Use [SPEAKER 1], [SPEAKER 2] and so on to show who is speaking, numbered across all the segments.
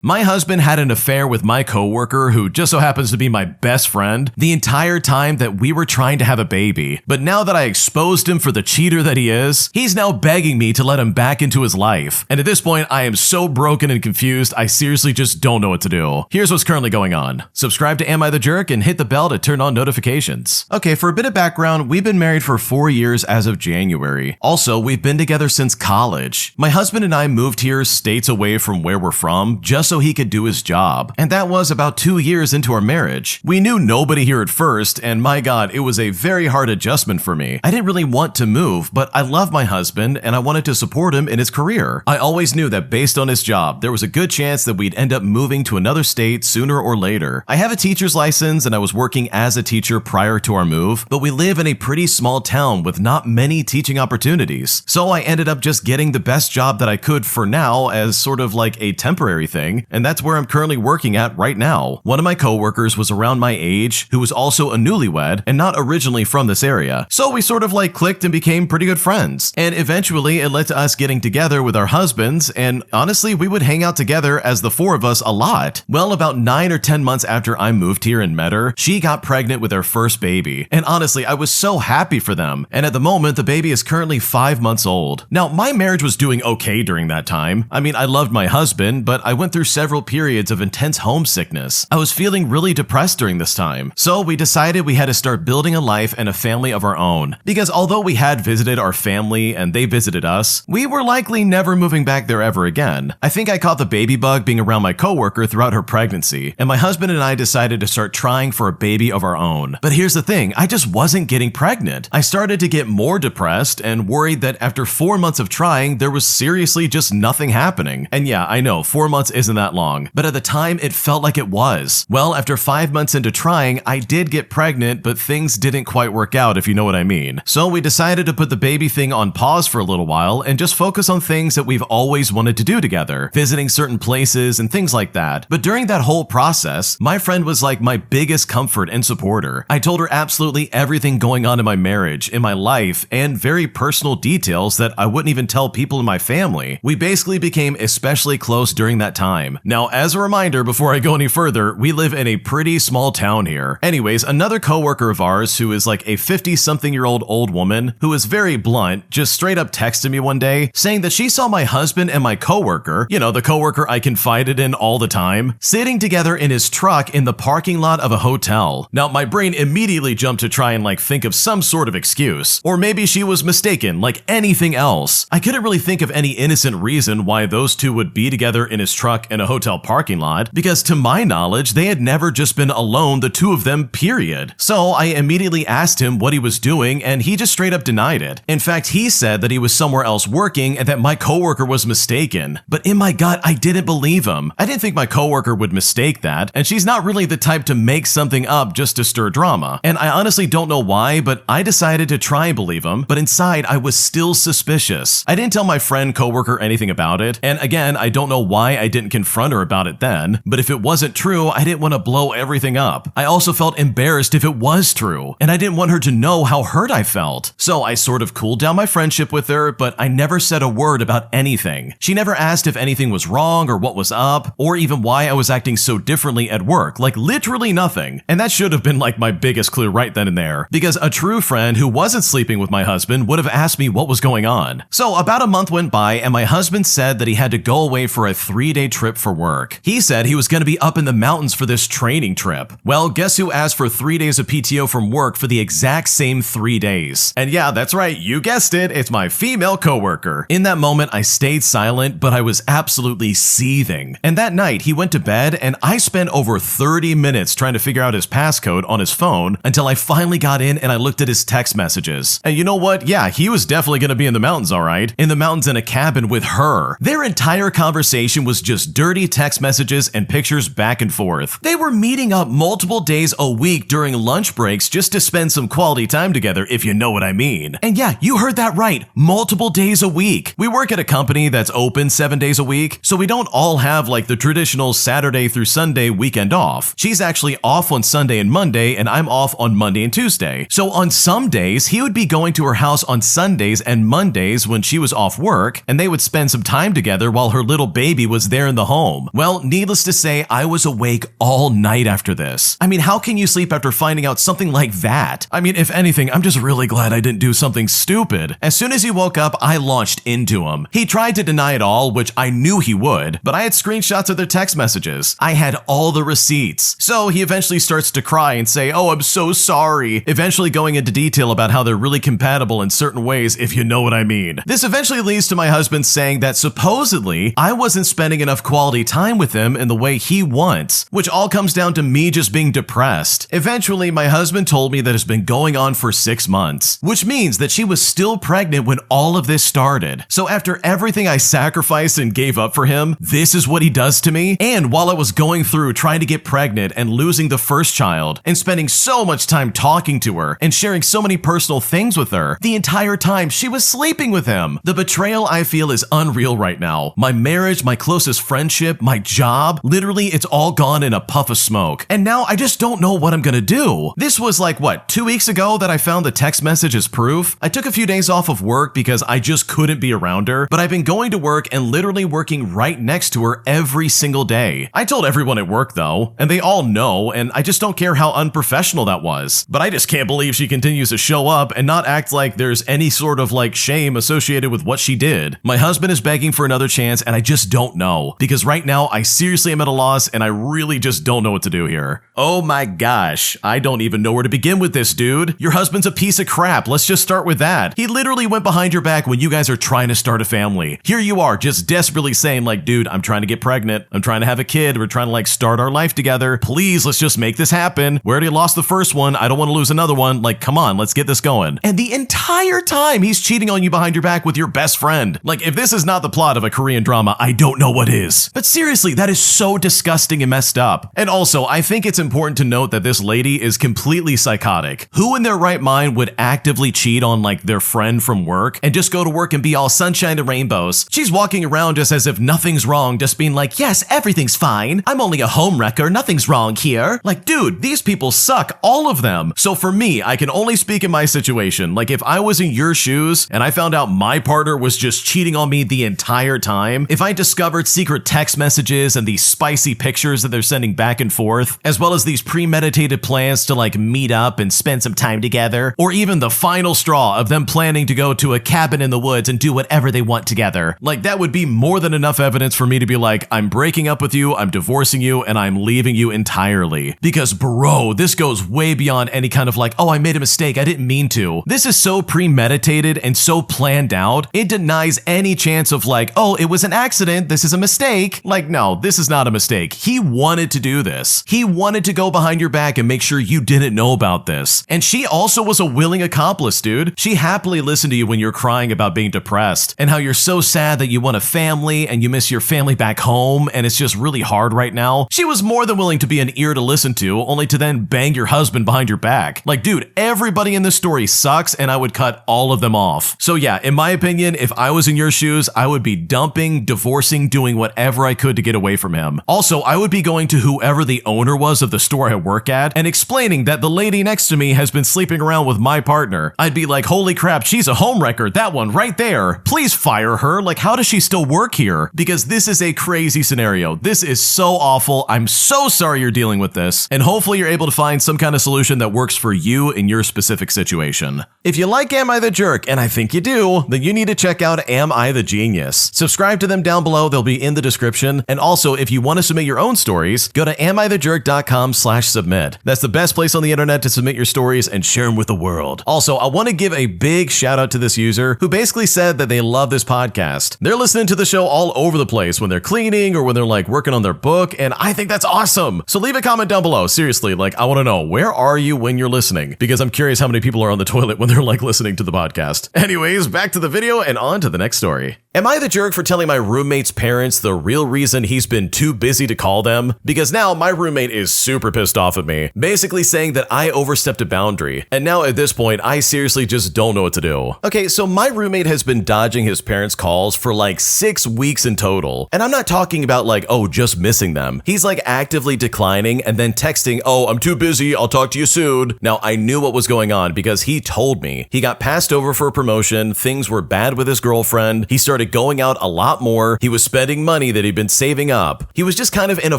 [SPEAKER 1] My husband had an affair with my coworker, who just so happens to be my best friend, the entire time that we were trying to have a baby. But now that I exposed him for the cheater that he is, he's now begging me to let him back into his life. And at this point, I am so broken and confused, I seriously just don't know what to do. Here's what's currently going on. Subscribe to Am I the Jerk and hit the bell to turn on notifications. Okay, for a bit of background, we've been married for 4 years as of January. Also, we've been together since college. My husband and I moved here states away from where we're from, just so he could do his job. And that was about 2 years into our marriage. We knew nobody here at first, and my God, it was a very hard adjustment for me. I didn't really want to move, but I love my husband and I wanted to support him in his career. I always knew that based on his job, there was a good chance that we'd end up moving to another state sooner or later. I have a teacher's license and I was working as a teacher prior to our move, but we live in a pretty small town with not many teaching opportunities. So I ended up just getting the best job that I could for now as sort of like a temporary thing, and that's where I'm currently working at right now. One of my coworkers was around my age, who was also a newlywed and not originally from this area. So we sort of like clicked and became pretty good friends. And eventually it led to us getting together with our husbands, and honestly, we would hang out together as the four of us a lot. Well, about 9 or 10 months after I moved here and met her, she got pregnant with her first baby. And honestly, I was so happy for them. And at the moment, the baby is currently 5 months old. Now, my marriage was doing okay during that time. I mean, I loved my husband, but I went through several periods of intense homesickness. I was feeling really depressed during this time. So we decided we had to start building a life and a family of our own. Because although we had visited our family and they visited us, we were likely never moving back there ever again. I think I caught the baby bug being around my coworker throughout her pregnancy, and my husband and I decided to start trying for a baby of our own. But here's the thing, I just wasn't getting pregnant. I started to get more depressed and worried that after 4 months of trying, there was seriously just nothing happening. And yeah, I know, 4 months isn't that long, but at the time it felt like it was. Well, after 5 months into trying, I did get pregnant, but things didn't quite work out, if you know what I mean. So we decided to put the baby thing on pause for a little while and just focus on things that we've always wanted to do together, visiting certain places and things like that. But during that whole process, my friend was like my biggest comfort and supporter. I told her absolutely everything going on in my marriage, in my life, and very personal details that I wouldn't even tell people in my family. We basically became especially close during that time. Now, as a reminder, before I go any further, we live in a pretty small town here. Anyways, another coworker of ours who is like a 50-something-year-old old woman who is very blunt just straight up texted me one day saying that she saw my husband and my coworker, you know, the coworker I confided in all the time, sitting together in his truck in the parking lot of a hotel. Now, my brain immediately jumped to try and like think of some sort of excuse, or maybe she was mistaken like anything else. I couldn't really think of any innocent reason why those two would be together in his truck in a hotel parking lot, because to my knowledge, they had never just been alone, the two of them, period. So I immediately asked him what he was doing, and he just straight up denied it. In fact, he said that he was somewhere else working and that my coworker was mistaken. But in my gut, I didn't believe him. I didn't think my coworker would mistake that, and she's not really the type to make something up just to stir drama. And I honestly don't know why, but I decided to try and believe him, but inside I was still suspicious. I didn't tell my friend coworker anything about it, and again, I don't know why I didn't confront her about it then, but if it wasn't true, I didn't want to blow everything up. I also felt embarrassed if it was true, and I didn't want her to know how hurt I felt. So I sort of cooled down my friendship with her, but I never said a word about anything. She never asked if anything was wrong or what was up, or even why I was acting so differently at work, like literally nothing. And that should have been like my biggest clue right then and there, because a true friend who wasn't sleeping with my husband would have asked me what was going on. So about a month went by, and my husband said that he had to go away for a 3-day trip for work. He said he was going to be up in the mountains for this training trip. Well, guess who asked for 3 days of PTO from work for the exact same 3 days? And yeah, that's right, you guessed it, it's my female coworker. In that moment, I stayed silent, but I was absolutely seething. And that night, he went to bed, and I spent over 30 minutes trying to figure out his passcode on his phone until I finally got in and I looked at his text messages. And you know what? Yeah, he was definitely going to be in the mountains, all right? In the mountains in a cabin with her. Their entire conversation was just dirty text messages and pictures back and forth. They were meeting up multiple days a week during lunch breaks just to spend some quality time together, if you know what I mean. And yeah, you heard that right, multiple days a week. We work at a company that's open 7 days a week, so we don't all have like the traditional Saturday through Sunday weekend off. She's actually off on Sunday and Monday, and I'm off on Monday and Tuesday. So on some days, he would be going to her house on Sundays and Mondays when she was off work, and they would spend some time together while her little baby was there in the home. Well, needless to say, I was awake all night after this. I mean, how can you sleep after finding out something like that? I mean, if anything, I'm just really glad I didn't do something stupid. As soon as he woke up, I launched into him. He tried to deny it all, which I knew he would, but I had screenshots of their text messages. I had all the receipts. So he eventually starts to cry and say, "Oh, I'm so sorry," eventually going into detail about how they're really compatible in certain ways, if you know what I mean. This eventually leads to my husband saying that supposedly I wasn't spending enough quality time with him in the way he wants, which all comes down to me just being depressed. Eventually, my husband told me that it's been going on for 6 months, which means that she was still pregnant when all of this started. So after everything I sacrificed and gave up for him, this is what he does to me? And while I was going through trying to get pregnant and losing the first child and spending so much time talking to her and sharing so many personal things with her, the entire time she was sleeping with him. The betrayal I feel is unreal right now. My marriage, my closest friendship, my job, literally it's all gone in a puff of smoke. And now I just don't know what I'm gonna do. This was like, what, 2 weeks ago that I found the text message as proof? I took a few days off of work because I just couldn't be around her, but I've been going to work and literally working right next to her every single day. I told everyone at work though, and they all know, and I just don't care how unprofessional that was. But I just can't believe she continues to show up and not act like there's any sort of like shame associated with what she did. My husband is begging for another chance and I just don't know, because right now I seriously am at a loss and I really just don't know what to do here. Oh my gosh, I don't even know where to begin with this, dude. Your husband's a piece of crap. Let's just start with that. He literally went behind your back when you guys are trying to start a family. Here you are just desperately saying like, dude, I'm trying to get pregnant. I'm trying to have a kid. We're trying to like start our life together. Please, let's just make this happen. We already lost the first one. I don't want to lose another one. Like, come on, let's get this going. And the entire time he's cheating on you behind your back with your best friend. Like, if this is not the plot of a Korean drama, I don't know what is. But seriously, that is so disgusting and messed up. And also, I think it's important to note that this lady is completely psychotic. Who in their right mind would actively cheat on like their friend from work and just go to work and be all sunshine and rainbows? She's walking around just as if nothing's wrong, just being like, yes, everything's fine. I'm only a homewrecker. Nothing's wrong here. Like, dude, these people suck, all of them. So for me, I can only speak in my situation. Like, if I was in your shoes and I found out my partner was just cheating on me the entire time, if I discovered secret text messages and these spicy pictures that they're sending back and forth, as well as these premeditated plans to like meet up and spend some time together, or even the final straw of them planning to go to a cabin in the woods and do whatever they want together, like that would be more than enough evidence for me to be like, I'm breaking up with you, I'm divorcing you, and I'm leaving you entirely. Because bro, this goes way beyond any kind of like, oh, I made a mistake, I didn't mean to. This is so premeditated and so planned out, it denies any chance of like, oh, it was an accident, this is a mistake. Like, no, this is not a mistake. He wanted to do this. He wanted to go behind your back and make sure you didn't know about this. And she also was a willing accomplice, dude. She happily listened to you when you're crying about being depressed and how you're so sad that you want a family and you miss your family back home and it's just really hard right now. She was more than willing to be an ear to listen to, only to then bang your husband behind your back. Like, dude, everybody in this story sucks and I would cut all of them off. So yeah, in my opinion, if I was in your shoes, I would be dumping, divorcing, doing whatever I could to get away from him. Also, I would be going to whoever the owner was of the store I work at and explaining that the lady next to me has been sleeping around with my partner. I'd be like, holy crap, she's a homewrecker, that one right there. Please fire her. Like, how does she still work here? Because this is a crazy scenario. This is so awful. I'm so sorry you're dealing with this. And hopefully you're able to find some kind of solution that works for you in your specific situation. If you like Am I the Jerk, and I think you do, then you need to check out Am I the Genius. Subscribe to them down below. They'll be in the description. And also, if you want to submit your own stories, go to AmITheJerk.com/submit. That's the best place on the internet to submit your stories and share them with the world. Also, I want to give a big shout out to this user who basically said that they love this podcast. They're listening to the show all over the place when they're cleaning or when they're like working on their book, and I think that's awesome. So leave a comment down below. Seriously, like, I want to know, where are you when you're listening? Because I'm curious how many people are on the toilet when they're like listening to the podcast. Anyways, back to the video and on to the next story. Am I the jerk for telling my roommate's parents the real reason he's been too busy to call them? Because now my roommate is super pissed off at me, basically saying that I overstepped a boundary. And now at this point, I seriously just don't know what to do. Okay, so my roommate has been dodging his parents' calls for like 6 weeks in total. And I'm not talking about like, oh, just missing them. He's like actively declining and then texting, oh, I'm too busy, I'll talk to you soon. Now, I knew what was going on because he told me. He got passed over for a promotion, things were bad with his girlfriend, he started started going out a lot more. He was spending money that he'd been saving up. He was just kind of in a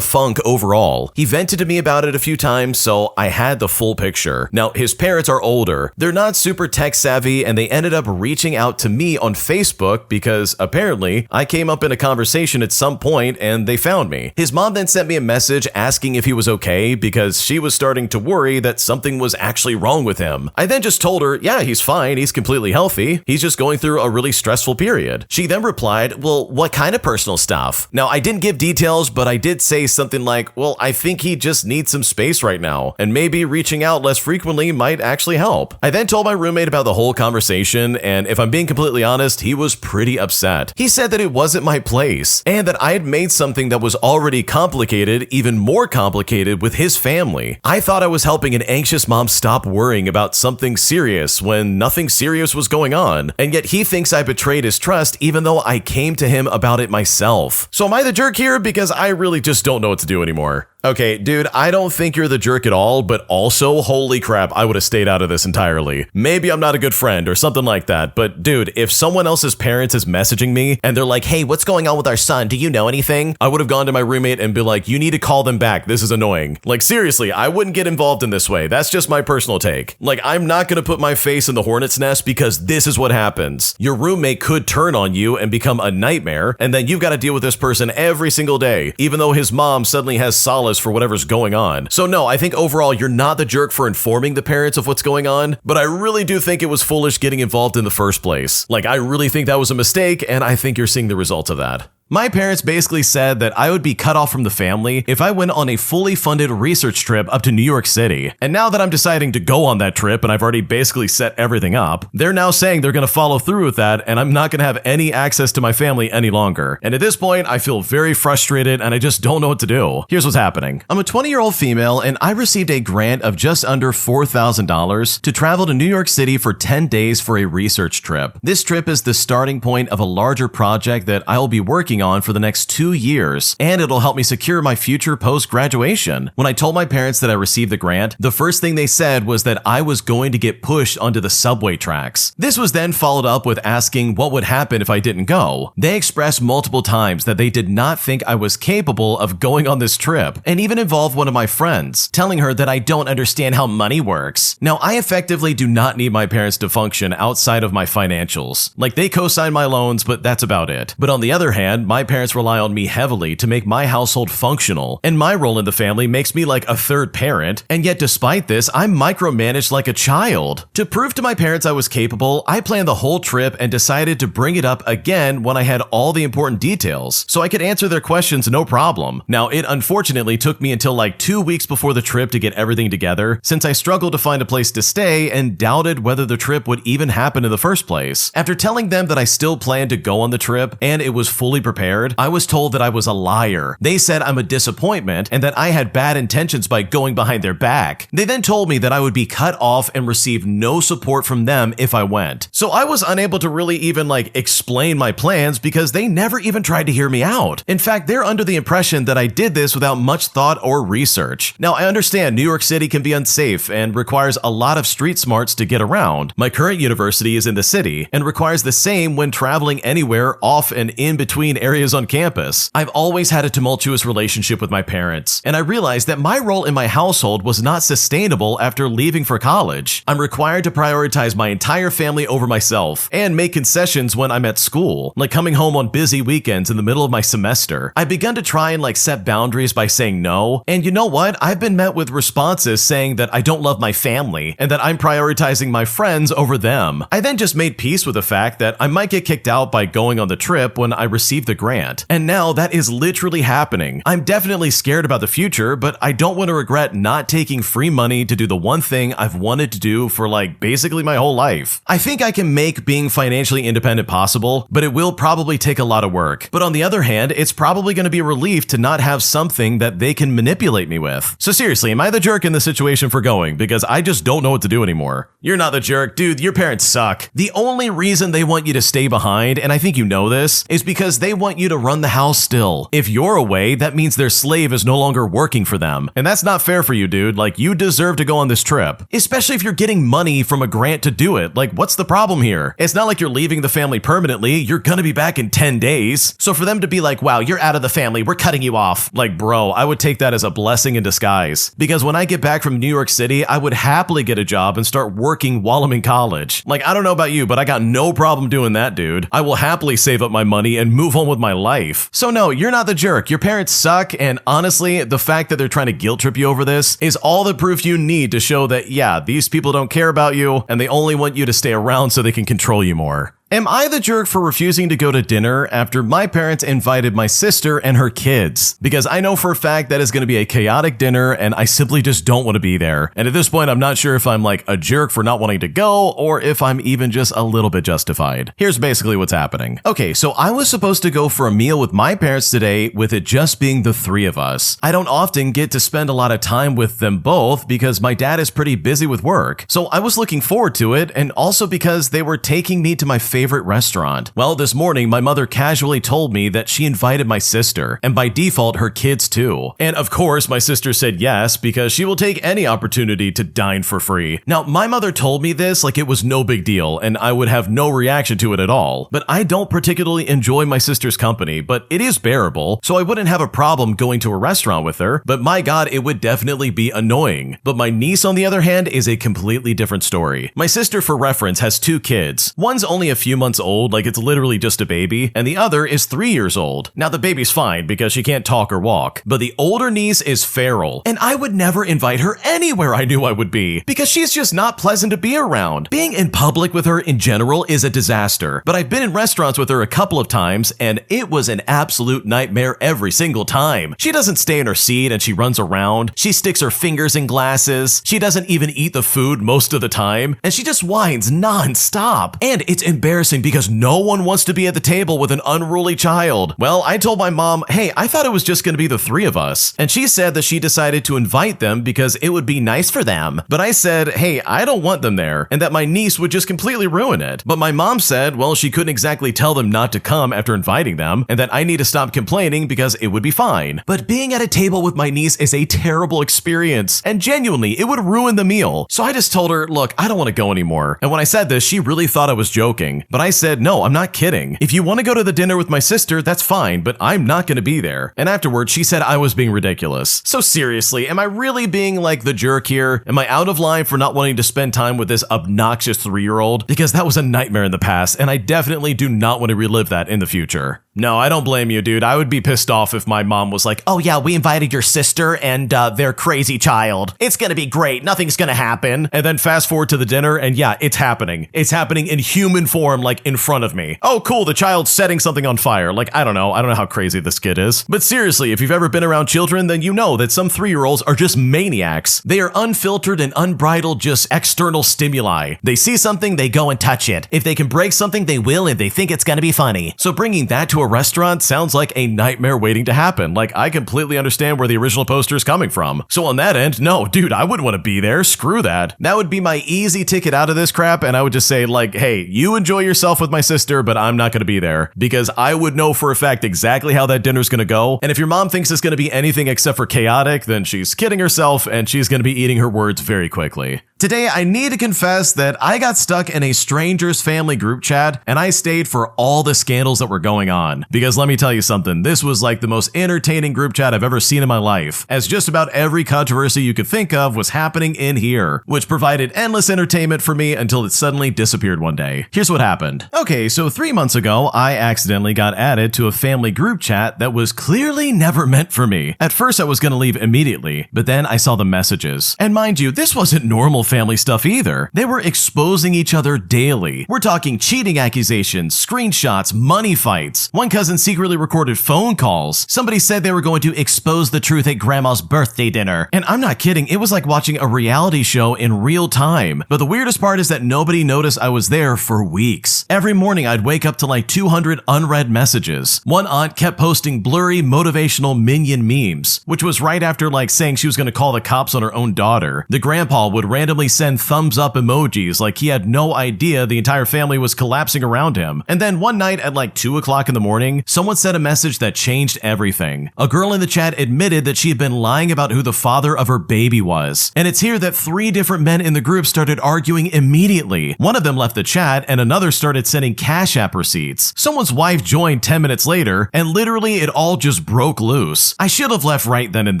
[SPEAKER 1] funk overall. He vented to me about it a few times, so I had the full picture. Now, his parents are older. They're not super tech savvy, and they ended up reaching out to me on Facebook because apparently I came up in a conversation at some point and they found me. His mom then sent me a message asking if he was okay because she was starting to worry that something was actually wrong with him. I then just told her, yeah, he's fine. He's completely healthy. He's just going through a really stressful period. She then replied, well, what kind of personal stuff? Now, I didn't give details, but I did say something like, well, I think he just needs some space right now, and maybe reaching out less frequently might actually help. I then told my roommate about the whole conversation, and if I'm being completely honest, he was pretty upset. He said that it wasn't my place, and that I had made something that was already complicated even more complicated with his family. I thought I was helping an anxious mom stop worrying about something serious when nothing serious was going on, and yet he thinks I betrayed his trust even though I came to him about it myself. So am I the jerk here? Because I really just don't know what to do anymore. Okay, dude, I don't think you're the jerk at all, but also, holy crap, I would have stayed out of this entirely. Maybe I'm not a good friend or something like that, but dude, if someone else's parents is messaging me and they're like, hey, what's going on with our son? Do you know anything? I would have gone to my roommate and be like, you need to call them back. This is annoying. Like, seriously, I wouldn't get involved in this way. That's just my personal take. Like, I'm not gonna put my face in the hornet's nest because this is what happens. Your roommate could turn on you and become a nightmare, and then you've got to deal with this person every single day, even though his mom suddenly has solace for whatever's going on. So no, I think overall you're not the jerk for informing the parents of what's going on, but I really do think it was foolish getting involved in the first place. Like, I really think that was a mistake, and I think you're seeing the results of that. My parents basically said that I would be cut off from the family if I went on a fully funded research trip up to New York City. And now that I'm deciding to go on that trip and I've already basically set everything up, they're now saying they're going to follow through with that and I'm not going to have any access to my family any longer. And at this point, I feel very frustrated and I just don't know what to do. Here's what's happening. I'm a 20-year-old female and I received a grant of just under $4,000 to travel to New York City for 10 days for a research trip. This trip is the starting point of a larger project that I will be working on for the next 2 years, and it'll help me secure my future post-graduation. When I told my parents that I received the grant, the first thing they said was that I was going to get pushed onto the subway tracks. This was then followed up with asking what would happen if I didn't go. They expressed multiple times that they did not think I was capable of going on this trip, and even involved one of my friends, telling her that I don't understand how money works. Now, I effectively do not need my parents to function outside of my financials. Like, they co-sign my loans, but that's about it. But on the other hand, my parents rely on me heavily to make my household functional, and my role in the family makes me like a third parent, and yet despite this, I'm micromanaged like a child. To prove to my parents I was capable, I planned the whole trip and decided to bring it up again when I had all the important details, so I could answer their questions no problem. Now, it unfortunately took me until like 2 weeks before the trip to get everything together, since I struggled to find a place to stay and doubted whether the trip would even happen in the first place. After telling them that I still planned to go on the trip and it was fully prepared, I was told that I was a liar. They said I'm a disappointment and that I had bad intentions by going behind their back. They then told me that I would be cut off and receive no support from them if I went. So I was unable to really even explain my plans because they never even tried to hear me out. In fact, they're under the impression that I did this without much thought or research. Now, I understand New York City can be unsafe and requires a lot of street smarts to get around. My current university is in the city and requires the same when traveling anywhere off and in between areas on campus. I've always had a tumultuous relationship with my parents, and I realized that my role in my household was not sustainable after leaving for college. I'm required to prioritize my entire family over myself and make concessions when I'm at school, like coming home on busy weekends in the middle of my semester. I've begun to try and set boundaries by saying no, and you know what? I've been met with responses saying that I don't love my family and that I'm prioritizing my friends over them. I then just made peace with the fact that I might get kicked out by going on the trip when I receive the grant. And now that is literally happening. I'm definitely scared about the future, but I don't want to regret not taking free money to do the one thing I've wanted to do for basically my whole life. I think I can make being financially independent possible, but it will probably take a lot of work. But on the other hand, it's probably going to be a relief to not have something that they can manipulate me with. So seriously, am I the jerk in this situation for going? Because I just don't know what to do anymore. You're not the jerk. Dude, your parents suck. The only reason they want you to stay behind, and I think you know this, is because they want want you to run the house still. If you're away, that means their slave is no longer working for them. And that's not fair for you, dude. Like, you deserve to go on this trip. Especially if you're getting money from a grant to do it. Like, what's the problem here? It's not like you're leaving the family permanently. You're gonna be back in 10 days. So for them to be like, wow, you're out of the family, we're cutting you off. Like, bro, I would take that as a blessing in disguise. Because when I get back from New York City, I would happily get a job and start working while I'm in college. Like, I don't know about you, but I got no problem doing that, dude. I will happily save up my money and move on with my life. So no, you're not the jerk. Your parents suck, and honestly, the fact that they're trying to guilt trip you over this is all the proof you need to show that, yeah, these people don't care about you, and they only want you to stay around so they can control you more. Am I the jerk for refusing to go to dinner after my parents invited my sister and her kids? Because I know for a fact that is going to be a chaotic dinner and I simply just don't want to be there. And at this point, I'm not sure if I'm like a jerk for not wanting to go or if I'm even just a little bit justified. Here's basically what's happening. Okay, so I was supposed to go for a meal with my parents today with it just being the three of us. I don't often get to spend a lot of time with them both because my dad is pretty busy with work. So I was looking forward to it, and also because they were taking me to my favorite restaurant. Well, this morning, my mother casually told me that she invited my sister, and by default, her kids too. And of course, my sister said yes, because she will take any opportunity to dine for free. Now, my mother told me this like it was no big deal, and I would have no reaction to it at all. But I don't particularly enjoy my sister's company, but it is bearable, so I wouldn't have a problem going to a restaurant with her, but my god, it would definitely be annoying. But my niece, on the other hand, is a completely different story. My sister, for reference, has two kids. One's only a few months old, like it's literally just a baby, and the other is 3 years old. Now the baby's fine because she can't talk or walk, but the older niece is feral, and I would never invite her anywhere I knew I would be, because she's just not pleasant to be around. Being in public with her in general is a disaster, but I've been in restaurants with her a couple of times, and it was an absolute nightmare every single time. She doesn't stay in her seat and she runs around, she sticks her fingers in glasses, she doesn't even eat the food most of the time, and she just whines non-stop. And it's embarrassing because no one wants to be at the table with an unruly child. Well, I told my mom, hey, I thought it was just going to be the three of us. And she said that she decided to invite them because it would be nice for them. But I said, hey, I don't want them there, and that my niece would just completely ruin it. But my mom said, well, she couldn't exactly tell them not to come after inviting them, and that I need to stop complaining because it would be fine. But being at a table with my niece is a terrible experience, and genuinely, it would ruin the meal. So I just told her, look, I don't want to go anymore. And when I said this, she really thought I was joking. But I said, no, I'm not kidding. If you want to go to the dinner with my sister, that's fine, but I'm not going to be there. And afterwards, she said I was being ridiculous. So seriously, am I really being like the jerk here? Am I out of line for not wanting to spend time with this obnoxious 3-year-old? Because that was a nightmare in the past, and I definitely do not want to relive that in the future. No, I don't blame you, dude. I would be pissed off if my mom was like, oh yeah, we invited your sister and their crazy child. It's gonna be great. Nothing's gonna happen. And then fast forward to the dinner, and yeah, it's happening. It's happening in human form, like in front of me. Oh, cool, the child's setting something on fire. Like, I don't know how crazy this kid is. But seriously, if you've ever been around children, then you know that some 3-year-olds are just maniacs. They are unfiltered and unbridled, just external stimuli. They see something, they go and touch it. If they can break something, they will, and they think it's gonna be funny. So bringing that to a restaurant sounds like a nightmare waiting to happen. Like, I completely understand where the original poster is coming from. So on that end, no, dude, I wouldn't want to be there. Screw that. That would be my easy ticket out of this crap, and I would just say, like, hey, you enjoy yourself with my sister, but I'm not going to be there, because I would know for a fact exactly how that dinner's going to go. And if your mom thinks it's going to be anything except for chaotic, then she's kidding herself, and she's going to be eating her words very quickly. Today, I need to confess that I got stuck in a stranger's family group chat, and I stayed for all the scandals that were going on. Because let me tell you something, this was like the most entertaining group chat I've ever seen in my life, as just about every controversy you could think of was happening in here, which provided endless entertainment for me until it suddenly disappeared one day. Here's what happened. Okay, so 3 months ago, I accidentally got added to a family group chat that was clearly never meant for me. At first, I was gonna leave immediately, but then I saw the messages. And mind you, this wasn't normal family stuff either. They were exposing each other daily. We're talking cheating accusations, screenshots, money fights. One cousin secretly recorded phone calls. Somebody said they were going to expose the truth at grandma's birthday dinner. And I'm not kidding, it was like watching a reality show in real time. But the weirdest part is that nobody noticed I was there for weeks. weeks. Every morning I'd wake up to like 200 unread messages. One aunt kept posting blurry motivational minion memes, which was right after like saying she was going to call the cops on her own daughter. The grandpa would randomly send thumbs up emojis like he had no idea the entire family was collapsing around him. And then one night at like 2 o'clock in the morning, someone sent a message that changed everything. A girl in the chat admitted that she had been lying about who the father of her baby was. And it's here that 3 different men in the group started arguing immediately. One of them left the chat and another started sending Cash App receipts. Someone's wife joined 10 minutes later and literally it all just broke loose. I should have left right then and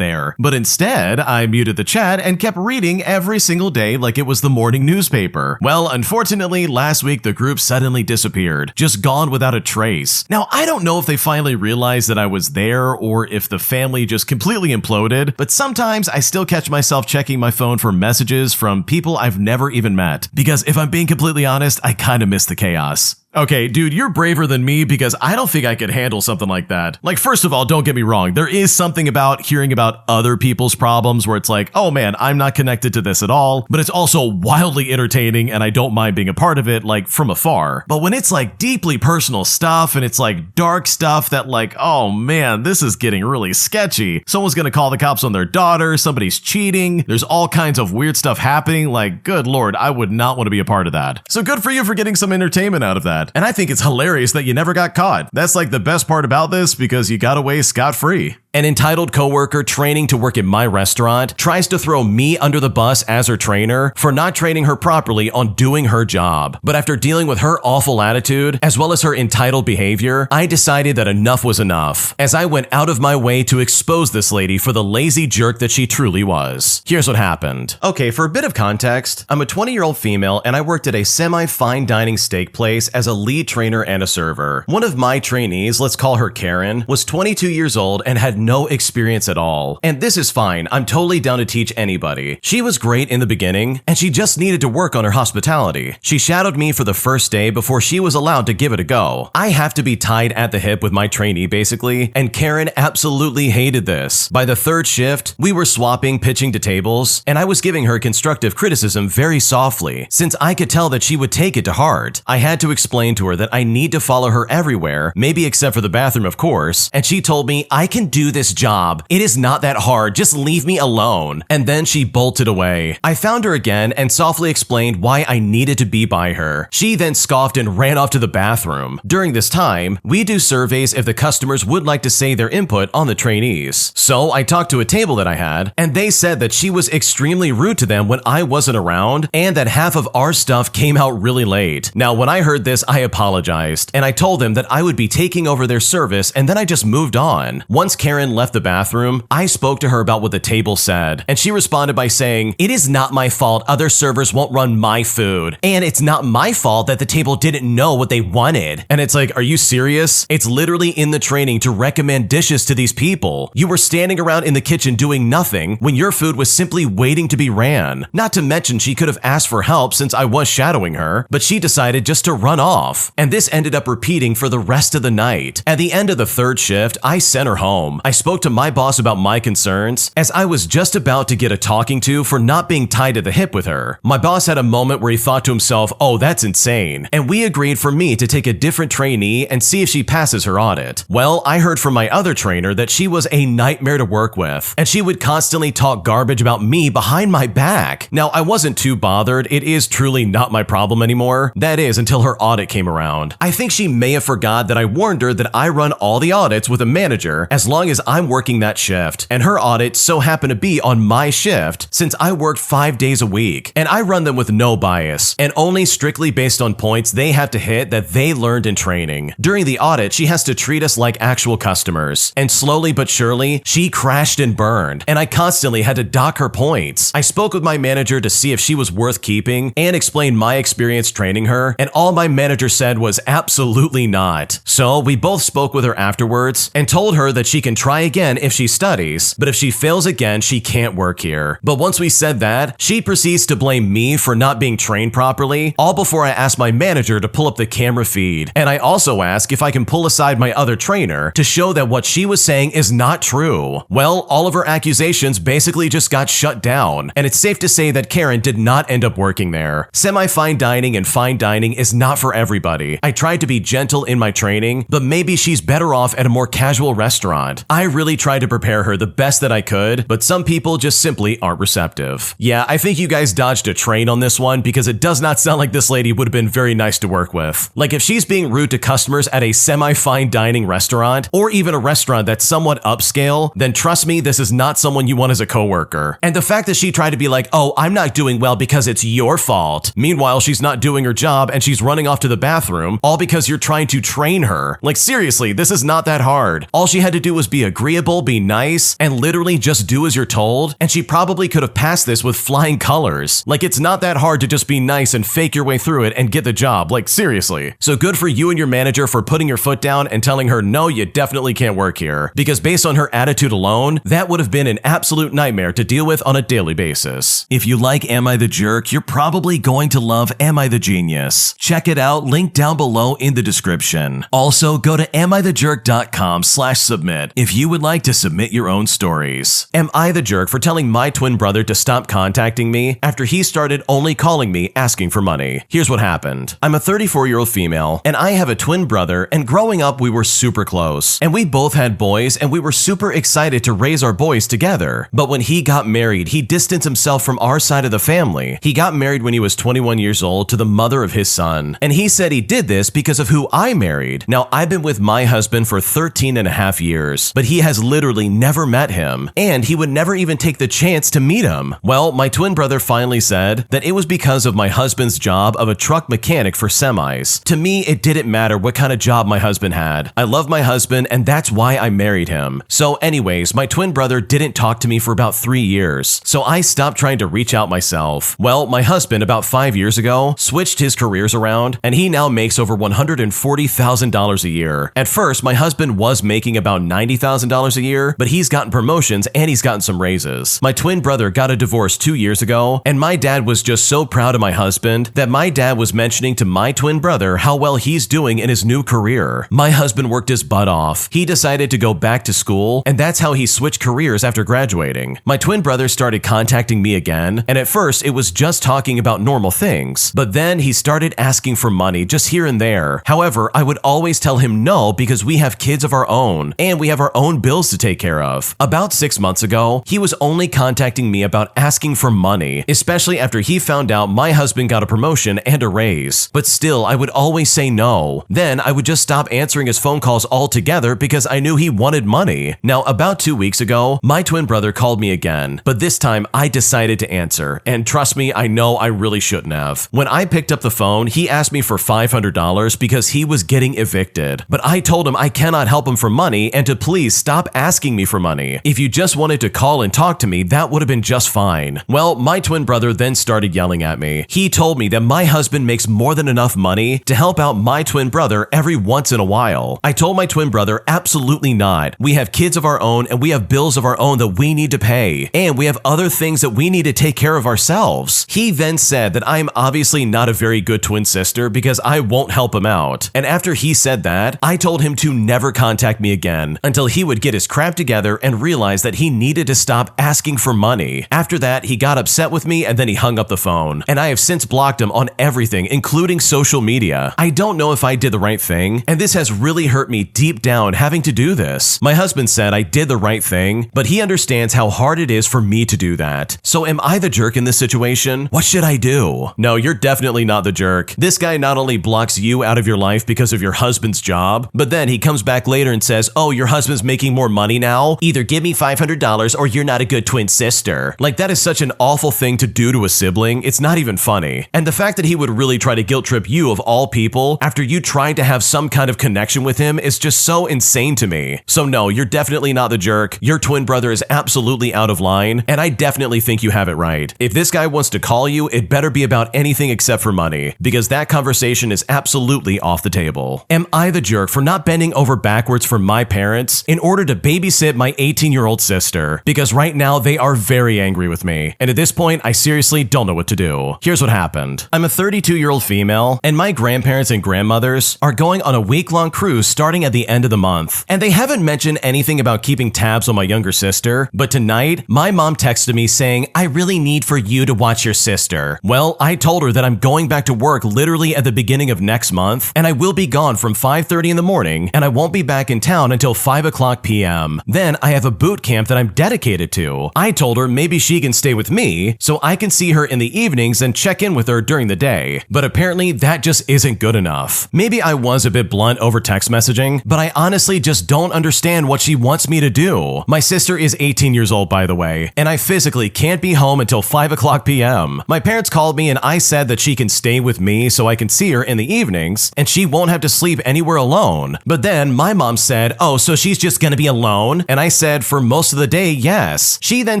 [SPEAKER 1] there, but instead I muted the chat and kept reading every single day like it was the morning newspaper. Well, unfortunately, last week the group suddenly disappeared, just gone without a trace. Now, I don't know if they finally realized that I was there or if the family just completely imploded, but sometimes I still catch myself checking my phone for messages from people I've never even met. Because if I'm being completely honest, I kind of miss the chaos. Okay, dude, you're braver than me because I don't think I could handle something like that. Like, first of all, don't get me wrong. There is something about hearing about other people's problems where it's like, oh man, I'm not connected to this at all, but it's also wildly entertaining and I don't mind being a part of it, like from afar. But when it's like deeply personal stuff and it's like dark stuff that like, oh man, this is getting really sketchy. Someone's gonna call the cops on their daughter, somebody's cheating, there's all kinds of weird stuff happening, like, good lord, I would not want to be a part of that. So good for you for getting some entertainment out of that. And I think it's hilarious that you never got caught. That's like the best part about this because you got away scot-free. An entitled coworker training to work at my restaurant tries to throw me under the bus as her trainer for not training her properly on doing her job. But after dealing with her awful attitude, as well as her entitled behavior, I decided that enough was enough, as I went out of my way to expose this lady for the lazy jerk that she truly was. Here's what happened. Okay, for a bit of context, I'm a 20-year-old female and I worked at a semi-fine dining steak place as a lead trainer and a server. One of my trainees, let's call her Karen, was 22 years old and had no experience at all. And this is fine, I'm totally down to teach anybody. She was great in the beginning, and she just needed to work on her hospitality. She shadowed me for the first day before she was allowed to give it a go. I have to be tied at the hip with my trainee basically, and Karen absolutely hated this. By the 3rd shift, we were swapping pitching to tables, and I was giving her constructive criticism very softly, since I could tell that she would take it to heart. I had to explain to her that I need to follow her everywhere, maybe except for the bathroom of course, and she told me, I can do this job. It is not that hard, just leave me alone. And then she bolted away. I found her again and softly explained why I needed to be by her. She then scoffed and ran off to the bathroom. During this time, we do surveys if the customers would like to say their input on the trainees. So I talked to a table that I had, and they said that she was extremely rude to them when I wasn't around, and that half of our stuff came out really late. Now, when I heard this, I apologized, and I told them that I would be taking over their service, and then I just moved on. Once Karen left the bathroom, I spoke to her about what the table said, and she responded by saying, it is not my fault other servers won't run my food, and it's not my fault that the table didn't know what they wanted. And it's like, are you serious? It's literally in the training to recommend dishes to these people. You were standing around in the kitchen doing nothing when your food was simply waiting to be ran. Not to mention she could have asked for help since I was shadowing her, but she decided just to run off. And this ended up repeating for the rest of the night. At the end of the 3rd shift, I sent her home. I spoke to my boss about my concerns, as I was just about to get a talking to for not being tied to the hip with her. My boss had a moment where he thought to himself, oh, that's insane, and we agreed for me to take a different trainee and see if she passes her audit. Well, I heard from my other trainer that she was a nightmare to work with, and she would constantly talk garbage about me behind my back. Now, I wasn't too bothered. It is truly not my problem anymore. That is, until her audit came around. I think she may have forgot that I warned her that I run all the audits with a manager as long as I'm working that shift, and her audit so happened to be on my shift since I worked 5 days a week, and I run them with no bias and only strictly based on points they have to hit that they learned in training. During the audit, she has to treat us like actual customers, and slowly but surely, she crashed and burned, and I constantly had to dock her points. I spoke with my manager to see if she was worth keeping and explained my experience training her, and all my manager said was absolutely not. So we both spoke with her afterwards and told her that she can try try again if she studies, but if she fails again, she can't work here. But once we said that, she proceeds to blame me for not being trained properly, all before I ask my manager to pull up the camera feed. And I also ask if I can pull aside my other trainer to show that what she was saying is not true. Well, all of her accusations basically just got shut down, and it's safe to say that Karen did not end up working there. Semi-fine dining and fine dining is not for everybody. I tried to be gentle in my training, but maybe she's better off at a more casual restaurant. I really tried to prepare her the best that I could, but some people just simply aren't receptive. Yeah, I think you guys dodged a train on this one because it does not sound like this lady would have been very nice to work with. Like if she's being rude to customers at a semi-fine dining restaurant, or even a restaurant that's somewhat upscale, then trust me, this is not someone you want as a coworker. And the fact that she tried to be like, oh, I'm not doing well because it's your fault. Meanwhile, she's not doing her job and she's running off to the bathroom, all because you're trying to train her. Like seriously, this is not that hard. All she had to do was be agreeable, be nice, and literally just do as you're told, and she probably could have passed this with flying colors. Like it's not that hard to just be nice and fake your way through it and get the job, like seriously. So good for you and your manager for putting your foot down and telling her, no, you definitely can't work here. Because based on her attitude alone, that would have been an absolute nightmare to deal with on a daily basis. If you like Am I the Jerk, you're probably going to love Am I the Genius. Check it out, link down below in the description. Also, go to amithejerk.com/submit if you would like to submit your own stories. Am I the jerk for telling my twin brother to stop contacting me after he started only calling me asking for money? Here's what happened. I'm a 34-year-old female, and I have a twin brother, and growing up we were super close. And we both had boys, and we were super excited to raise our boys together. But when he got married, he distanced himself from our side of the family. He got married when he was 21 years old to the mother of his son. And he said he did this because of who I married. Now, I've been with my husband for 13 and a half years, but he has literally never met him, and he would never even take the chance to meet him. Well, my twin brother finally said that it was because of my husband's job of a truck mechanic for semis. To me, it didn't matter what kind of job my husband had. I love my husband, and that's why I married him. So anyways, my twin brother didn't talk to me for about 3 years, so I stopped trying to reach out myself. Well, my husband, about 5 years ago, switched his careers around, and he now makes over $140,000 a year. At first, my husband was making about $90,000 a year, but he's gotten promotions and he's gotten some raises. My twin brother got a divorce 2 years ago, and my dad was just so proud of my husband that my dad was mentioning to my twin brother how well he's doing in his new career. My husband worked his butt off. He decided to go back to school, and that's how he switched careers after graduating. My twin brother started contacting me again, and at first it was just talking about normal things, but then he started asking for money just here and there. However, I would always tell him no because we have kids of our own, and we have our own bills to take care of. About 6 months ago, he was only contacting me about asking for money, especially after he found out my husband got a promotion and a raise. But still, I would always say no. Then I would just stop answering his phone calls altogether because I knew he wanted money. Now, about 2 weeks ago, my twin brother called me again, but this time I decided to answer, and trust me, I know I really shouldn't have. When I picked up the phone, he asked me for $500 because he was getting evicted, but I told him I cannot help him for money and to please stop asking me for money. If you just wanted to call and talk to me, that would have been just fine. Well, my twin brother then started yelling at me. He told me that my husband makes more than enough money to help out my twin brother every once in a while. I told my twin brother absolutely not. We have kids of our own and we have bills of our own that we need to pay, and we have other things that we need to take care of ourselves. He then said that I am obviously not a very good twin sister because I won't help him out. And after he said that, I told him to never contact me again until he would get his crap together and realize that he needed to stop asking for money. After that, he got upset with me and then he hung up the phone. And I have since blocked him on everything, including social media. I don't know if I did the right thing, and this has really hurt me deep down having to do this. My husband said I did the right thing, but he understands how hard it is for me to do that. So am I the jerk in this situation? What should I do? No, you're definitely not the jerk. This guy not only blocks you out of your life because of your husband's job, but then he comes back later and says, oh, your husband's making more money now? Either give me $500 or you're not a good twin sister. Like, that is such an awful thing to do to a sibling. It's not even funny. And the fact that he would really try to guilt trip you of all people after you tried to have some kind of connection with him is just so insane to me. So no, you're definitely not the jerk. Your twin brother is absolutely out of line, and I definitely think you have it right. If this guy wants to call you, it better be about anything except for money, because that conversation is absolutely off the table. Am I the jerk for not bending over backwards for my parents in order to babysit my 18-year-old sister, because right now they are very angry with me, and at this point I seriously don't know what to do. Here's what happened. I'm a 32-year-old female, and my grandparents and grandmothers are going on a week-long cruise starting at the end of the month, and they haven't mentioned anything about keeping tabs on my younger sister, but tonight, my mom texted me saying, I really need for you to watch your sister. Well, I told her that I'm going back to work literally at the beginning of next month, and I will be gone from 5:30 in the morning, and I won't be back in town until 5 o'clock p.m. Then I have a boot camp that I'm dedicated to. I told her maybe she can stay with me, so I can see her in the evenings and check in with her during the day, but apparently that just isn't good enough. Maybe I was a bit blunt over text messaging, but I honestly just don't understand what she wants me to do. My sister is 18 years old, by the way, and I physically can't be home until 5 o'clock p.m. My parents called me and I said that she can stay with me so I can see her in the evenings, and she won't have to sleep anywhere alone. But then my mom said, oh, so she's just gonna be alone? And I said, for most of the day, yes. She then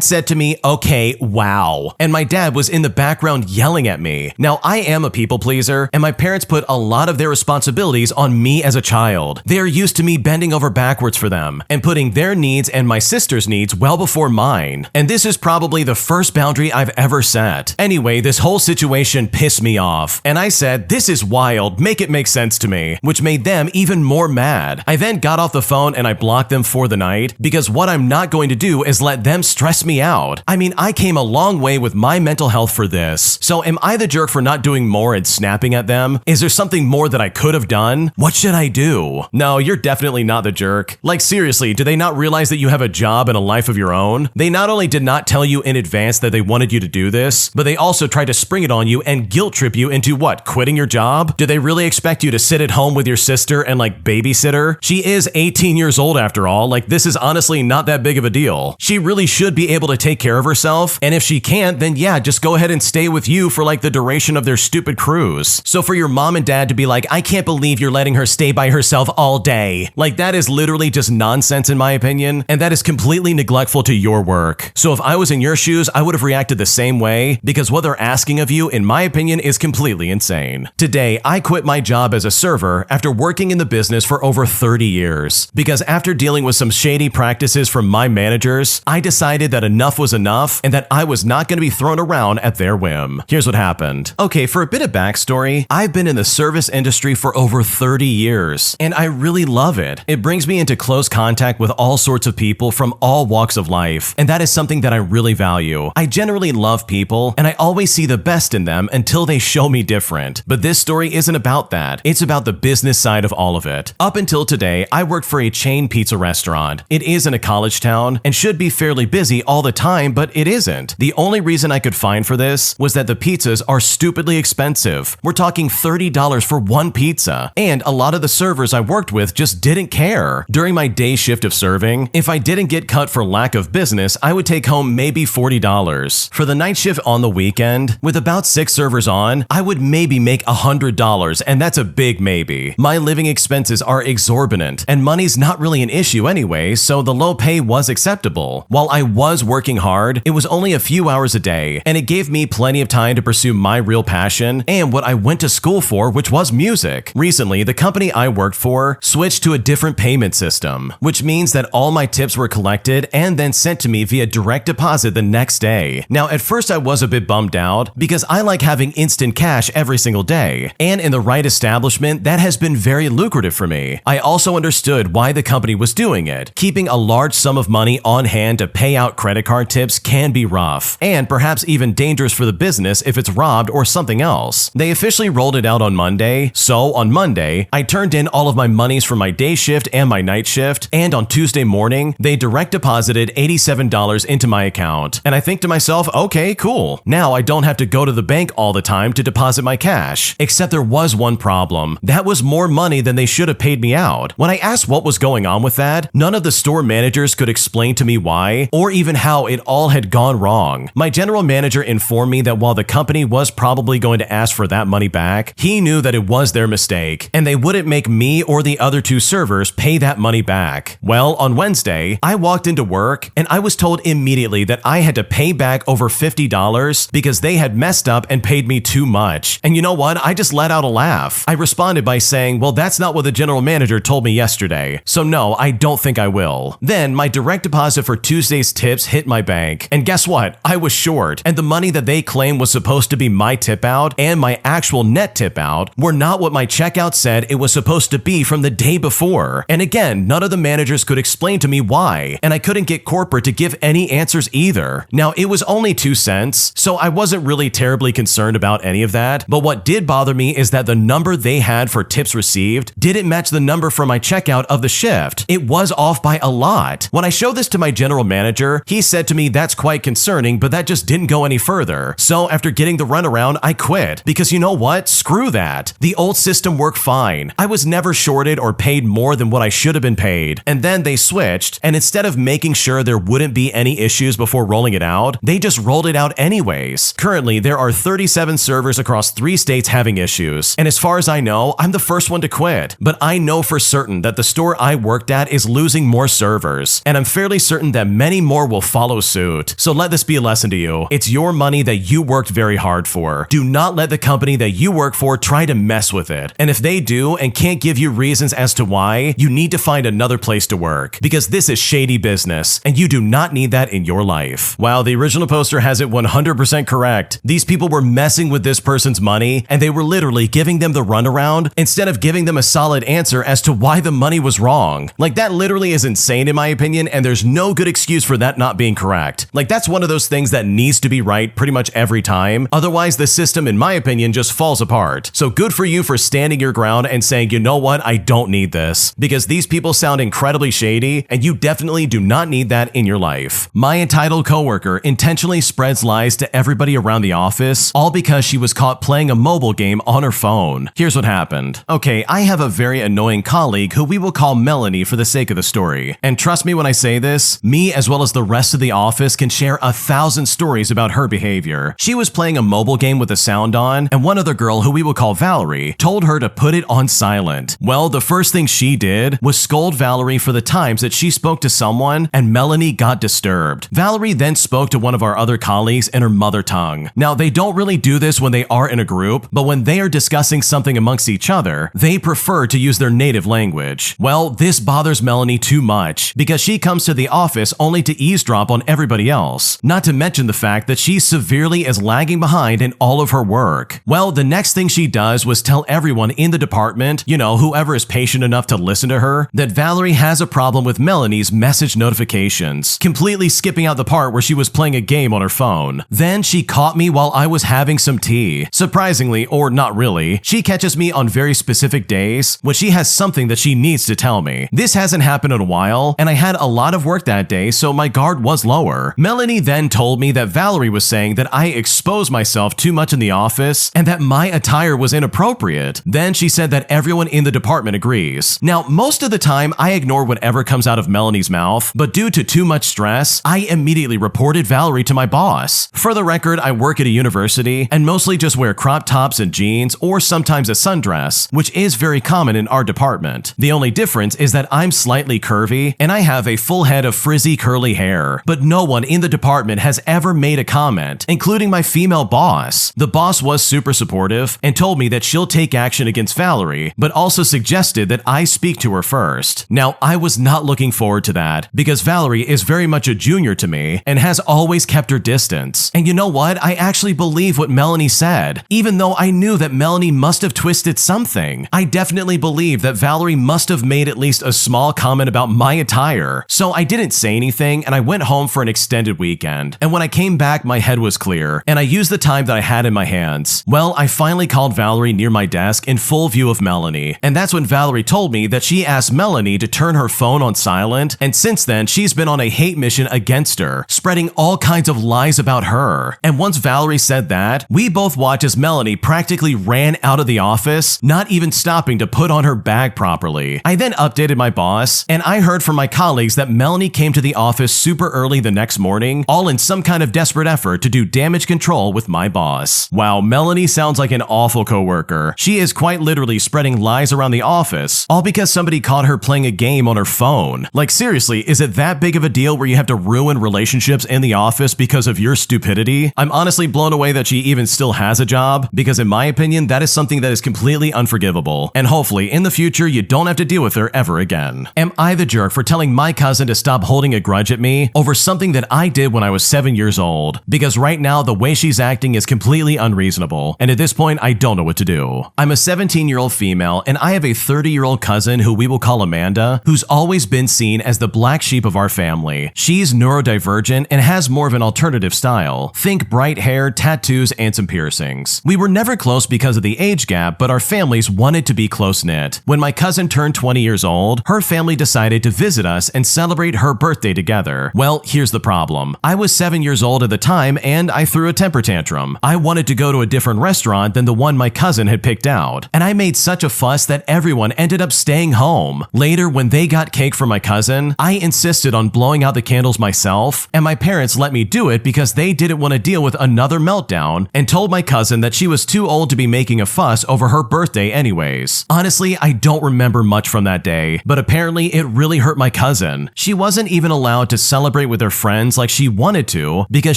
[SPEAKER 1] said to me, okay, wow. And my dad was in the background yelling at me. Now, I am a people pleaser, and my parents put a lot of their responsibilities on me as a child. They are used to me bending over backwards for them and putting their needs and my sister's needs well before mine. And this is probably the first boundary I've ever set. Anyway, this whole situation pissed me off, and I said, this is wild, make it make sense to me, which made them even more mad. I then got off the phone and I blocked them for the night, because what I'm not going to do is let them stress me out. I mean, I came a long way with my mental health for this. So am I the jerk for not doing more and snapping at them? Is there something more that I could have done? What should I do? No, you're definitely not the jerk. Like seriously, do they not realize that you have a job and a life of your own? They not only did not tell you in advance that they wanted you to do this, but they also tried to spring it on you and guilt trip you into what, quitting your job? Do they really expect you to sit at home with your sister and like babysit her? She is 18 years old after all, like this is honestly not that big of a deal. She really should be able to take care of herself, and if she can't, then yeah, just go ahead and stay with you for like the duration of their stupid cruise. So for your mom and dad to be like, I can't believe you're letting her stay by herself all day, like that is literally just nonsense in my opinion, and that is completely neglectful to your work. So if I was in your shoes, I would have reacted the same way, because what they're asking of you, in my opinion, is completely insane. Today, I quit my job as a server after working in the business for over 30 years, because after dealing with some shady practices from my managers, I decided that enough was enough and that I was not going to be thrown around at their whim. Here's what happened. Okay, for a bit of backstory, I've been in the service industry for over 30 years, and I really love it. It brings me into close contact with all sorts of people from all walks of life, and that is something that I really value. I generally love people, and I always see the best in them until they show me different. But this story isn't about that. It's about the business side of all of it. Up until today, I worked for a chain pizza restaurant. It is in a college town and should be fairly busy all the time, but it isn't. The only reason I could find for this was that the pizzas are stupidly expensive. We're talking $30 for one pizza, and a lot of the servers I worked with just didn't care. During my day shift of serving, if I didn't get cut for lack of business, I would take home maybe $40. For the night shift on the weekend, with about 6 servers on, I would maybe make $100, and that's a big maybe. My living expenses are exorbitant, and money's not really an issue anyway, so the low pay was acceptable. While I was working hard, it was only a few hours a day, and it gave me plenty of time to pursue my real passion and what I went to school for, which was music. Recently, the company I worked for switched to a different payment system, which means that all my tips were collected and then sent to me via direct deposit the next day. Now, at first I was a bit bummed out because I like having instant cash every single day, and in the right establishment, that has been very lucrative for me. I also understood why the company was doing it. Keeping a large sum of money on hand to pay out credit card tips can be rough, and perhaps even dangerous for the business if it's robbed or something else. They officially rolled it out on Monday, so on Monday, I turned in all of my monies from my day shift and my night shift, and on Tuesday morning, they direct deposited $87 into my account. And I think to myself, okay, cool. Now I don't have to go to the bank all the time to deposit my cash. Except there was one problem. That was more money than they should have paid me out. When I asked what was going on with that, none of the store managers could explain to me why, or even how it all had gone wrong. My general manager informed me that while the company was probably going to ask for that money back, he knew that it was their mistake, and they wouldn't make me or the other 2 servers pay that money back. Well, on Wednesday, I walked into work, and I was told immediately that I had to pay back over $50 because they had messed up and paid me too much. And you know what? I just let out a laugh. I responded by saying, well, that's not what the general manager told me yesterday. So no, I don't think I will. Then my direct deposit for Tuesday's tips hit my bank, and guess what? I was short, and the money that they claimed was supposed to be my tip out and my actual net tip out were not what my checkout said it was supposed to be from the day before. And again, none of the managers could explain to me why, and I couldn't get corporate to give any answers either. Now, it was only 2 cents, so I wasn't really terribly concerned about any of that, but what did bother me is that the number they had for tips received didn't match the number for my checkout of the shift. It was off by a lot. When I showed this to my general manager, he said to me that's quite concerning, but that just didn't go any further. So after getting the runaround, I quit, because you know what? Screw that. The old system worked fine. I was never shorted or paid more than what I should have been paid. And then they switched, and instead of making sure there wouldn't be any issues before rolling it out, they just rolled it out anyways. Currently, there are 37 servers across 3 states having issues, and as far as I know, I'm the first one to quit. But I know for certain that the store I worked at is losing more servers, and I'm fairly certain that many more will follow suit. So let this be a lesson to you. It's your money that you worked very hard for. Do not let the company that you work for try to mess with it. And if they do and can't give you reasons as to why, you need to find another place to work, because this is shady business, and you do not need that in your life. Wow, the original poster has it 100% correct. These people were messing with this person's money, and they were literally giving them the runaround instead of giving them a solid answer as to why the money was wrong. Like, that literally is insane in my opinion, and there's no good excuse for that not being correct. Like, that's one of those things that needs to be right pretty much every time. Otherwise, the system, in my opinion, just falls apart. So good for you for standing your ground and saying, you know what, I don't need this. Because these people sound incredibly shady, and you definitely do not need that in your life. My entitled coworker intentionally spreads lies to everybody around the office, all because she was caught playing a mobile game on her phone. Here's what happened. Okay, I have a very annoying colleague who we will call Melanie for the sake of the story. And trust me when I say this, me as well as the rest of the office can share 1,000 stories about her behavior. She was playing a mobile game with the sound on, and one other girl who we will call Valerie told her to put it on silent. Well, the first thing she did was scold Valerie for the times that she spoke to someone and Melanie got disturbed. Valerie then spoke to one of our other colleagues in her mother tongue. Now, they don't really do this when they are in a group, but when they are discussing something amongst each other, they prefer to use their native language. Well, this bothers Melanie too much, because she comes to the office only to eavesdrop on everybody else, not to mention the fact that she severely is lagging behind in all of her work. Well, the next thing she does was tell everyone in the department, you know, whoever is patient enough to listen to her, that Valerie has a problem with Melanie's message notifications, completely skipping out the part where she was playing a game on her phone. Then she caught me while I was having some tea. Surprisingly, or not really, she catches me on very specific days when she has something that she needs to tell me. This hasn't happened in a while, and I had a lot of work that day, so my guard was lower. Melanie then told me that Valerie was saying that I exposed myself too much in the office and that my attire was inappropriate. Then she said that everyone in the department agrees. Now, most of the time, I ignore whatever comes out of Melanie's mouth, but due to too much stress, I immediately reported Valerie to my boss. For the record, I work at a university and mostly just wear crop tops and jeans, or sometimes a sundress, which is very common in our department. The only difference is that I'm slightly curvy and I have a full head of frizzy curly hair, but no one in the department has ever made a comment, including my female boss. The boss was super supportive and told me that she'll take action against Valerie, but also suggested that I speak to her first. Now, I was not looking forward to that, because Valerie is very much a junior to me and has always kept her distance. And you know what? I actually believe what Melanie said, even though I knew that Melanie must have twisted something. I definitely believe that Valerie must have made at least a small comment about my attire. So I didn't say anything, and I went home for an extended weekend. And when I came back, my head was clear, and I used the time that I had in my hands. Well, I finally called Valerie near my desk in full view of Melanie, and that's when Valerie told me that she asked Melanie to turn her phone on silent, and since then, she's been on a hate mission against her, spreading all kinds of lies about her. And once Valerie said that, we both watched as Melanie practically ran out of the office, not even stopping to put on her bag properly. I then updated my boss, and I heard from my colleagues that Melanie came to the office super early the next morning, all in some kind of desperate effort to do damage control with my boss. Wow, Melanie sounds like an awful coworker. She is quite literally spreading lies around the office, all because somebody caught her playing a game on her phone. Like, seriously, is it that big of a deal where you have to ruin relationships in the office because of your stupidity? I'm honestly blown away that she even still has a job, because in my opinion, that is something that is completely unforgivable. And hopefully, in the future, you don't have to deal with her ever again. 10. Am I the jerk for telling my cousin to stop holding a grudge at me over something that I did when I was 7 years old? Because right now, the way she's acting is completely unreasonable, and at this point, I don't know what to do. I'm a 17-year-old female, and I have a 30-year-old cousin who we will call Amanda, who's always been seen as the black sheep of our family. She's neurodivergent and has more of an alternative style. Think bright hair, tattoos, and some piercings. We were never close because of the age gap, but our families wanted to be close-knit. When my cousin turned 20 years old, her family decided to visit us and celebrate her birthday together. Well, here's the problem. I was 7 years old at the time, and I threw a temper tantrum. I wanted to go to a different restaurant than the one my cousin had picked out, and I made such a fuss that everyone ended up staying home. Later, when they got cake for my cousin, I insisted on blowing out the candles myself, and my parents let me do it because they didn't want to deal with another meltdown and told my cousin that she was too old to be making a fuss over her birthday anyways. Honestly, I don't remember much from that day, but apparently it really hurt my cousin. She wasn't even allowed to celebrate with her friends like she wanted to because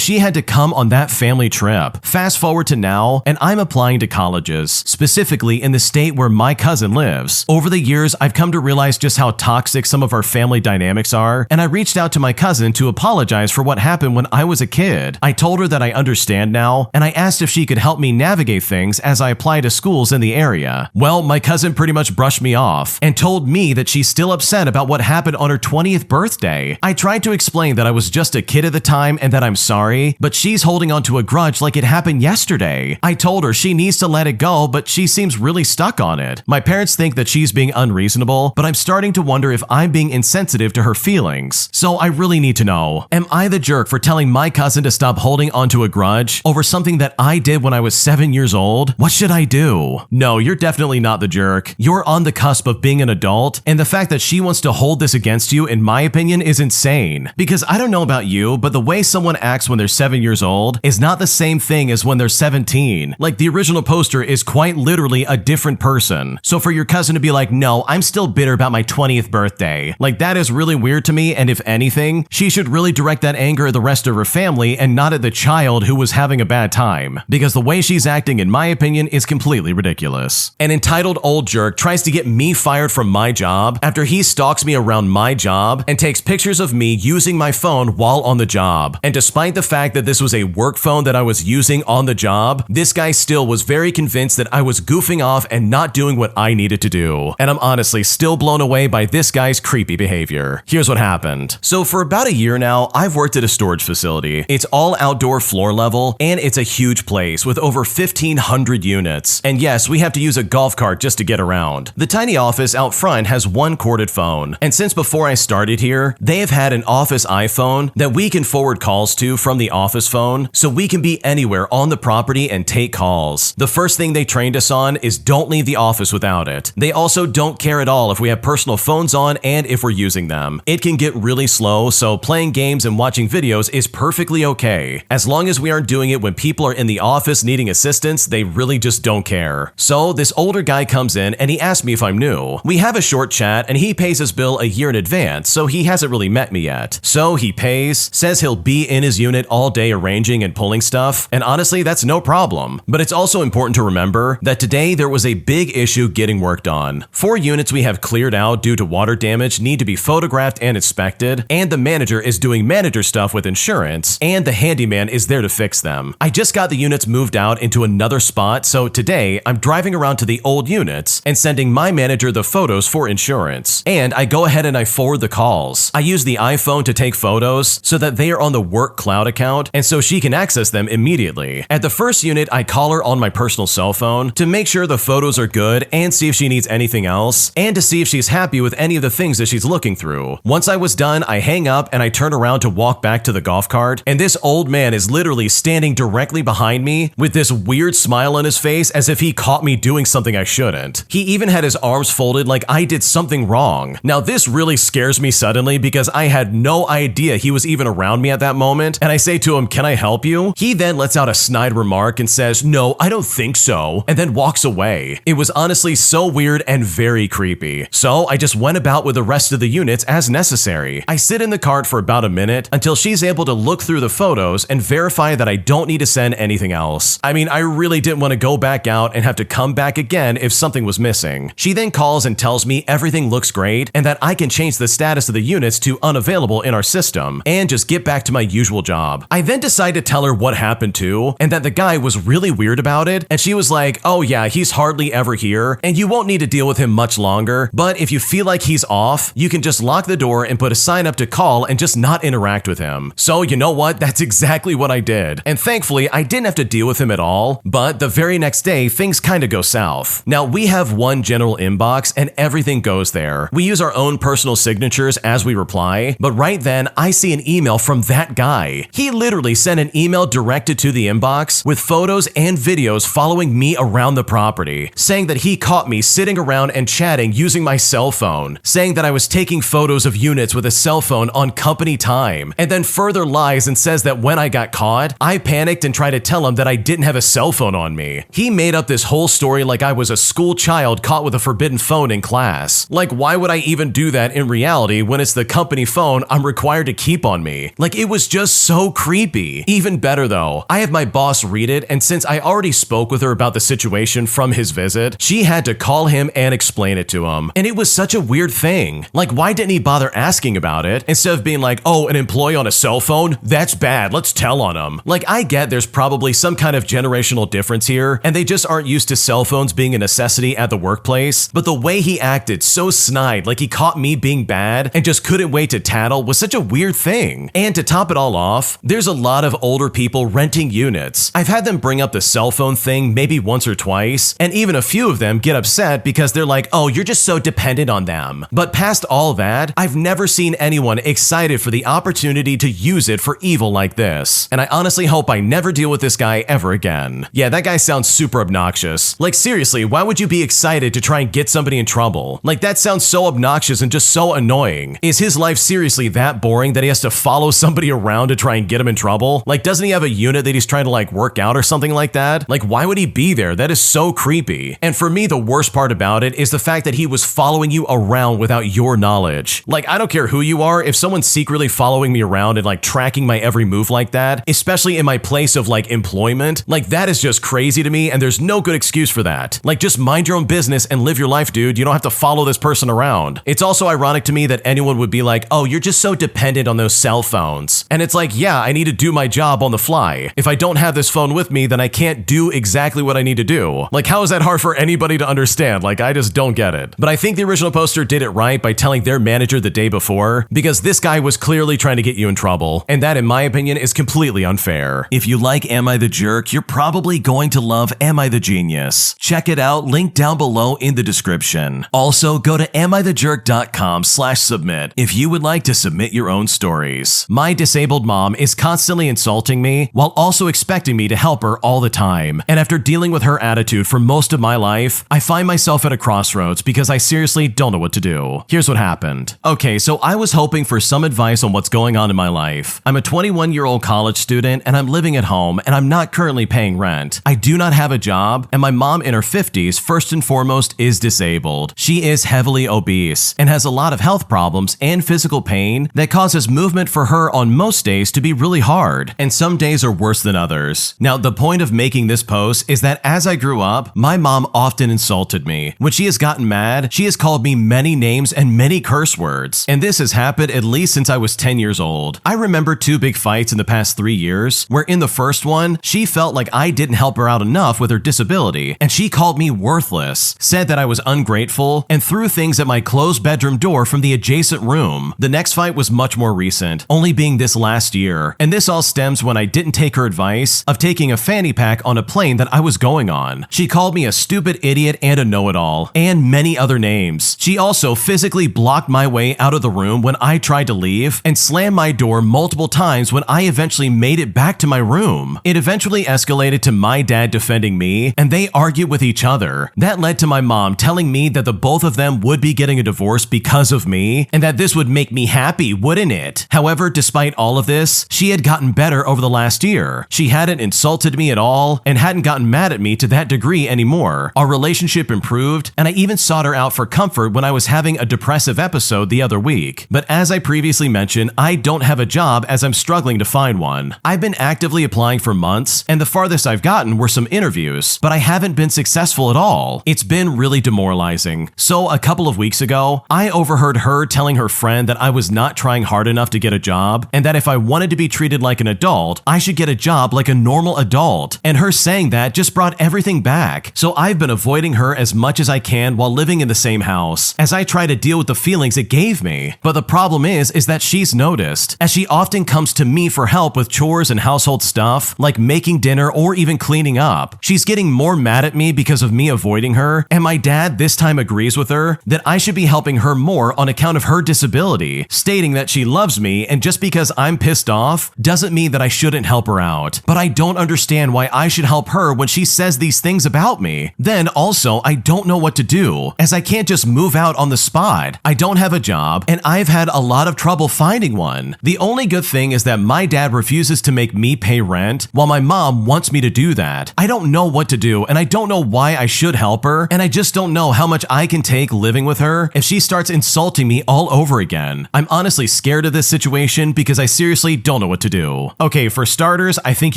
[SPEAKER 1] she had to come on that family trip. Fast forward to now, and I'm applying to colleges, specifically in the state where my cousin lives. Over the years, I've come to realize just how toxic some of our family dynamics are, and I reached out to my cousin to apologize for what happened when I was a kid. I told her that I understand now, and I asked if she could help me navigate things as I apply to schools in the area. Well, my cousin pretty much brushed me off and told me that she's still upset about what happened on her 20th birthday. I tried to explain that I was just a kid at the time and that I'm sorry, but she's holding on to a grudge like it happened yesterday. I told her she needs to let it go, but she seems really stuck on it. My parents think that she's being unreasonable, but I'm starting to wonder if I'm being insensitive to her feelings. So I really need to know, am I the jerk for telling my cousin to stop holding onto a grudge over something that I did when I was 7 years old? What should I do? No, you're definitely not the jerk. You're on the cusp of being an adult, and the fact that she wants to hold this against you, in my opinion, is insane. Because I don't know about you, but the way someone acts when they're 7 years old is not the same thing as when they're 17. Like, the original poster is quite literally a different person. So for your cousin to be like, no, I'm still bitter about my 20th birthday, like, that is really weird to me, and if anything, she should really direct that anger at the rest of her family and not at the child who was having a bad time. Because the way she's acting, in my opinion, is completely ridiculous. An entitled old jerk tries to get me fired from my job after he stalks me around my job and takes pictures of me using my phone while on the job. And despite the fact that this was a work phone that I was using on the job, this guy still was very convinced that I was goofing off and not doing what I needed to do. And I'm honestly still blown away by this guy's creepy behavior. Here's what happened. So for about a year now, I've worked at a storage facility. It's all outdoor floor level, and it's a huge place with over 1,500 units. And yes, we have to use a golf cart just to get around. The tiny office out front has one corded phone. And since before I started here, they have had an office iPhone that we can forward calls to from the office phone, so we can be anywhere on the property and take calls. The first thing they trained us on is don't leave the office without it. They also don't care at all if we have personal phones on and if we're using them. It can get really slow, so playing games and watching videos is perfectly okay. As long as we aren't doing it when people are in the office needing assistance, they really just don't care. So this older guy comes in and he asks me if I'm new. We have a short chat and he pays his bill a year in advance, so he hasn't really met me yet. So he pays, says he'll be in his unit all day arranging and pulling stuff, and honestly, that's no problem. But it's also important to remember that today there was a big issue getting worked on. 4 units we have cleared out due to water damage need to be photographed and inspected, and the manager is doing manager stuff with insurance, and the handyman is there to fix them. I just got the units moved out into another spot, so today I'm driving around to the old units and sending my manager the photos for insurance. And I go ahead and I forward the calls. I use the iPhone to take photos so that they are on the work cloud account and so she can access them immediately. At the first unit, I call her on my personal cell phone to make sure the photos are good and see if she needs anything else, and to see if she's happy with any of the things that she's looking through. Once I was done, I hang up and I turn around to walk back to the golf cart, and this old man is literally standing directly behind me with this weird smile on his face as if he caught me doing something I shouldn't. He even had his arms folded like I did something wrong. Now this really scares me suddenly because I had no idea he was even around me at that moment, and I say to him, "Can I help you?" He then lets out a snide remark and says, "No, I don't think so," and then walks away. It was honestly so weird and very creepy. So I just went about with the rest of the units as necessary. I sit in the cart for about a minute until she's able to look through the photos and verify that I don't need to send anything else. I mean, I really didn't want to go back out and have to come back again if something was missing. She then calls and tells me everything looks looks great and that I can change the status of the units to unavailable in our system and just get back to my usual job. I then decide to tell her what happened too and that the guy was really weird about it, and she was like, oh yeah, he's hardly ever here and you won't need to deal with him much longer, but if you feel like he's off, you can just lock the door and put a sign up to call and just not interact with him. So you know what? That's exactly what I did. And thankfully, I didn't have to deal with him at all, but the very next day, things kind of go south. Now, we have one general inbox and everything goes there. We use our own personal signatures as we reply, but right then, I see an email from that guy. He literally sent an email directed to the inbox with photos and videos following me around the property, saying that he caught me sitting around and chatting using my cell phone, saying that I was taking photos of units with a cell phone on company time, and then further lies and says that when I got caught, I panicked and tried to tell him that I didn't have a cell phone on me. He made up this whole story like I was a school child caught with a forbidden phone in class. Like, why would I even do that in reality when it's the company phone I'm required to keep on me? Like, it was just so creepy. Even better though, I have my boss read it, and since I already spoke with her about the situation from his visit, she had to call him and explain it to him. And it was such a weird thing. Like, why didn't he bother asking about it instead of being like, oh, an employee on a cell phone? That's bad, let's tell on him. Like, I get there's probably some kind of generational difference here, and they just aren't used to cell phones being a necessity at the workplace, but the way he acted so snide, like he caught me being bad and just couldn't wait to tattle, was such a weird thing. And to top it all off, there's a lot of older people renting units. I've had them bring up the cell phone thing maybe once or twice, and even a few of them get upset because they're like, oh, you're just so dependent on them. But past all that, I've never seen anyone excited for the opportunity to use it for evil like this. And I honestly hope I never deal with this guy ever again. Yeah, that guy sounds super obnoxious. Like, seriously, why would you be excited to try and get somebody in trouble? Like, that sounds so obnoxious and just so annoying. Is his life seriously that boring that he has to follow somebody around to try and get him in trouble? Like, doesn't he have a unit that he's trying to like work out or something like that? Like, why would he be there? That is so creepy. And for me, the worst part about it is the fact that he was following you around without your knowledge. Like, I don't care who you are, if someone's secretly following me around and like tracking my every move like that, especially in my place of like employment, like that is just crazy to me and there's no good excuse for that. Like, just mind your own business and live your life, dude. You don't have to follow this person around. It's also ironic to me that anyone would be like, oh, you're just so dependent on those cell phones. And it's like, yeah, I need to do my job on the fly. If I don't have this phone with me, then I can't do exactly what I need to do. Like, how is that hard for anybody to understand? Like, I just don't get it. But I think the original poster did it right by telling their manager the day before, because this guy was clearly trying to get you in trouble. And that, in my opinion, is completely unfair. If you like Am I the Jerk, you're probably going to love Am I the Genius. Check it out, link down below in the description. Also, go to amithejerk.com/submit if you would like to submit your own stories. My disabled mom is constantly insulting me while also expecting me to help her all the time. And after dealing with her attitude for most of my life, I find myself at a crossroads because I seriously don't know what to do. Here's what happened. Okay, so I was hoping for some advice on what's going on in my life. I'm a 21-year-old college student and I'm living at home and I'm not currently paying rent. I do not have a job and my mom in her 50s, first and foremost, is disabled. She is heavily obese and has a lot of health problems and physical pain that causes movement for her on most days to be really hard, and some days are worse than others. Now, the point of making this post is that as I grew up, my mom often insulted me. When she has gotten mad, she has called me many names and many curse words, and this has happened at least since I was 10 years old. I remember 2 big fights in the past 3 years, where in the first one, she felt like I didn't help her out enough with her disability, and she called me worthless, said that I was ungrateful, and threw things at my closed bedroom door from the adjacent room. The next fight was much more recent, only being this last year, and this all stems when I didn't take her advice of taking a fanny pack on a plane that I was going on. She called me a stupid idiot and a know-it-all, and many other names. She also physically blocked my way out of the room when I tried to leave, and slammed my door multiple times when I eventually made it back to my room. It eventually escalated to my dad defending me, and they argued with each other. That led to my mom telling me that the both of them would be getting a divorce because of me, and that this would make me happy, wouldn't it? However, despite all of this, she had gotten better over the last year. She hadn't insulted me at all, and hadn't gotten mad at me to that degree anymore. Our relationship improved, and I even sought her out for comfort when I was having a depressive episode the other week. But as I previously mentioned, I don't have a job as I'm struggling to find one. I've been actively applying for months, and the farthest I've gotten were some interviews, but I haven't been successful at all. It's been really demoralizing. So a couple of of weeks ago, I overheard her telling her friend that I was not trying hard enough to get a job, and that if I wanted to be treated like an adult, I should get a job like a normal adult. And her saying that just brought everything back. So I've been avoiding her as much as I can while living in the same house, as I try to deal with the feelings it gave me. But the problem is that she's noticed, as she often comes to me for help with chores and household stuff, like making dinner or even cleaning up. She's getting more mad at me because of me avoiding her, and my dad this time agrees with her that I should be helping her more on account of her disability, stating that she loves me, and just because I'm pissed off doesn't mean that I shouldn't help her out. But I don't understand why I should help her when she says these things about me. Then also, I don't know what to do, as I can't just move out on the spot. I don't have a job, and I've had a lot of trouble finding one. The only good thing is that my dad refuses to make me pay rent, while my mom wants me to do that. I don't know what to do, and I don't know why I should help her, and I just don't know how much I can take living with her if she starts insulting me all over again. I'm honestly scared of this situation because I seriously don't know what to do. Okay, for starters, I think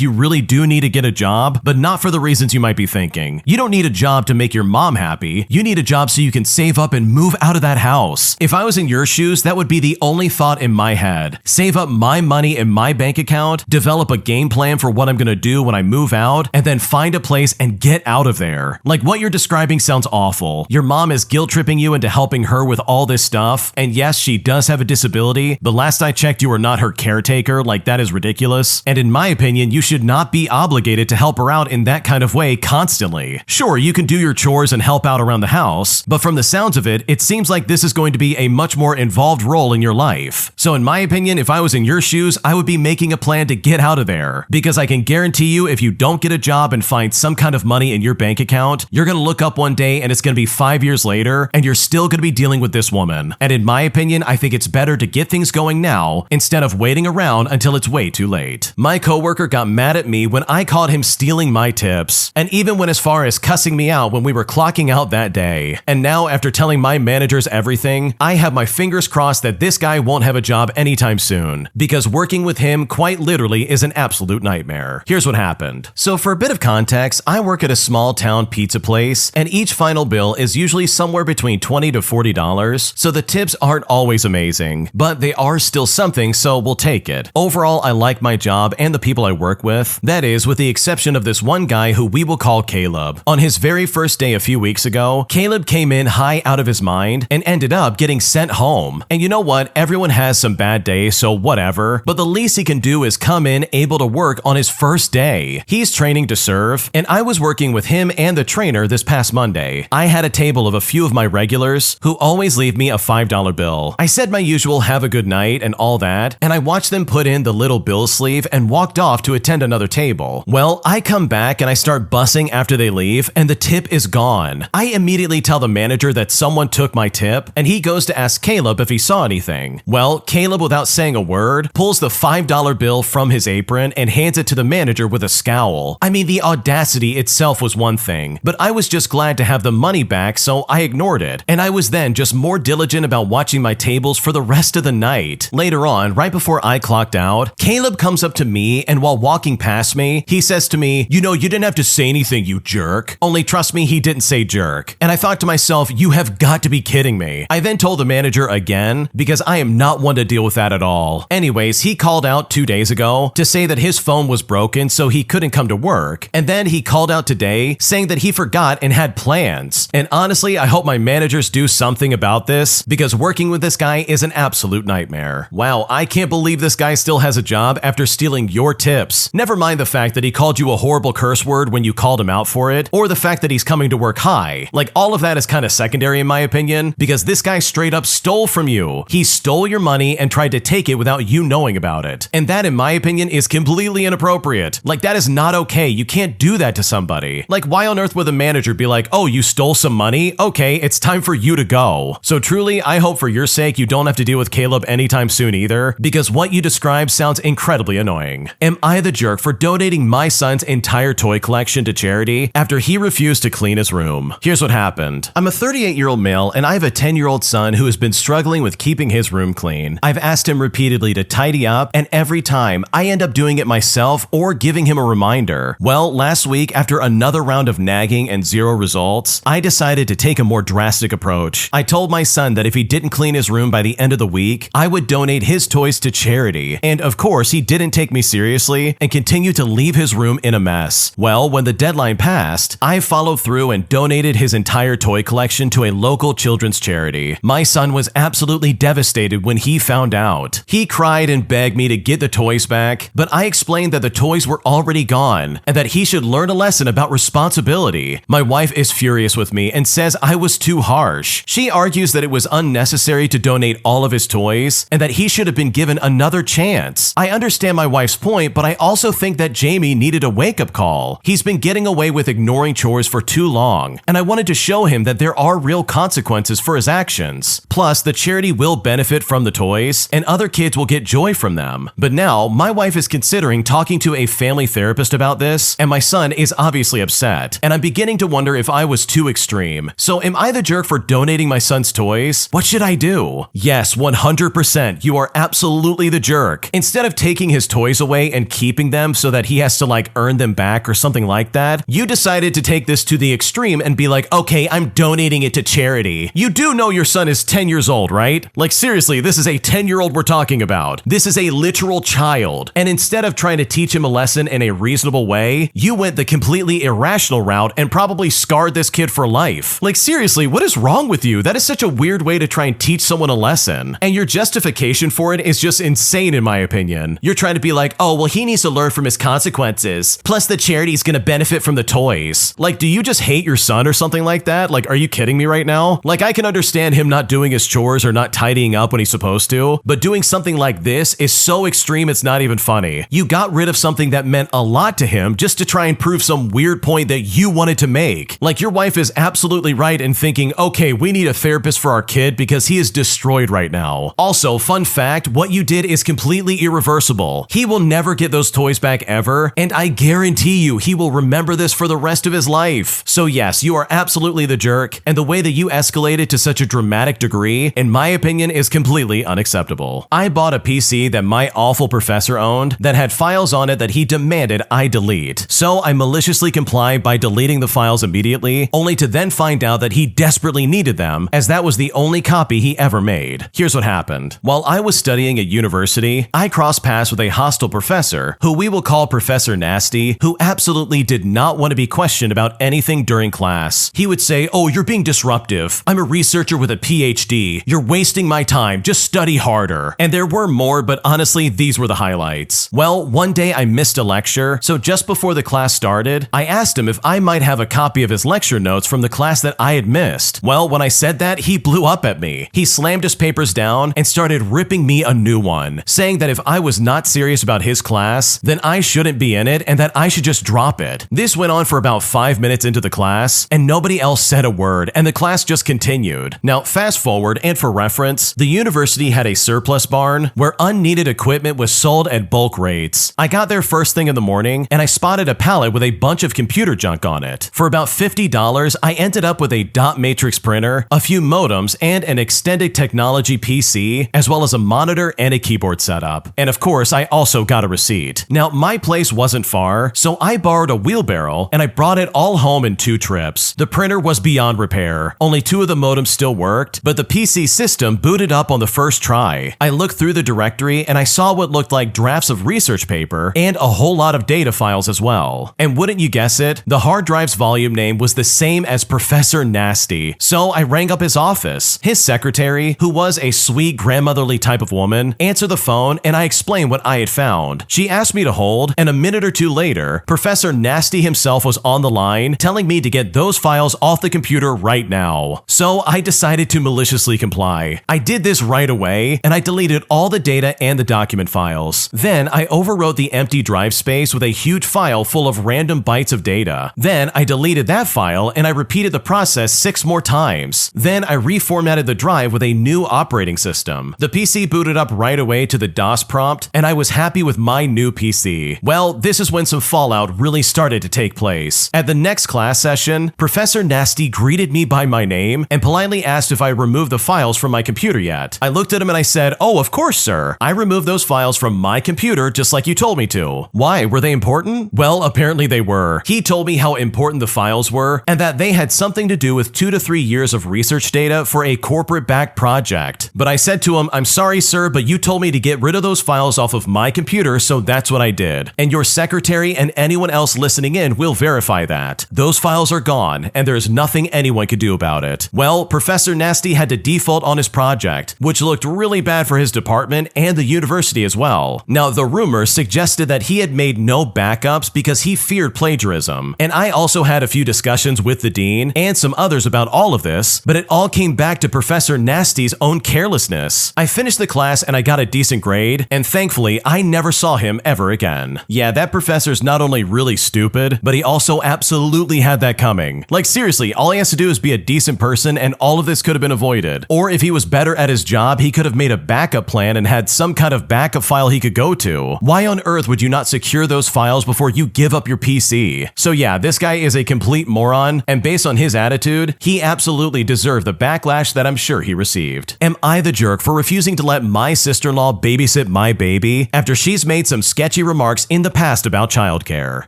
[SPEAKER 1] you really do need to get a job, but not for the reasons you might be thinking. You don't need a job to make your mom happy. You need a job so you can save up and move out of that house. If I was in your shoes, that would be the only thought in my head. Save up my money in my bank account, develop a game plan for what I'm gonna do when I move out, and then find a place and get out of there. Like, what you're describing sounds awful. Your mom is guilt-tripping you into helping her with all this stuff, and yes, she does have a disability, but last I checked, you are not her caretaker. Like, that is ridiculous. And in my opinion, you should not be obligated to help her out in that kind of way constantly. Sure, you can do your chores and help out around the house, but from the sounds of it, it seems like this is going to be a much more involved role in your life. So in my opinion, if I was in your shoes, I would be making a plan to get out of there, because I can guarantee you if you don't get a job and find some kind of money in your bank account, you're gonna look up one day and it's gonna be 5 years later and you're still gonna be dealing with this woman. And in my opinion, I think it's better to get things going now instead of waiting around until it's way too late. My coworker got mad at me when I caught him stealing my tips, and even went as far as cussing me out when we were clocking out that day. And now, after telling my managers everything, I have my fingers crossed that this guy won't have a job anytime soon, because working with him quite literally is an absolute nightmare. Here's what happened. So for a bit of context, I work at a small town pizza place, and each final bill is usually somewhere between $20 to $40, so the tips aren't always amazing, but they are still something, so we'll take it. Overall, I like my job and the people I work with. That is, with the exception of this one guy who we will call Caleb. On his very first day a few weeks ago, Caleb came in high out of his mind and ended up getting sent home. And you know what? Everyone has some bad days, so whatever, but the least he can do is come in able to work on his first day. He's training to serve, and I was working with him and the trainer this past Monday. I had a table of a few of my regulars who always leave me a $5 bill. I said my usual have a good night and all that, and I watched them put in the little bill sleeve and walked off to attend another table. Well, I come back and I start bussing after they leave, and the tip is gone. I immediately tell the manager that someone took my tip, and he goes to ask Caleb if he saw anything. Well, Caleb, without saying a word, pulls the $5 bill from his apron and hands it to the manager with a scowl. I mean, the audacity itself was one thing, but I was just glad to have the money back, so I ignored it, and I was then just more diligent about watching my tables for the rest of the night. Later on, right before I clocked out, Caleb comes up to me, and while walking past me, he says to me, "You know, you didn't have to say anything, you jerk." Only trust me, he didn't say jerk. And I thought to myself, you have got to be kidding me. I then told the manager again, because I am not one to deal with that at all. Anyways, he called out 2 days ago to say that his phone was broken so he couldn't come to work. And then he called out today saying that he forgot and had plans. And honestly, I hope my managers do something about this, because working with this guy is an absolute nightmare. Wow, I can't believe this guy still has a job after stealing your tips. Never mind the fact that he called you a horrible curse word when you called him out for it, or the fact that he's coming to work high. Like, all of that is kind of secondary in my opinion, because this guy straight up stole from you. He stole your money and tried to take it without you knowing about it. And that, in my opinion, is completely inappropriate. Like, that is not okay. You can't do that to somebody. Like, why on earth would the manager be like, "Oh, you stole some money? Okay, it's time for you to go." So truly, I hope for your sake you don't have to deal with Caleb anytime soon either, because what you described sounds incredibly annoying. Am I the jerk for donating my son's entire toy collection to charity after he refused to clean his room? Here's what happened. I'm a 38-year-old male, and I have a 10-year-old son who has been struggling with keeping his room clean. I've asked him repeatedly to tidy up, and every time I end up doing it myself or giving him a reminder. Well, last week, after another round of nagging and zero results, I decided to take a more drastic approach. approach. I told my son that if he didn't clean his room by the end of the week, I would donate his toys to charity. And of course, he didn't take me seriously and continued to leave his room in a mess. Well, when the deadline passed, I followed through and donated his entire toy collection to a local children's charity. My son was absolutely devastated when he found out. He cried and begged me to get the toys back, but I explained that the toys were already gone and that he should learn a lesson about responsibility. My wife is furious with me and says I was too harsh. She argues that it was unnecessary to donate all of his toys and that he should have been given another chance. I understand my wife's point, but I also think that Jamie needed a wake-up call. He's been getting away with ignoring chores for too long, and I wanted to show him that there are real consequences for his actions. Plus, the charity will benefit from the toys, and other kids will get joy from them. But now, my wife is considering talking to a family therapist about this, and my son is obviously upset, and I'm beginning to wonder if I was too extreme. So am I the jerk for donating my son's toys? What should I do? Yes, 100%, you are absolutely the jerk. Instead of taking his toys away and keeping them so that he has to earn them back or something like that, you decided to take this to the extreme and be like, okay, I'm donating it to charity. You do know your son is 10 years old, right? Seriously, this is a 10-year-old we're talking about. This is a literal child. And instead of trying to teach him a lesson in a reasonable way, you went the completely irrational route and probably scarred this kid for life. Seriously, what is wrong with you? That is such a weird way to try and teach someone a lesson. And your justification for it is just insane in my opinion. You're trying to be like, oh, well, he needs to learn from his consequences. Plus the charity's gonna benefit from the toys. Do you just hate your son or something like that? Are you kidding me right now? I can understand him not doing his chores or not tidying up when he's supposed to, but doing something like this is so extreme it's not even funny. You got rid of something that meant a lot to him just to try and prove some weird point that you wanted to make. Your wife is absolutely right in thinking, okay, we need a therapist for our kid because he is destroyed right now. Also, fun fact, what you did is completely irreversible. He will never get those toys back ever, and I guarantee you he will remember this for the rest of his life. So yes, you are absolutely the jerk, and the way that you escalated to such a dramatic degree, in my opinion, is completely unacceptable. I bought a PC that my awful professor owned that had files on it that he demanded I delete. So I maliciously complied by deleting the files immediately, only to then find out that he desperately needed them, as that was the only copy he ever made. Here's what happened. While I was studying at university, I crossed paths with a hostile professor, who we will call Professor Nasty, who absolutely did not want to be questioned about anything during class. He would say, oh, you're being disruptive. I'm a researcher with a PhD. You're wasting my time. Just study harder. And there were more, but honestly, these were the highlights. Well, one day I missed a lecture, so just before the class started, I asked him if I might have a copy of his lecture notes from the class that I had missed. Well, when I said that, he blew up at me. He slammed his papers down and started ripping me a new one, saying that if I was not serious about his class, then I shouldn't be in it and that I should just drop it. This went on for about 5 minutes into the class, and nobody else said a word, and the class just continued. Now, fast forward, and for reference, the university had a surplus barn where unneeded equipment was sold at bulk rates. I got there first thing in the morning, and I spotted a pallet with a bunch of computer junk on it. For about $50, I ended up with a dot matrix printer, a few modems, and an extended technology PC, as well as a monitor and a keyboard setup. And of course, I also got a receipt. Now, my place wasn't far, so I borrowed a wheelbarrow, and I brought it all home in 2 trips. The printer was beyond repair. Only 2 of the modems still worked, but the PC system booted up on the first try. I looked through the directory, and I saw what looked like drafts of research paper and a whole lot of data files as well. And wouldn't you guess it, the hard drive's volume name was the same as Professor Nasty. So I rang up his office. His secretary, who was a sweet grandmotherly type of woman, answered the phone, and I explained what I had found. She asked me to hold, and a minute or two later, Professor Nasty himself was on the line, telling me to get those files off the computer right now. So I decided to maliciously comply. I did this right away, and I deleted all the data and the document files. Then I overwrote the empty drive space with a huge file full of random bytes of data. Then I deleted that file, and I repeated the process 6 more times. Then I reformatted the drive with a new operating system. The PC booted up right away to the DOS prompt, and I was happy with my new PC. Well, this is when some fallout really started to take place. At the next class session, Professor Nasty greeted me by my name and politely asked if I removed the files from my computer yet. I looked at him and I said, "Oh, of course, sir. I removed those files from my computer just like you told me to." Why? Were they important? Well, apparently they were. He told me how important the files were and that they had something to do with 2 to 3 years of research data for a corporate-backed project. But I said to him, "I'm sorry, sir, but you told me to get rid of those files off of my computer, so that's what I did. And your secretary and anyone else listening in will verify that. Those files are gone, and there's nothing anyone could do about it." Well, Professor Nasty had to default on his project, which looked really bad for his department and the university as well. Now, the rumor suggested that he had made no backups because he feared plagiarism. And I also had a few discussions with the dean and some others about all of this, but it all came back to Professor Nasty's own carelessness. I finished the class and I got a decent grade, and thankfully, I never saw him ever again. Yeah, that professor's not only really stupid, but he also absolutely had that coming. Like seriously, all he has to do is be a decent person and all of this could have been avoided. Or if he was better at his job, he could have made a backup plan and had some kind of backup file he could go to. Why on earth would you not secure those files before you give up your PC? So yeah, this guy is a complete moron, and based on his attitude, he absolutely deserved the backlash that I'm sure he received. Am I the jerk for refusing to let my sister-in-law babysit my baby after she's made some sketchy remarks in the past about childcare?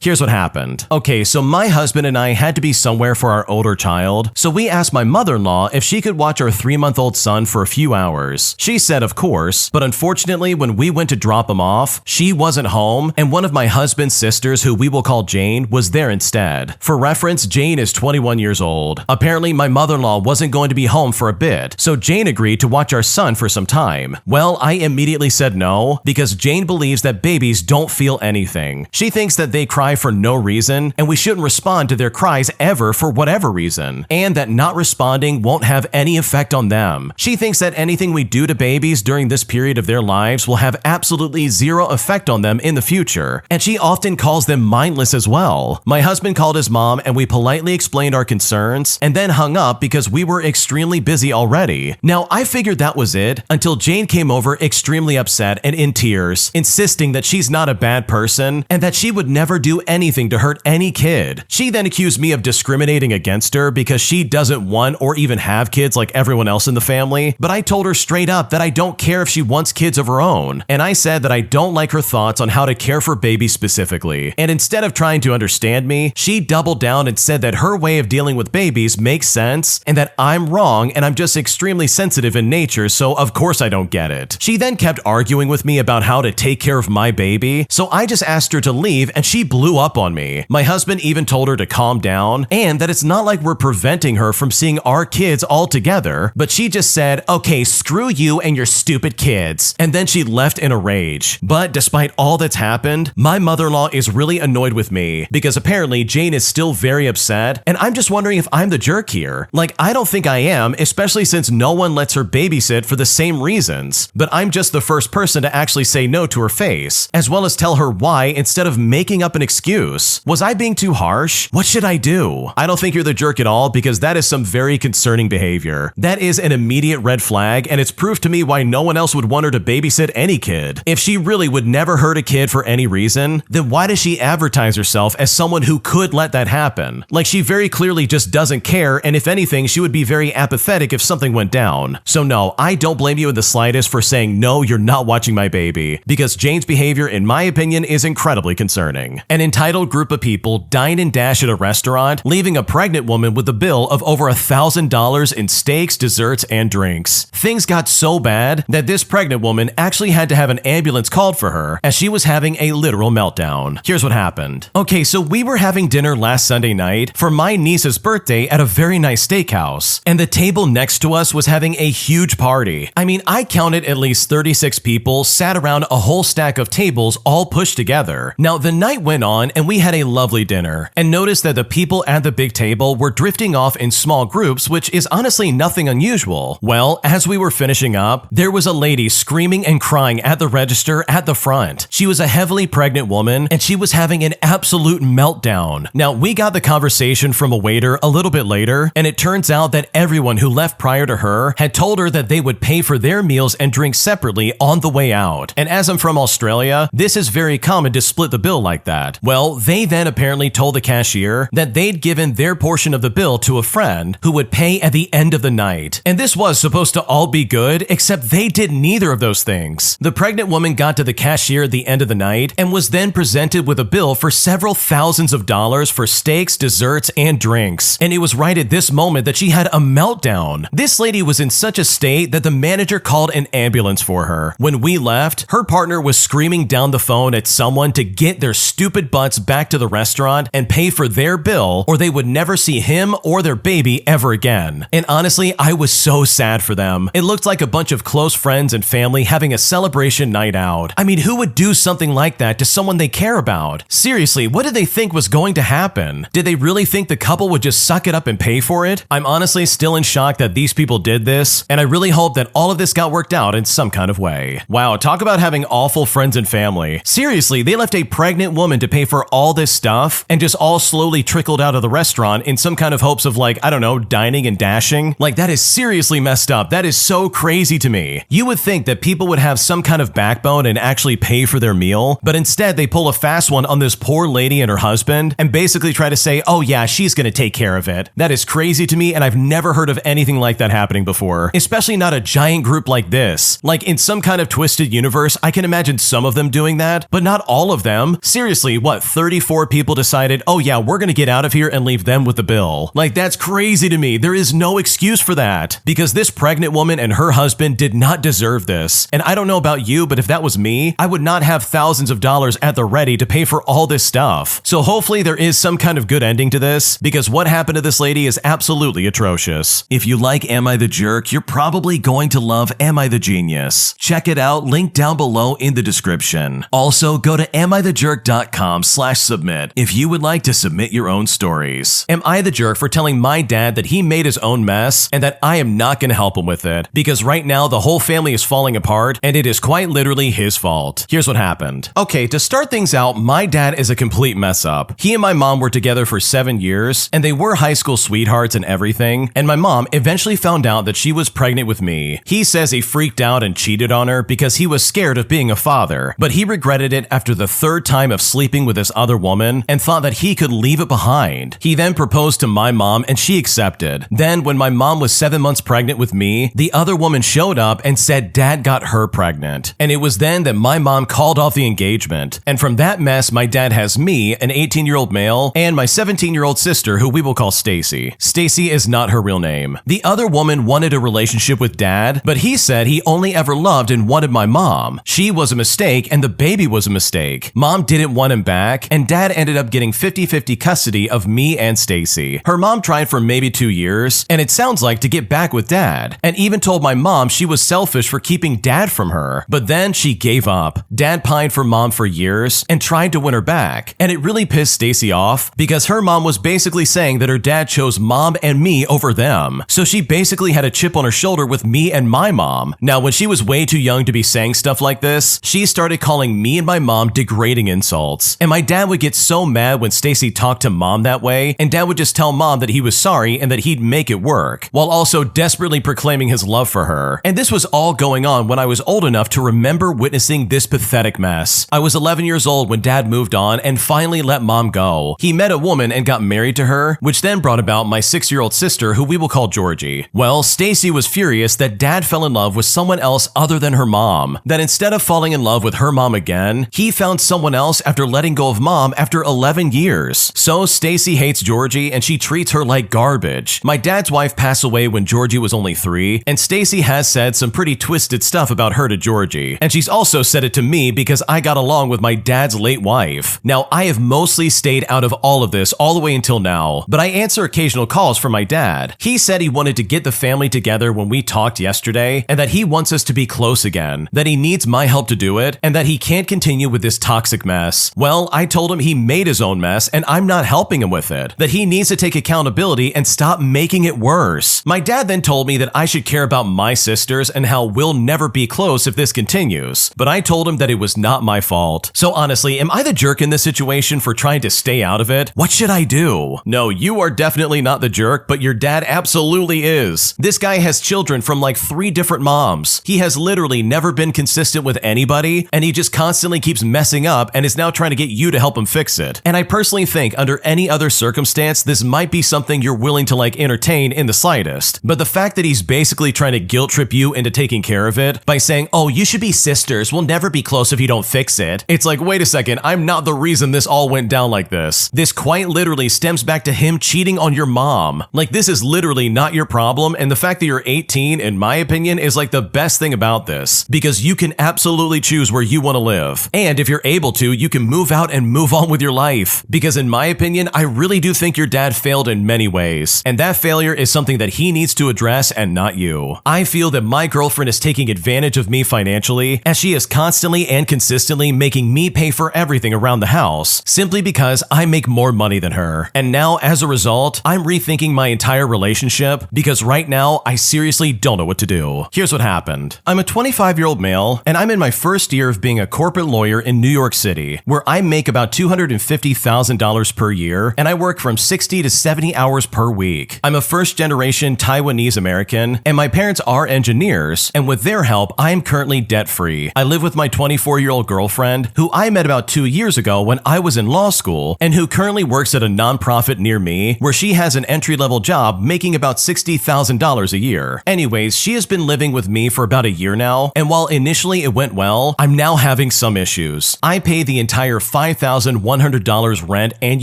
[SPEAKER 1] Here's what happened. Okay, so my husband and I had to be somewhere for our older child, so we asked my mother-in-law if she could watch our 3-month-old son for a few hours. She said of course, but unfortunately when we went to drop him off, she wasn't home, and one of my husband's sisters, who we will call Jane, was there instead. For reference, Jane is 21 years old. Apparently my mother-in-law wasn't going to be home for a bit, so Jane agreed to watch our son for some time. Well, I immediately said no, because Jane believes that babies don't feel anything. She thinks that they cry for no reason, and we shouldn't respond to their cries ever for whatever reason, and that not responding won't have any effect on them. She thinks that anything we do to babies during this period of their lives will have absolutely zero effect on them in the future, and she often calls them mindless as well. My husband called his mom and we politely explained our concerns, and then hung up because we were extremely busy already. Now, I figured that was it until Jane came over extremely upset and in tears, insisting that she's not a bad person and that she would never do anything to hurt any kid. She then accused me of discriminating against her because she doesn't want or even have kids like everyone else in the family, but I told her straight up that I don't care if she wants kids of her own, and I said that I don't like her thoughts on how to care for babies specifically. And instead of trying to understand me, she doubled down and said that her way of dealing with babies makes sense and that I'm wrong and I'm just extremely sensitive in nature, so of course I don't get it. She then kept arguing with me about how to take care of my baby, so I just asked her to leave and she blew up on me. My husband even told her to calm down and that it's not like we're preventing her from seeing our kids all together, but she just said, "Okay, screw you and your stupid kids," and then she left in a rage. But despite all that's happened, my mother-in-law is really annoyed with me because apparently Jane is still very upset, and I'm just wondering if I'm the jerk here. Like, I don't think I am, especially since no one lets her babysit for the same reasons, but I'm just the first person to actually say no to her face, as well as tell her why instead of making up an excuse. Was I being too harsh? What should I do? I don't think you're the jerk at all because that is some very concerning behavior. That is an immediate red flag, and it's proof to me why no one else would want her to babysit any kid. If she really would never hurt a kid for any reason, then why does she advertise herself as someone who could let that happen? Like, she very clearly just doesn't care, and if anything, she would be very apathetic if something went down. So no, I don't blame you in the slightest for saying, "No, you're not watching my baby," because Jane's behavior, in my opinion, is incredibly concerning. An entitled group of people dine and dash at a restaurant, leaving a pregnant woman with a bill of over $1,000 in steaks, desserts, and drinks. Things got so bad that this pregnant woman actually had to have an ambulance called for her as she was having a literal meltdown. Here's what happened. Okay, so we were having dinner last Sunday night for my niece's birthday at a very nice steakhouse, and the table next to us was having a huge party. I mean, I counted at least 36 people sat around a whole stack of tables all pushed together. Now, the night went on and we had a lovely dinner, and noticed that the people at the big table were drifting off in small groups, which is honestly nothing unusual. Well, as we were finishing up, there was a lady screaming and crying at the register at the front. She was a heavily pregnant woman, and she was having an absolute meltdown. Now, we got the conversation from a waiter a little bit later, and it turns out that everyone who left prior to her had told her that they would pay for their meals and drinks separately on the way out. And as I'm from Australia, this is very common to split the bill like that. Well, they then apparently told the cashier that they'd given their portion of the bill to a friend who would pay at the end of the night. And this was supposed to all be good, except they did neither of those things. The pregnant woman got to the cashier at the end of the night and was then presented with a bill for several thousands of dollars for steaks, desserts, and drinks. And it was right at this moment moment that she had a meltdown. This lady was in such a state that the manager called an ambulance for her. When we left, her partner was screaming down the phone at someone to get their stupid butts back to the restaurant and pay for their bill, or they would never see him or their baby ever again. And honestly, I was so sad for them. It looked like a bunch of close friends and family having a celebration night out. I mean, who would do something like that to someone they care about? Seriously, what did they think was going to happen? Did they really think the couple would just suck it up and pay for it? I'm honestly still in shock that these people did this, and I really hope that all of this got worked out in some kind of way. Wow, talk about having awful friends and family. Seriously, they left a pregnant woman to pay for all this stuff and just all slowly trickled out of the restaurant in some kind of hopes of, like, I don't know, dining and dashing. Like, that is seriously messed up. That is so crazy to me. You would think that people would have some kind of backbone and actually pay for their meal, but instead they pull a fast one on this poor lady and her husband and basically try to say, oh yeah, she's gonna take care of it. That is crazy to me, and I've never heard of anything like that happening before, especially not a giant group like this. Like, in some kind of twisted universe, I can imagine some of them doing that, but not all of them. Seriously, what, 34 people decided, oh yeah, we're gonna get out of here and leave them with the bill. Like, that's crazy to me. There is no excuse for that, because this pregnant woman and her husband did not deserve this. And I don't know about you, but if that was me, I would not have thousands of dollars at the ready to pay for all this stuff. So hopefully there is some kind of good ending to this, because what happened to this lady is absolutely atrocious. If you like Am I the Jerk, you're probably going to love Am I the Genius. Check it out, link down below in the description. Also, go to AmITheJerk.com/submit if you would like to submit your own stories. Am I the jerk for telling my dad that he made his own mess and that I am not going to help him with it? Because right now the whole family is falling apart and it is quite literally his fault. Here's what happened. Okay, to start things out, my dad is a complete mess up. He and my mom were together for 7 years and they were high school sweethearts and everything, and my mom eventually found out that she was pregnant with me. He says he freaked out and cheated on her because he was scared of being a father, but he regretted it after the 3rd time of sleeping with this other woman and thought that he could leave it behind. He then proposed to my mom and she accepted. Then when my mom was 7 months pregnant with me, the other woman showed up and said dad got her pregnant. And it was then that my mom called off the engagement. And from that mess, my dad has me, an 18-year-old male, and my 17-year-old sister, who we will call Stacy. Stacy is not her real name. The other woman wanted a relationship with dad, but he said he only ever loved and wanted my mom. She was a mistake and the baby was a mistake. Mom didn't want him back, and dad ended up getting 50-50 custody of me and Stacy. Her mom tried for maybe 2 years, and it sounds like to get back with dad, and even told my mom she was selfish for keeping dad from her. But then she gave up. Dad pined for mom for years and tried to win her back, and it really pissed Stacy off because her mom was basically saying that her dad chose mom and me over them. So she basically had a chip on her shoulder with me and my mom. Now, when she was way too young to be saying stuff like this, she started calling me and my mom degrading insults. And my dad would get so mad when Stacy talked to mom that way, and dad would just tell mom that he was sorry and that he'd make it work, while also desperately proclaiming his love for her. And this was all going on when I was old enough to remember witnessing this pathetic mess. I was 11 years old when dad moved on and finally let mom go. He met a woman and got married to her, which then brought about my 6-year-old sister, who we will call Georgie. Well, Stacy was furious that dad fell in love with someone else other than her mom, that instead of falling in love with her mom again, he found someone else after letting go of mom after 11 years. So Stacy hates Georgie and she treats her like garbage. My dad's wife passed away when Georgie was only 3, and Stacy has said some pretty twisted stuff about her to Georgie. And she's also said it to me because I got along with my dad's late wife. Now, I have mostly stayed out of all of this all the way until now, but I answer occasional calls from my dad. He said he wanted to get the family together when we talked yesterday, and that he wants us to be close again, that he needs my help to do it, and that he can't continue with this toxic mess. Well, I told him he made his own mess and I'm not helping him with it, that he needs to take accountability and stop making it worse. My dad then told me that I should care about my sisters and how we'll never be close if this continues, but I told him that it was not my fault. So honestly, am I the jerk in this situation for trying to stay out of it? What should I do? No, you are definitely not the jerk, but your dad absolutely is. This guy has children from like 3 different moms. He has literally never been consistent with anybody, and he just constantly keeps messing up and is now trying to get you to help him fix it. And I personally think under any other circumstance, this might be something you're willing to like entertain in the slightest. But the fact that he's basically trying to guilt trip you into taking care of it by saying, oh, you should be sisters, we'll never be close if you don't fix it. It's like, wait a second, I'm not the reason this all went down like this. This quite literally stems back to him cheating on your mom. mom. Like, this is literally not your problem, and the fact that you're 18, in my opinion, is like the best thing about this, because you can absolutely choose where you want to live. And if you're able to, you can move out and move on with your life. Because in my opinion, I really do think your dad failed in many ways, and that failure is something that he needs to address and not you. I feel that my girlfriend is taking advantage of me financially, as she is constantly and consistently making me pay for everything around the house, simply because I make more money than her. And now, as a result, I'm rethinking my entire relationship, because right now, I seriously don't know what to do. Here's what happened. I'm a 25-year-old male, and I'm in my first year of being a corporate lawyer in New York City, where I make about $250,000 per year, and I work from 60 to 70 hours per week. I'm a first-generation Taiwanese American, and my parents are engineers, and with their help, I am currently debt-free. I live with my 24-year-old girlfriend, who I met about 2 years ago when I was in law school, and who currently works at a nonprofit near me, where she has an entry-level job making about $60,000 a year. Anyways, she has been living with me for about a year now, and while initially it went well, I'm now having some issues. I pay the entire $5,100 rent and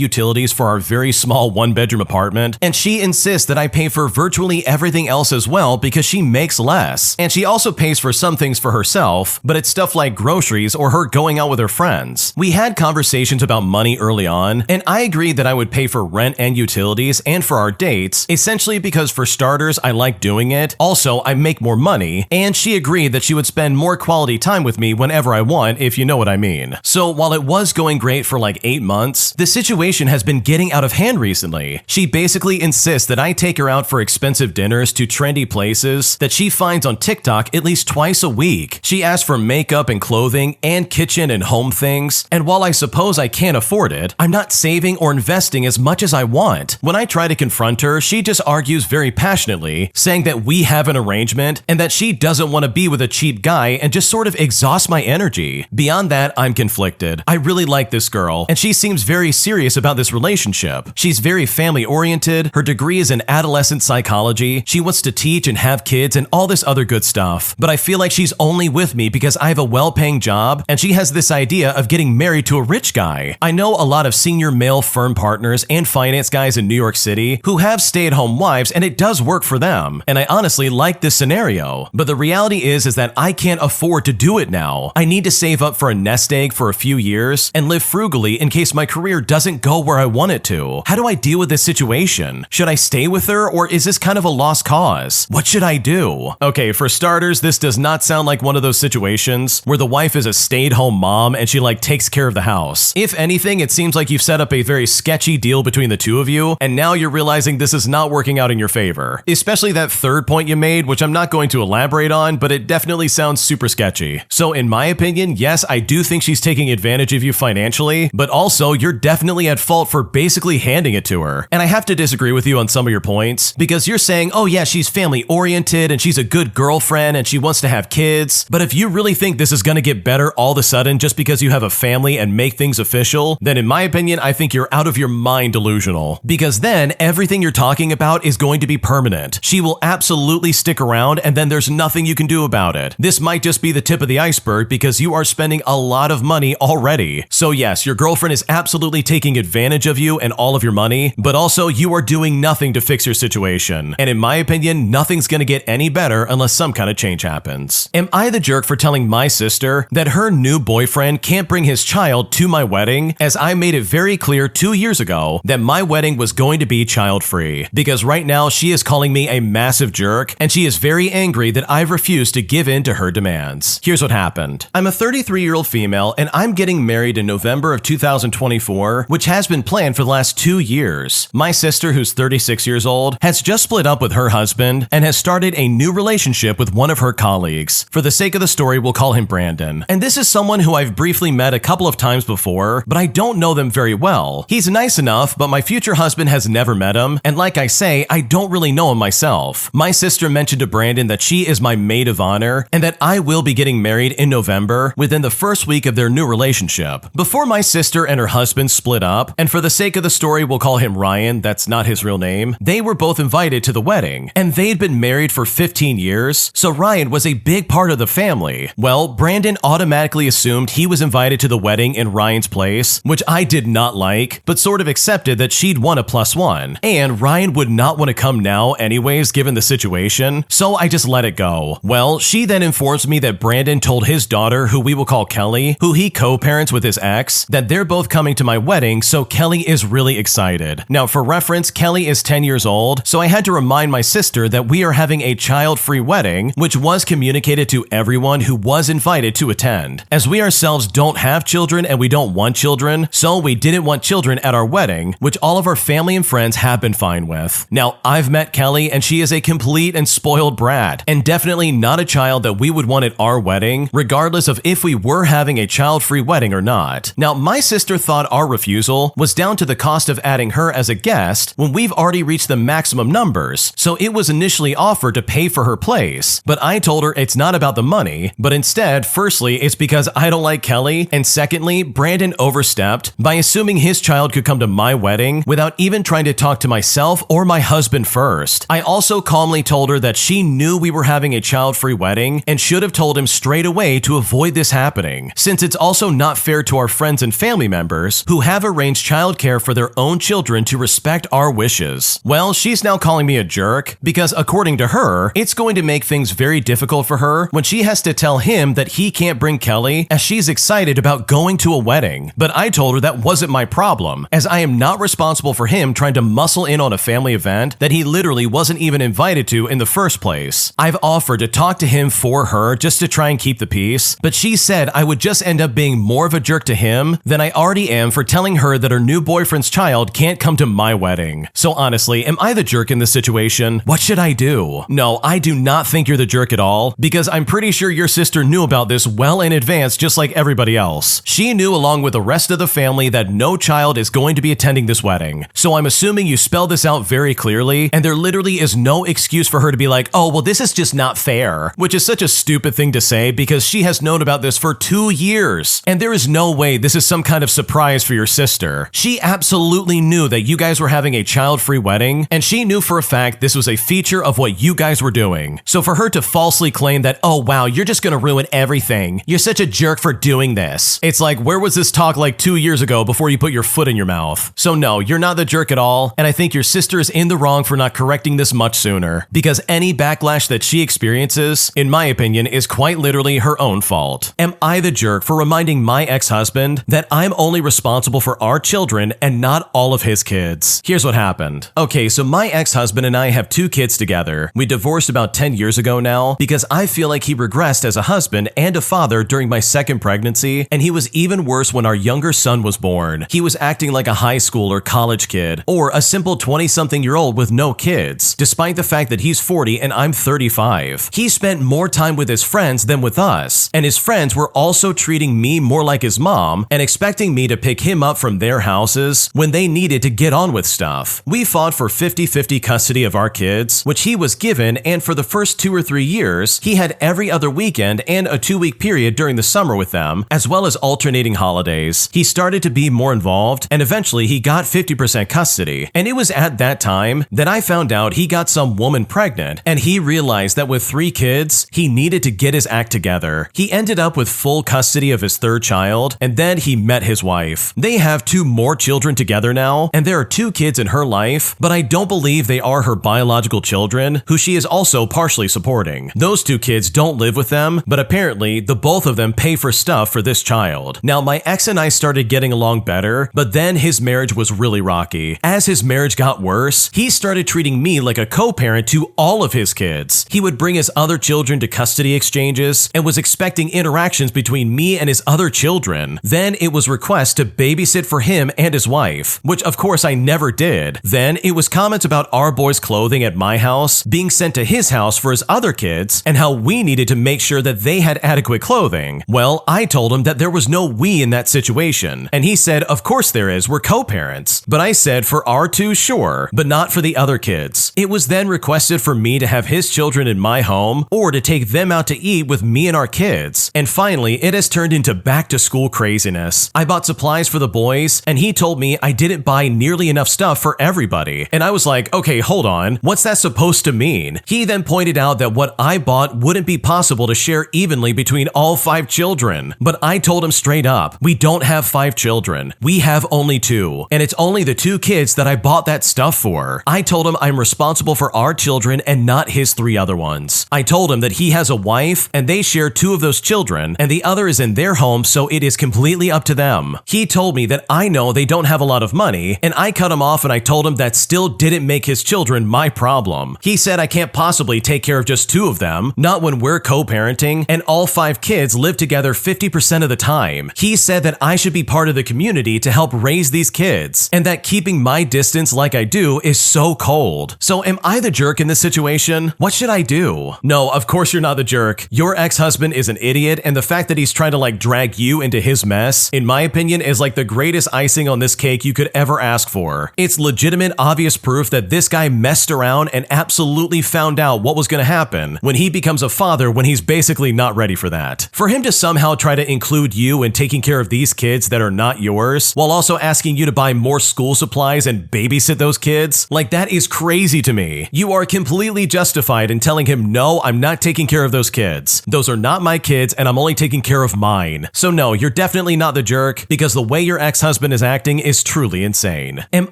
[SPEAKER 1] utilities for our very small one-bedroom apartment, and she insists that I pay for virtually everything else as well because she makes less. And she also pays for some things for herself, but it's stuff like groceries or her going out with her friends. We had conversations about money early on, and I agreed that I would pay for rent and utilities and for our dates, essentially because for starters, I like doing it. Also, I make more money, and she agreed that she would spend more quality time with me whenever I want, if you know what I mean. So while it was going great for like 8 months, the situation has been getting out of hand recently. She basically insists that I take her out for expensive dinners to trendy places that she finds on TikTok at least twice a week. She asks for makeup and clothing and kitchen and home things, and while I suppose I can't afford it, I'm not saving or investing as much as I want. When I try to confront her, she just argues very passionately, saying that we have an arrangement and that she doesn't want to be with a cheap guy and just sort of exhaust my energy. Beyond that, I'm conflicted. I really like this girl, and she seems very serious about this relationship. She's very family-oriented, her degree is in adolescent psychology, she wants to teach and have kids and all this other good stuff, but I feel like she's only with me because I have a well-paying job, and she has this idea of getting married to a rich guy. I know a lot of senior male firm partners and finance guys in New York City who have stay-at-home wives, and it does work for them, and I honestly like this scenario, but the reality is that I can't afford to do it now. I need to save up for a nest egg for a few years and live frugally in case my career doesn't go where I want it to. How do I deal with this situation? Should I stay with her, or is this kind of a lost cause? What should I do? Okay, for starters, this does not sound like one of those situations where the wife is a stay-at-home mom and she like takes care of the house. If anything, it seems like you've set up a very sketchy deal between the two of you, and now you're realizing this is not working out in your favor. Especially that third point you made, which I'm not going to elaborate on, but it definitely sounds super sketchy. So in my opinion, yes, I do think she's taking advantage of you financially, but also you're definitely at fault for basically handing it to her. And I have to disagree with you on some of your points, because you're saying, oh yeah, she's family oriented and she's a good girlfriend and she wants to have kids. But if you really think this is gonna get better all of a sudden just because you have a family and make things official, then in my opinion, I think you're out of your mind delusional. Because then everything you're talking about is going to be permanent. She will absolutely stick around, and then there's nothing you can do about it. This might just be the tip of the iceberg because you are spending a lot of money already. So yes, your girlfriend is absolutely taking advantage of you and all of your money, but also you are doing nothing to fix your situation. And in my opinion, nothing's gonna get any better unless some kind of change happens. Am I the jerk for telling my sister that her new boyfriend can't bring his child to my wedding, as I made it very clear 2 years ago that my wedding was going to be child-free? Because right now she is calling me a massive jerk, and she is very angry that I've refused to give in to her demands. Here's what happened. I'm a 33-year-old female, and I'm getting married in November of 2024, which has been planned for the last 2 years. My sister, who's 36 years old, has just split up with her husband and has started a new relationship with one of her colleagues. For the sake of the story, we'll call him Brandon. And this is someone who I've briefly met a couple of times before, but I don't know them very well. He's nice enough, but my future husband has never met him, and like I say, I don't really know him myself. My sister mentioned to Brandon that she is my maid of honor and that I will be getting married in November within the first week of their new relationship. Before my sister and her husband split up, and for the sake of the story, we'll call him Ryan, that's not his real name, they were both invited to the wedding, and they'd been married for 15 years, so Ryan was a big part of the family. Well, Brandon automatically assumed he was invited to the wedding in Ryan's place, which I did not like, but sort of accepted that she'd won a +1. And and Ryan would not want to come now anyways given the situation, so I just let it go. Well, she then informs me that Brandon told his daughter, who we will call Kelly, who he co-parents with his ex, that they're both coming to my wedding, so Kelly is really excited. Now for reference, Kelly is 10 years old, so I had to remind my sister that we are having a child-free wedding, which was communicated to everyone who was invited to attend. As we ourselves don't have children and we don't want children, so we didn't want children at our wedding, which all of our family and friends have been fine with. Now, I've met Kelly and she is a complete and spoiled brat, and definitely not a child that we would want at our wedding, regardless of if we were having a child-free wedding or not. Now, my sister thought our refusal was down to the cost of adding her as a guest when we've already reached the maximum numbers, so it was initially offered to pay for her place, but I told her it's not about the money, but instead, firstly, it's because I don't like Kelly, and secondly, Brandon overstepped by assuming his child could come to my wedding without even trying to talk to myself or my husband first. I also calmly told her that she knew we were having a child-free wedding and should have told him straight away to avoid this happening, since it's also not fair to our friends and family members who have arranged childcare for their own children to respect our wishes. Well, she's now calling me a jerk because according to her, it's going to make things very difficult for her when she has to tell him that he can't bring Kelly as she's excited about going to a wedding. But I told her that wasn't my problem, as I am not responsible for him trying to muscle in on a family event that he literally wasn't even invited to in the first place. I've offered to talk to him for her just to try and keep the peace, but she said I would just end up being more of a jerk to him than I already am for telling her that her new boyfriend's child can't come to my wedding. So honestly, am I the jerk in this situation? What should I do? No, I do not think you're the jerk at all, because I'm pretty sure your sister knew about this well in advance just like everybody else. She knew along with the rest of the family that no child is going to be attending this wedding. So I'm assuming you spelled this out very clearly, and there literally is no excuse for her to be like, oh, well, this is just not fair, which is such a stupid thing to say because she has known about this for 2 years, and there is no way this is some kind of surprise for your sister. She absolutely knew that you guys were having a child-free wedding, and she knew for a fact this was a feature of what you guys were doing. So for her to falsely claim that, oh wow, you're just gonna ruin everything, you're such a jerk for doing this, it's like, where was this talk like 2 years ago before you put your foot in your mouth? So no, you're not the jerk at all, and I think your sister is in the wrong for not correcting this much sooner, because any backlash that she experiences, in my opinion, is quite literally her own fault. Am I the jerk for reminding my ex-husband that I'm only responsible for our children and not all of his kids? Here's what happened. Okay, so my ex-husband and I have 2 kids together. We divorced about 10 years ago now because I feel like he regressed as a husband and a father during my second pregnancy, and he was even worse when our younger son was born. He was acting like a high school or college kid, or a simple 20-something-year-old with no kids, despite the fact that he's 40 and I'm 35. He spent more time with his friends than with us, and his friends were also treating me more like his mom and expecting me to pick him up from their houses when they needed to get on with stuff. We fought for 50-50 custody of our kids, which he was given, and for the first 2 or 3 years, he had every other weekend and a 2-week period during the summer with them, as well as alternating holidays. He started to be more involved, and eventually he got 50% custody. And it was at that time that I found out he got some woman pregnant, and he realized that with 3 kids, he needed to get his act together. He ended up with full custody of his 3rd child, and then he met his wife. They have 2 more children together now, and there are 2 kids in her life, but I don't believe they are her biological children, who she is also partially supporting. Those 2 kids don't live with them, but apparently the both of them pay for stuff for this child. Now, my ex and I started getting along better, but then his marriage was really rocky. As his marriage got worse, he started treating me like a co-parent to all of his kids. He would bring his other children to custody exchanges and was expecting interactions between me and his other children. Then it was requests to babysit for him and his wife, which of course I never did. Then it was comments about our boys' clothing at my house being sent to his house for his other kids and how we needed to make sure that they had adequate clothing. Well, I told him that there was no we in that situation, and he said, of course there is, we're co-parents. But I said, for our 2, sure, but not for the other kids. It was then requested for me to have his children in my home or to take them out to eat with me and our kids. And finally, it has turned into back to school craziness. I bought supplies for the boys, and he told me I didn't buy nearly enough stuff for everybody. And I was like, okay, hold on, what's that supposed to mean? He then pointed out that what I bought wouldn't be possible to share evenly between all 5 children. But I told him straight up, we don't have 5 children. We have only 2. And it's only the 2 kids that I bought that stuff for? I told him I'm responsible for our children and not his 3 other ones. I told him that he has a wife and they share 2 of those children and the other is in their home, so it is completely up to them. He told me that I know they don't have a lot of money, and I cut him off and I told him that still didn't make his children my problem. He said I can't possibly take care of just 2 of them, not when we're co-parenting and all 5 kids live together 50% of the time. He said that I should be part of the community to help raise these kids, and that keeping my distance like I do is so cold. So am I the jerk in this situation? What should I do? No, of course you're not the jerk. Your ex-husband is an idiot, and the fact that he's trying to drag you into his mess, in my opinion, is the greatest icing on this cake you could ever ask for. It's legitimate, obvious proof that this guy messed around and absolutely found out what was going to happen when he becomes a father when he's basically not ready for that. For him to somehow try to include you in taking care of these kids that are not yours, while also asking you to buy more school supplies and babysit those kids, that is crazy to me. You are completely justified in telling him, no, I'm not taking care of those kids. Those are not my kids and I'm only taking care of mine. So no, you're definitely not the jerk, because the way your ex-husband is acting is truly insane. Am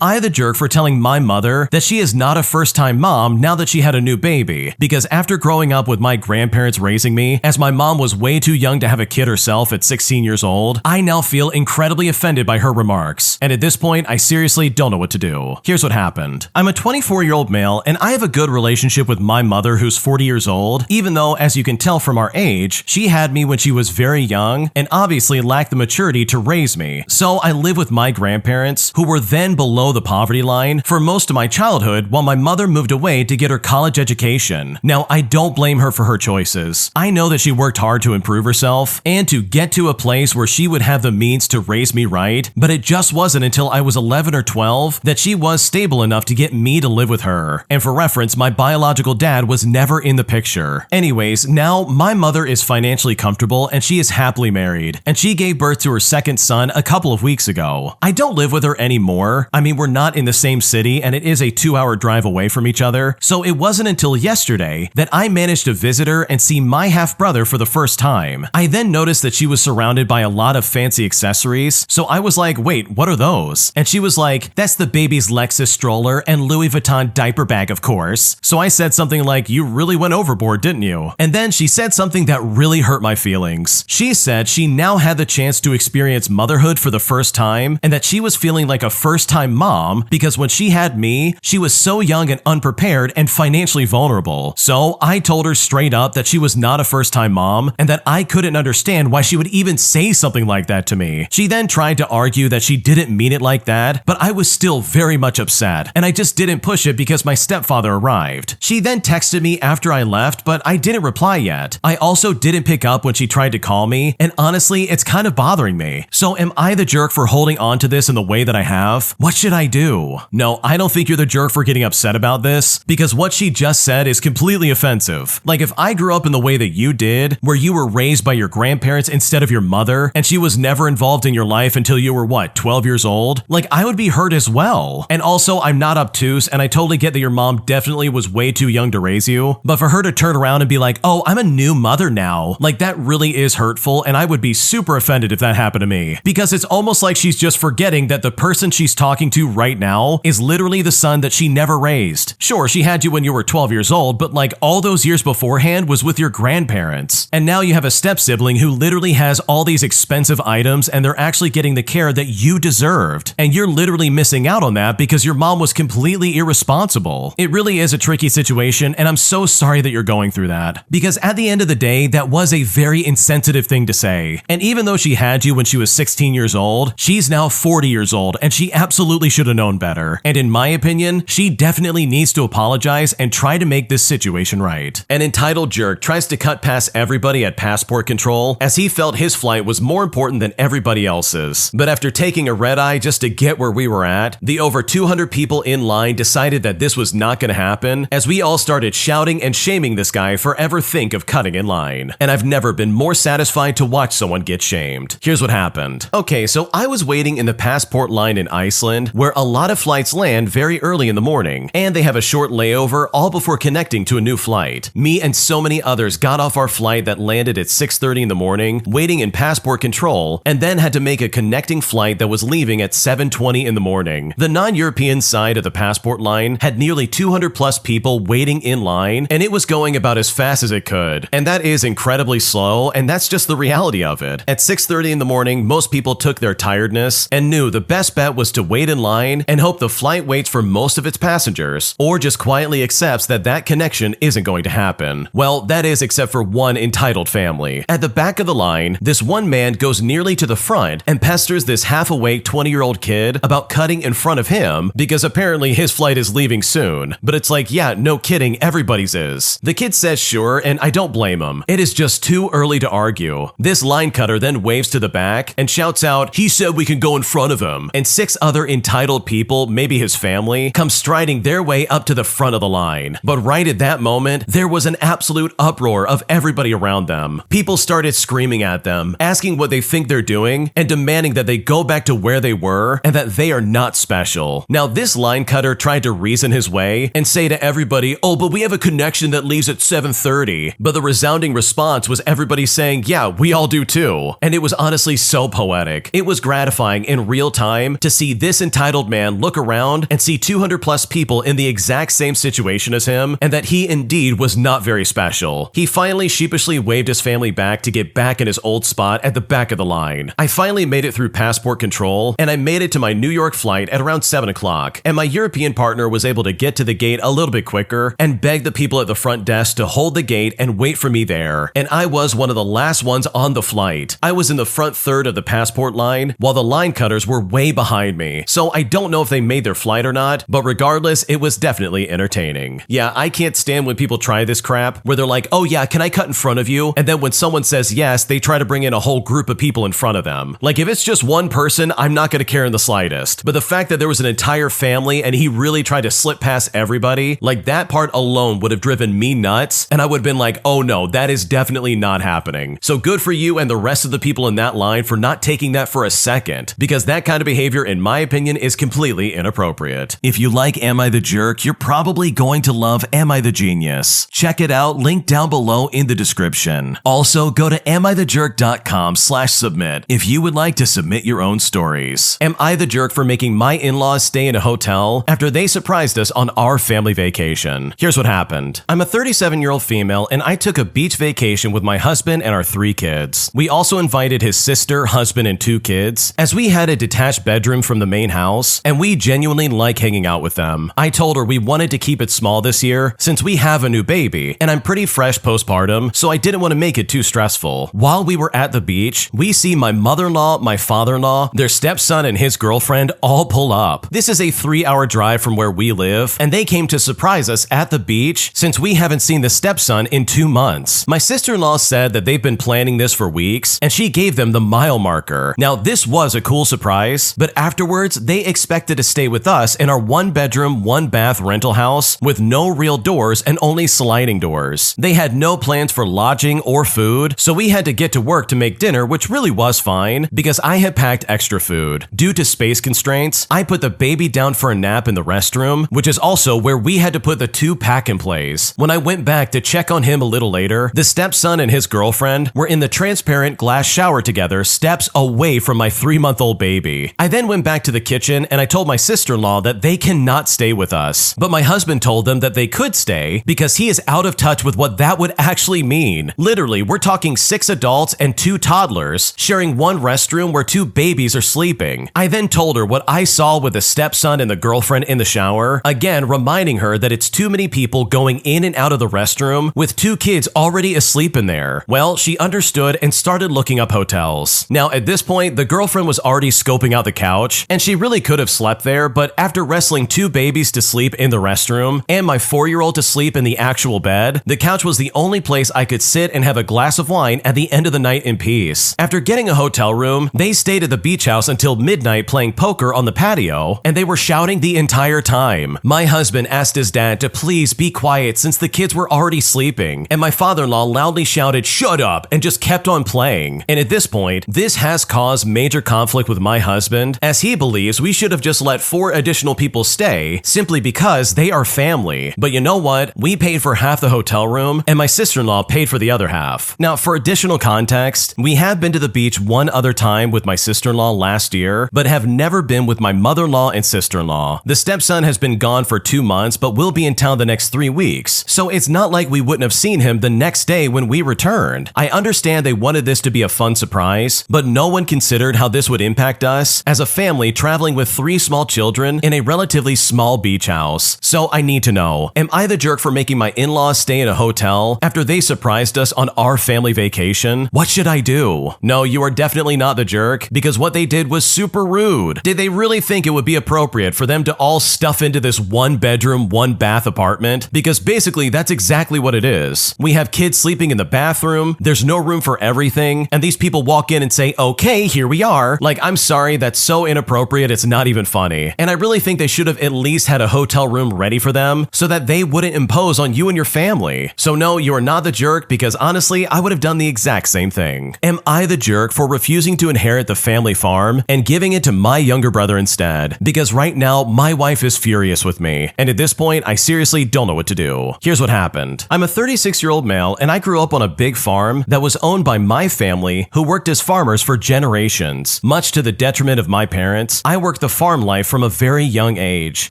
[SPEAKER 1] I the jerk for telling my mother that she is not a first-time mom now that she had a new baby? Because after growing up with my grandparents raising me, as my mom was way too young to have a kid herself at 16 years old, I now feel incredibly offended by her remarks. And at this point, I seriously don't know what to do. Here's what happened. I'm a 24-year-old male, and I have a good relationship with my mother who's 40 years old, even though, as you can tell from our age, she had me when she was very young and obviously lacked the maturity to raise me. So I live with my grandparents, who were then below the poverty line, for most of my childhood while my mother moved away to get her college education. Now, I don't blame her for her choices. I know that she worked hard to improve herself and to get to a place where she would have the means to raise me right, but it just wasn't until I was 11 or 12 that she was stable enough to get me to live with her. And for reference, my biological dad was never in the picture. Anyways, now my mother is financially comfortable and she is happily married, and she gave birth to her second son a couple of weeks ago. I don't live with her anymore. I mean, we're not in the same city and it is a 2-hour drive away from each other, so it wasn't until yesterday that I managed to visit her and see my half-brother for the first time. I then noticed that she was surrounded by a lot of fancy accessories, so I was like, wait, what are those? And she was like, that's the baby's Lexus stroller and Louis Vuitton diaper bag, of course. So I said something like, you really went overboard, didn't you? And then she said something that really hurt my feelings. She said she now had the chance to experience motherhood for the first time, and that she was feeling like a first-time mom because when she had me, she was so young and unprepared and financially vulnerable. So I told her straight up that she was not a first-time mom and that I couldn't understand why she would even say something like that to me. She then tried to argue that she didn't mean it like that, but I was still very much upset, and I just didn't push it because my stepfather arrived. She then texted me after I left, but I didn't reply yet. I also didn't pick up when she tried to call me, and honestly, it's kind of bothering me. So am I the jerk for holding on to this in the way that I have? What should I do? No, I don't think you're the jerk for getting upset about this, because what she just said is completely offensive. If I grew up in the way that you did, where you were raised by your grandparents instead of your mother, and she was never involved in your life until you were 12 years old? I would be hurt as well. And also, I'm not obtuse, and I totally get that your mom definitely was way too young to raise you, but for her to turn around and be like, oh, I'm a new mother now, that really is hurtful, and I would be super offended if that happened to me, because it's almost like she's just forgetting that the person she's talking to right now is literally the son that she never raised. Sure, she had you when you were 12 years old, but all those years beforehand was with your grandparents. And now you have a step-sibling who literally has all these expensive items and they're actually getting the care that you deserved. And you're literally missing out on that because your mom was completely irresponsible. It really is a tricky situation, and I'm so sorry that you're going through that. Because at the end of the day, that was a very insensitive thing to say. And even though she had you when she was 16 years old, she's now 40 years old, and she absolutely should have known better. And in my opinion, she definitely needs to apologize and try to make this situation right. An entitled jerk tries to cut past everybody at passport control as he felt his flight was more important than everybody else's. But after taking a red-eye just to get where we were at, the over 200 people in line decided that this was not going to happen, as we all started shouting and shaming this guy for ever think of cutting in line. And I've never been more satisfied to watch someone get shamed. Here's what happened. Okay, so I was waiting in the passport line in Iceland, where a lot of flights land very early in the morning, and they have a short layover all before connecting to a new flight. Me and so many others got off our flight that landed at 6:30 in the morning, waiting in passport control, and then had to make a connecting flight that was leaving at 7:20 in the morning. The non-European European side of the passport line had nearly 200 plus people waiting in line, and it was going about as fast as it could. And that is incredibly slow, and that's just the reality of it. At 6:30 in the morning, most people took their tiredness and knew the best bet was to wait in line and hope the flight waits for most of its passengers, or just quietly accepts that that connection isn't going to happen. Well, that is except for one entitled family. At the back of the line, this one man goes nearly to the front and pesters this half-awake 20-year-old kid about cutting in front of him because apparently his flight is leaving soon. But it's like, yeah, no kidding, everybody's is. The kid says sure, and I don't blame him. It is just too early to argue. This line cutter then waves to the back and shouts out, "He said we can go in front of him," and 6 other entitled people, maybe his family, come striding their way up to the front of the line. But right at that moment, there was an absolute uproar of everybody around them. People started screaming at them, asking what they think they're doing, and demanding that they go back to where they were and that they are not special. Now, this line cutter tried to reason his way and say to everybody, "Oh, but we have a connection that leaves at 7:30. But the resounding response was everybody saying, "Yeah, we all do too." And it was honestly so poetic. It was gratifying in real time to see this entitled man look around and see 200 plus people in the exact same situation as him, and that he indeed was not very special. He finally sheepishly waved his family back to get back in his old spot at the back of the line. I finally made it through passport control, and I made it to my New York flight at around 7 o'clock, and my European partner was able to get to the gate a little bit quicker and beg the people at the front desk to hold the gate and wait for me there. And I was one of the last ones on the flight. I was in the front third of the passport line, while the line cutters were way behind me. So I don't know if they made their flight or not, but regardless, it was definitely entertaining. Yeah, I can't stand when people try this crap, where they're like, "Oh yeah, can I cut in front of you?" And then when someone says yes, they try to bring in a whole group of people in front of them. Like, if it's just one person, I'm not going to care in the slightest. But the fact that there was an entire family and he really tried to slip past everybody, like that part alone would have driven me nuts, and I would have been like, oh no, that is definitely not happening. So good for you and the rest of the people in that line for not taking that for a second, because that kind of behavior, in my opinion, is completely inappropriate. If you like Am I the Jerk, you're probably going to love Am I the Genius. Check it out, link down below in the description. Also, go to amithejerk.com/submit if you would like to submit your own stories. Am I the jerk for making my in-laws stay in a hotel after they surprised us on our family vacation? Here's what happened. I'm a 37-year-old female, and I took a beach vacation with my husband and our 3 kids. We also invited his sister, husband, and 2 kids, as we had a detached bedroom from the main house, and we genuinely like hanging out with them. I told her we wanted to keep it small this year since we have a new baby, and I'm pretty fresh postpartum, so I didn't want to make it too stressful. While we were at the beach, we see my mother-in-law, my father-in-law, their stepson, and his girlfriend all pull up. This is a 3-hour drive from where we live, and they came to surprise us at the beach since we haven't seen the stepson in 2 months. My sister-in-law said that they've been planning this for weeks, and she gave them the mile marker. Now, this was a cool surprise, but afterwards, they expected to stay with us in our 1-bedroom, 1-bath rental house with no real doors and only sliding doors. They had no plans for lodging or food, so we had to get to work to make dinner, which really was fine because I had packed extra food. Due to space constraints, I put the baby down for a nap in the restroom, which is also where we had to put the 2 pack-and-plays. When I went back to check on him a little later, the stepson and his girlfriend were in the transparent glass shower together, steps away from my 3-month-old baby. I then went back to the kitchen and I told my sister-in-law that they cannot stay with us. But my husband told them that they could stay because he is out of touch with what that would actually mean. Literally, we're talking 6 adults and 2 toddlers sharing one restroom where 2 babies are sleeping. I then told her what I saw with the stepson and the girlfriend in the shower, again reminding her that it's too many people going in and out of the restroom with 2 kids already asleep in there. Well, she understood and started looking up hotels. Now, at this point, the girlfriend was already scoping out the couch, and she really could have slept there, but after wrestling 2 babies to sleep in the restroom and my 4-year-old to sleep in the actual bed, the couch was the only place I could sit and have a glass of wine at the end of the night in peace. After getting a hotel room, they stayed at the beach house until midnight playing poker on the patio, and they were shouting the entire time. My husband asked his dad to please be quiet since the kids were already sleeping, and my father-in-law loudly shouted, "Shut up," and just kept on playing. And at this point, this has caused major conflict with my husband, as he believes we should have just let 4 additional people stay simply because they are family. But you know what? We paid for half the hotel room, and my sister-in-law paid for the other half. Now, for additional context, we have been to the beach one other time with my sister-in-law last year, but have never been with my mother-in-law and sister-in-law. The stepson has been gone for 2 months but will be in town the next 3 weeks, so it's not like we wouldn't have seen him the next day when we returned. I understand they wanted this to be a fun surprise, but no one considered how this would impact us as a family traveling with 3 small children in a relatively small beach house. So I need to know, am I the jerk for making my in-laws stay in a hotel after they surprised us on our family vacation? What should I do? No, you are definitely not the jerk, because what they did was super rude. Did they really think it would be appropriate for them to all stuff into this 1-bedroom, 1-bath apartment? Because basically that's exactly what it is. We have kids sleeping in the bathroom, there's no room for everything, and these people walk in and say, okay, here we are. Like, I'm sorry, that's so inappropriate, it's not even funny. And I really think they should have at least had a hotel room ready for them so that they wouldn't impose on you and your family. So no, you are not the jerk, because honestly, I would have done the exact same thing. Am I the jerk for refusing to inherit the family farm and giving it to my younger brother instead? Because right now, my wife is furious with me, and at this point, I seriously don't know what to do. Here's what happened. I'm a 36-year-old male, and I grew up on a big farm that was owned by my family, who worked as farmers for generations. Much to the detriment of my parents, I worked the farm life from a very young age.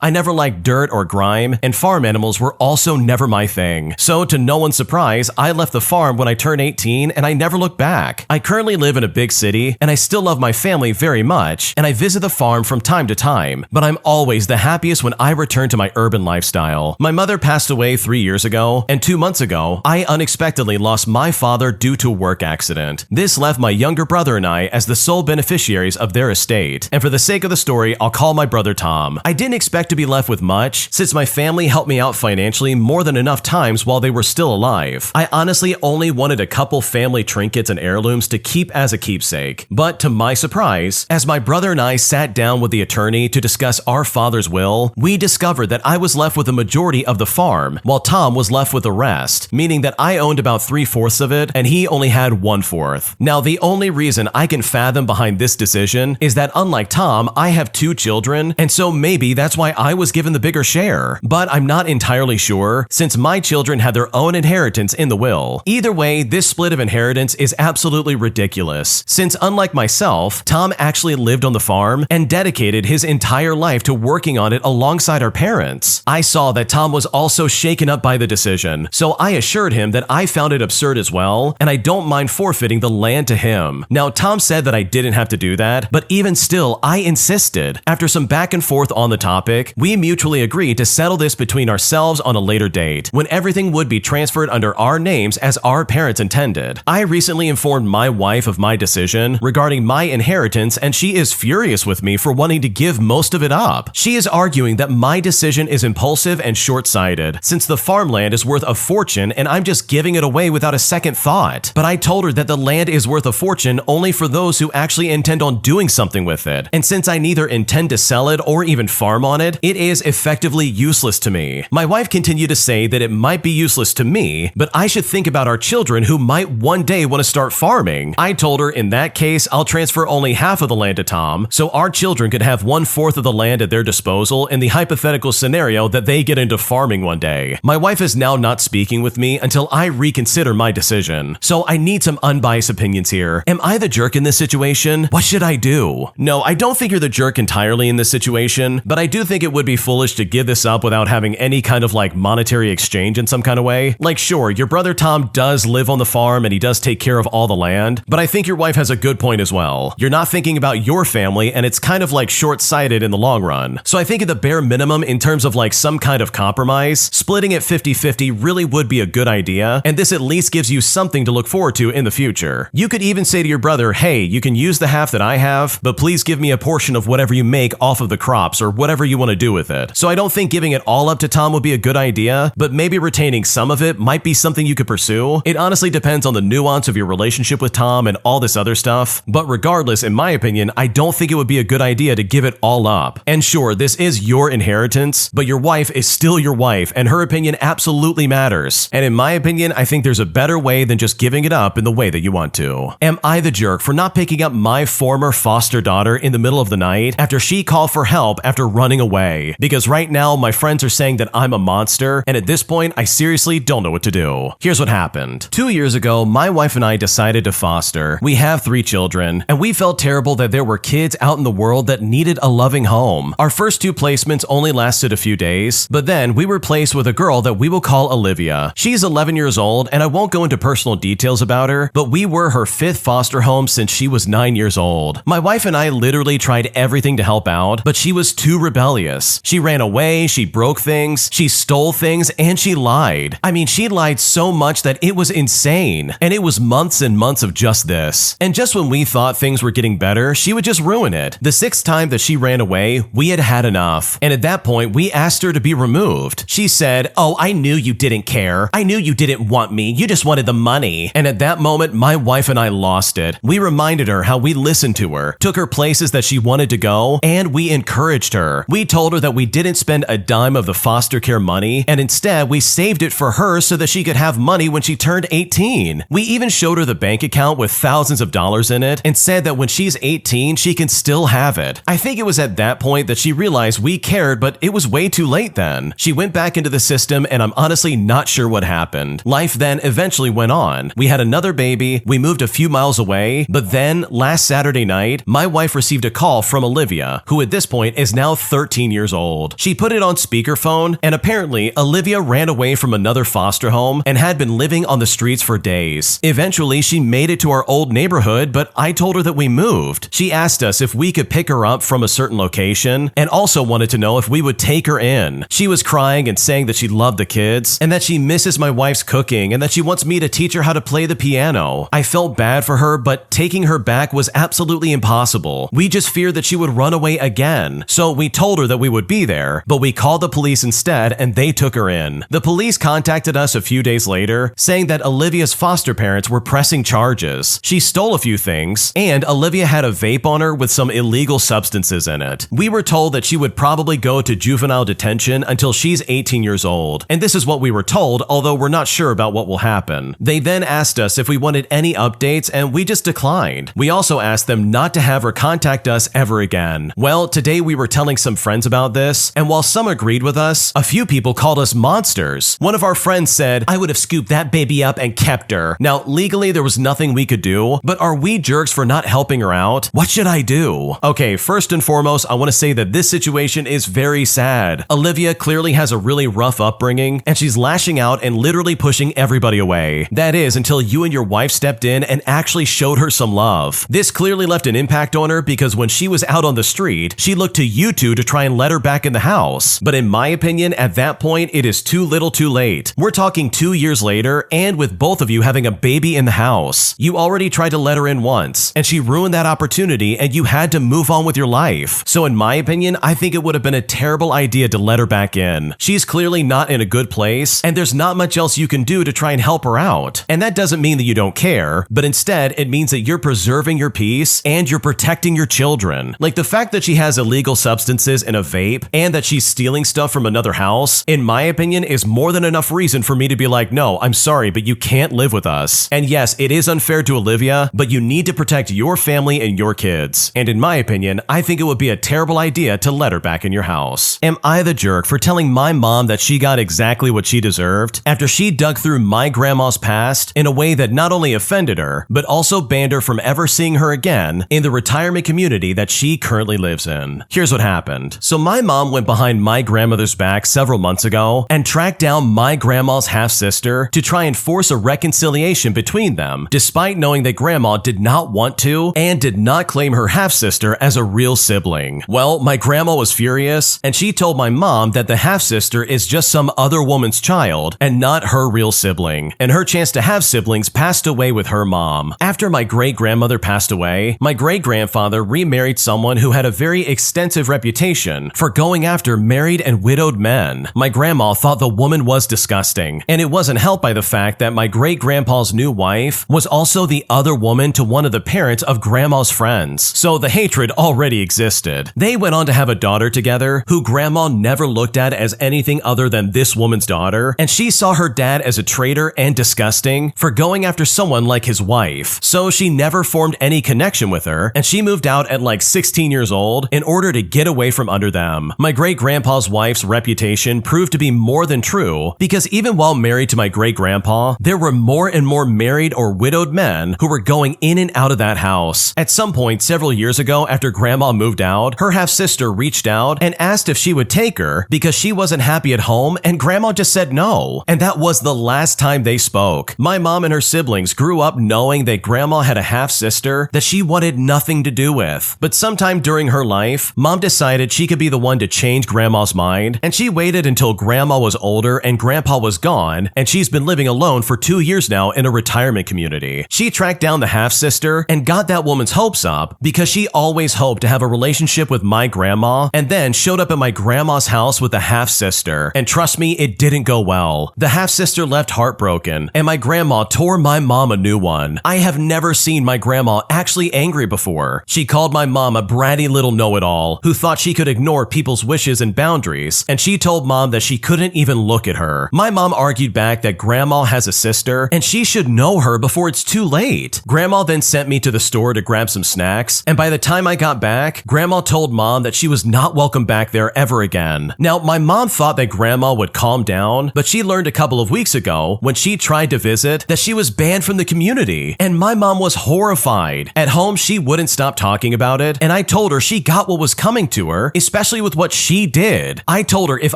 [SPEAKER 1] I never liked dirt or grime, and farm animals were also never my thing. So to no one's surprise, I left the farm when I turned 18, and I never looked back. I currently live in a big city, and I still love my family very much, and I visit the farm from time to time, but I'm always the happiest when I return to my urban lifestyle. My mother passed away 3 years ago, and 2 months ago, I unexpectedly lost my father due to a work accident. This left my younger brother and I as the sole beneficiaries of their estate, and for the sake of the story, I'll call my brother Tom. I didn't expect to be left with much, since my family helped me out financially more than enough times while they were still alive. I honestly only wanted a couple family trinkets and heirlooms to keep as a keepsake, but to my surprise, as my brother and I sat down with the attorney to discuss our father's will, we discovered that I was left with a majority of the farm, while Tom was left with the rest, meaning that I owned about 3/4 of it and he only had 1/4. Now, the only reason I can fathom behind this decision is that unlike Tom, I have 2 children, and so maybe that's why I was given the bigger share. But I'm not entirely sure, since my children had their own inheritance in the will. Either way, this split of inheritance is absolutely ridiculous, since unlike myself, Tom actually lived on the farm and dedicated his entire life to working on it alongside our parents. I saw that Tom was also shaken up by the decision, so I assured him that I found it absurd as well, and I don't mind forfeiting the land to him. Now, Tom said that I didn't have to do that, but even still, I insisted. After some back and forth on the topic, we mutually agreed to settle this between ourselves on a later date, when everything would be transferred under our names as our parents intended. I recently informed my wife of my decision regarding my inheritance, and she is furious with me for wanting to give most of it up. She is arguing that my decision is impulsive and short-sighted, since the farmland is worth a fortune and I'm just giving it away without a second thought. But I told her that the land is worth a fortune only for those who actually intend on doing something with it, and since I neither intend to sell it or even farm on it, it is effectively useless to me. My wife continued to say that it might be useless to me, but I should think about our children who might one day want to start farming. I told her in that case, I'll transfer only half of the land to Tom, so our children could have 1/4 of the land at their disposal in the hypothetical scenario that they get into farming one day. My wife is now not speaking with me until I reconsider my decision, so I need some unbiased opinions here. Am I the jerk in this situation? What should I do? No, I don't think you're the jerk entirely in this situation, but I do think it would be foolish to give this up without having any kind of monetary exchange in some kind of way. Sure, your brother Tom does live on the farm and he does take care of all the land, but I think your wife has a good point as well. You're not thinking about your family, and it's kind of short-sighted in the long run. So I think at the bare minimum, in terms of some kind of compromise, splitting it 50-50 really would be a good idea, and this at least gives you something to look forward to in the future. You could even say to your brother, hey, you can use the half that I have, but please give me a portion of whatever you make off of the crops or whatever you want to do with it. So I don't think giving it all up to Tom would be a good idea, but maybe retaining some of it might be something you could pursue. It honestly depends on the nuance of your relationship with Tom and all this other stuff, but regardless, in my opinion, I don't think it would be a good idea to give it all up. And sure, this is your inheritance, but your wife is still your wife, and her opinion absolutely matters. And in my opinion, I think there's a better way than just giving it up in the way that you want to. Am I the jerk for not picking up my former foster daughter in the middle of the night after she called for help after running away? Because right now, my friends are saying that I'm a monster, and at this point, I seriously don't know what to do. Here's what happened. 2 years ago, my wife and I decided to foster. We have 3 children, and we felt terrible that there were kids out in the world that needed a loving loving home. Our first 2 placements only lasted a few days, but then we were placed with a girl that we will call Olivia. She's 11 years old, and I won't go into personal details about her, but we were her 5th foster home since she was 9 years old. My wife and I literally tried everything to help out, but she was too rebellious. She ran away, she broke things, she stole things, and she lied. I mean, she lied so much that it was insane, and it was months and months of just this. And just when we thought things were getting better, she would just ruin it. The 6th time that she ran away, we had had enough, and at that point, we asked her to be removed. She said, "Oh, I knew you didn't care. I knew you didn't want me. You just wanted the money." And at that moment, my wife and I lost it. We reminded her how we listened to her, took her places that she wanted to go, and we encouraged her. We told her that we didn't spend a dime of the foster care money, and instead we saved it for her so that she could have money when she turned 18. We even showed her the bank account with thousands of dollars in it and said that when she's 18, she can still have it. I think it was at that point that she realized we cared, but it was way too late then. She went back into the system, and I'm honestly not sure what happened. Life then eventually went on. We had another baby, we moved a few miles away, but then last Saturday night, my wife received a call from Olivia, who at this point is now 13 years old. She put it on speakerphone, and apparently Olivia ran away from another foster home and had been living on the streets for days. Eventually, she made it to our old neighborhood, but I told her that we moved. She asked us if we could pick her up from a certain location and also wanted to know if we would take her in. She was crying and saying that she loved the kids and that she misses my wife's cooking and that she wants me to teach her how to play the piano. I felt bad for her, but taking her back was absolutely impossible. We just feared that she would run away again. So we told her that we would be there, but we called the police instead and they took her in. The police contacted us a few days later saying that Olivia's foster parents were pressing charges. She stole a few things, and Olivia had a vape on her with some illegal substances in it. We were told that she would probably go to juvenile detention until she's 18 years old, and this is what we were told, although we're not sure about what will happen. They then asked us if we wanted any updates, and we just declined. We also asked them not to have her contact us ever again. Well, today we were telling some friends about this, and while some agreed with us, a few people called us monsters. One of our friends said, "I would have scooped that baby up and kept her." Now, legally, there was nothing we could do, but are we jerks for not helping her out? What should I do? Okay, first and foremost, I want to say that this situation is very sad. Olivia clearly has a really rough upbringing, and she's lashing out and literally pushing everybody away. That is, until you and your wife stepped in and actually showed her some love. This clearly left an impact on her because when she was out on the street, she looked to you two to try and let her back in the house. But in my opinion, at that point, it is too little too late. We're talking 2 years later, and with both of you having a baby in the house. You already tried to let her in once, and she ruined that opportunity, and you had to move on with your life. So in my opinion, I think it would have been a terrible idea to let her back in. She's clearly not in a good place, and there's not much else you can do to try and help her out. And that doesn't mean that you don't care, but instead, it means that you're preserving your peace and you're protecting your children. Like the fact that she has illegal substances in a vape and that she's stealing stuff from another house, in my opinion, is more than enough reason for me to be like, no, I'm sorry, but you can't live with us. And yes, it is unfair to Olivia, but you need to protect your family and your kids. And in my opinion, I think it would be a terrible idea to let her back in your house. Am I the jerk for telling my mom that she got exactly what she deserved after she dug through my grandma's past in a way that not only offended her, but also banned her from ever seeing her again in the retirement community that she currently lives in? Here's what happened. So my mom went behind my grandmother's back several months ago and tracked down my grandma's half-sister to try and force a reconciliation between them, despite knowing that grandma did not want to and did not claim her half-sister as a real sibling. Well, my grandma was furious, and she told my mom that the half-sister is just some other woman's child and not her real sibling, and her chance to have siblings passed away with her mom. After my great-grandmother passed away, my great-grandfather remarried someone who had a very extensive reputation for going after married and widowed men. My grandma thought the woman was disgusting, and it wasn't helped by the fact that my great-grandpa's new wife was also the other woman to one of the parents of grandma's friends, so the hatred already existed. They went on to have a daughter together who grandma never looked at as anything other than this woman's daughter, and she saw her dad as a traitor and disgusting for going after someone like his wife, so she never formed any connection with her, and she moved out at like 16 years old in order to get away from under them. My great-grandpa's wife's reputation proved to be more than true because even while married to my great-grandpa, there were more and more married or widowed men who were going in and out of that house. At some point several years ago after grandma moved out, out, her half-sister reached out and asked if she would take her because she wasn't happy at home, and Grandma just said no. And that was the last time they spoke. My mom and her siblings grew up knowing that Grandma had a half-sister that she wanted nothing to do with. But sometime during her life, Mom decided she could be the one to change Grandma's mind, and she waited until Grandma was older and Grandpa was gone, and she's been living alone for 2 years now in a retirement community. She tracked down the half-sister and got that woman's hopes up because she always hoped to have a relationship with my grandma, and then showed up at my grandma's house with the half-sister. And trust me, it didn't go well. The half-sister left heartbroken, and my grandma tore my mom a new one. I have never seen my grandma actually angry before. She called my mom a bratty little know-it-all who thought she could ignore people's wishes and boundaries, and she told mom that she couldn't even look at her. My mom argued back that grandma has a sister and she should know her before it's too late. Grandma then sent me to the store to grab some snacks, and by the time I got back, Grandma told Mom that she was not welcome back there ever again. Now, my mom thought that Grandma would calm down, but she learned a couple of weeks ago when she tried to visit that she was banned from the community, and my mom was horrified. At home, she wouldn't stop talking about it, and I told her she got what was coming to her, especially with what she did. I told her if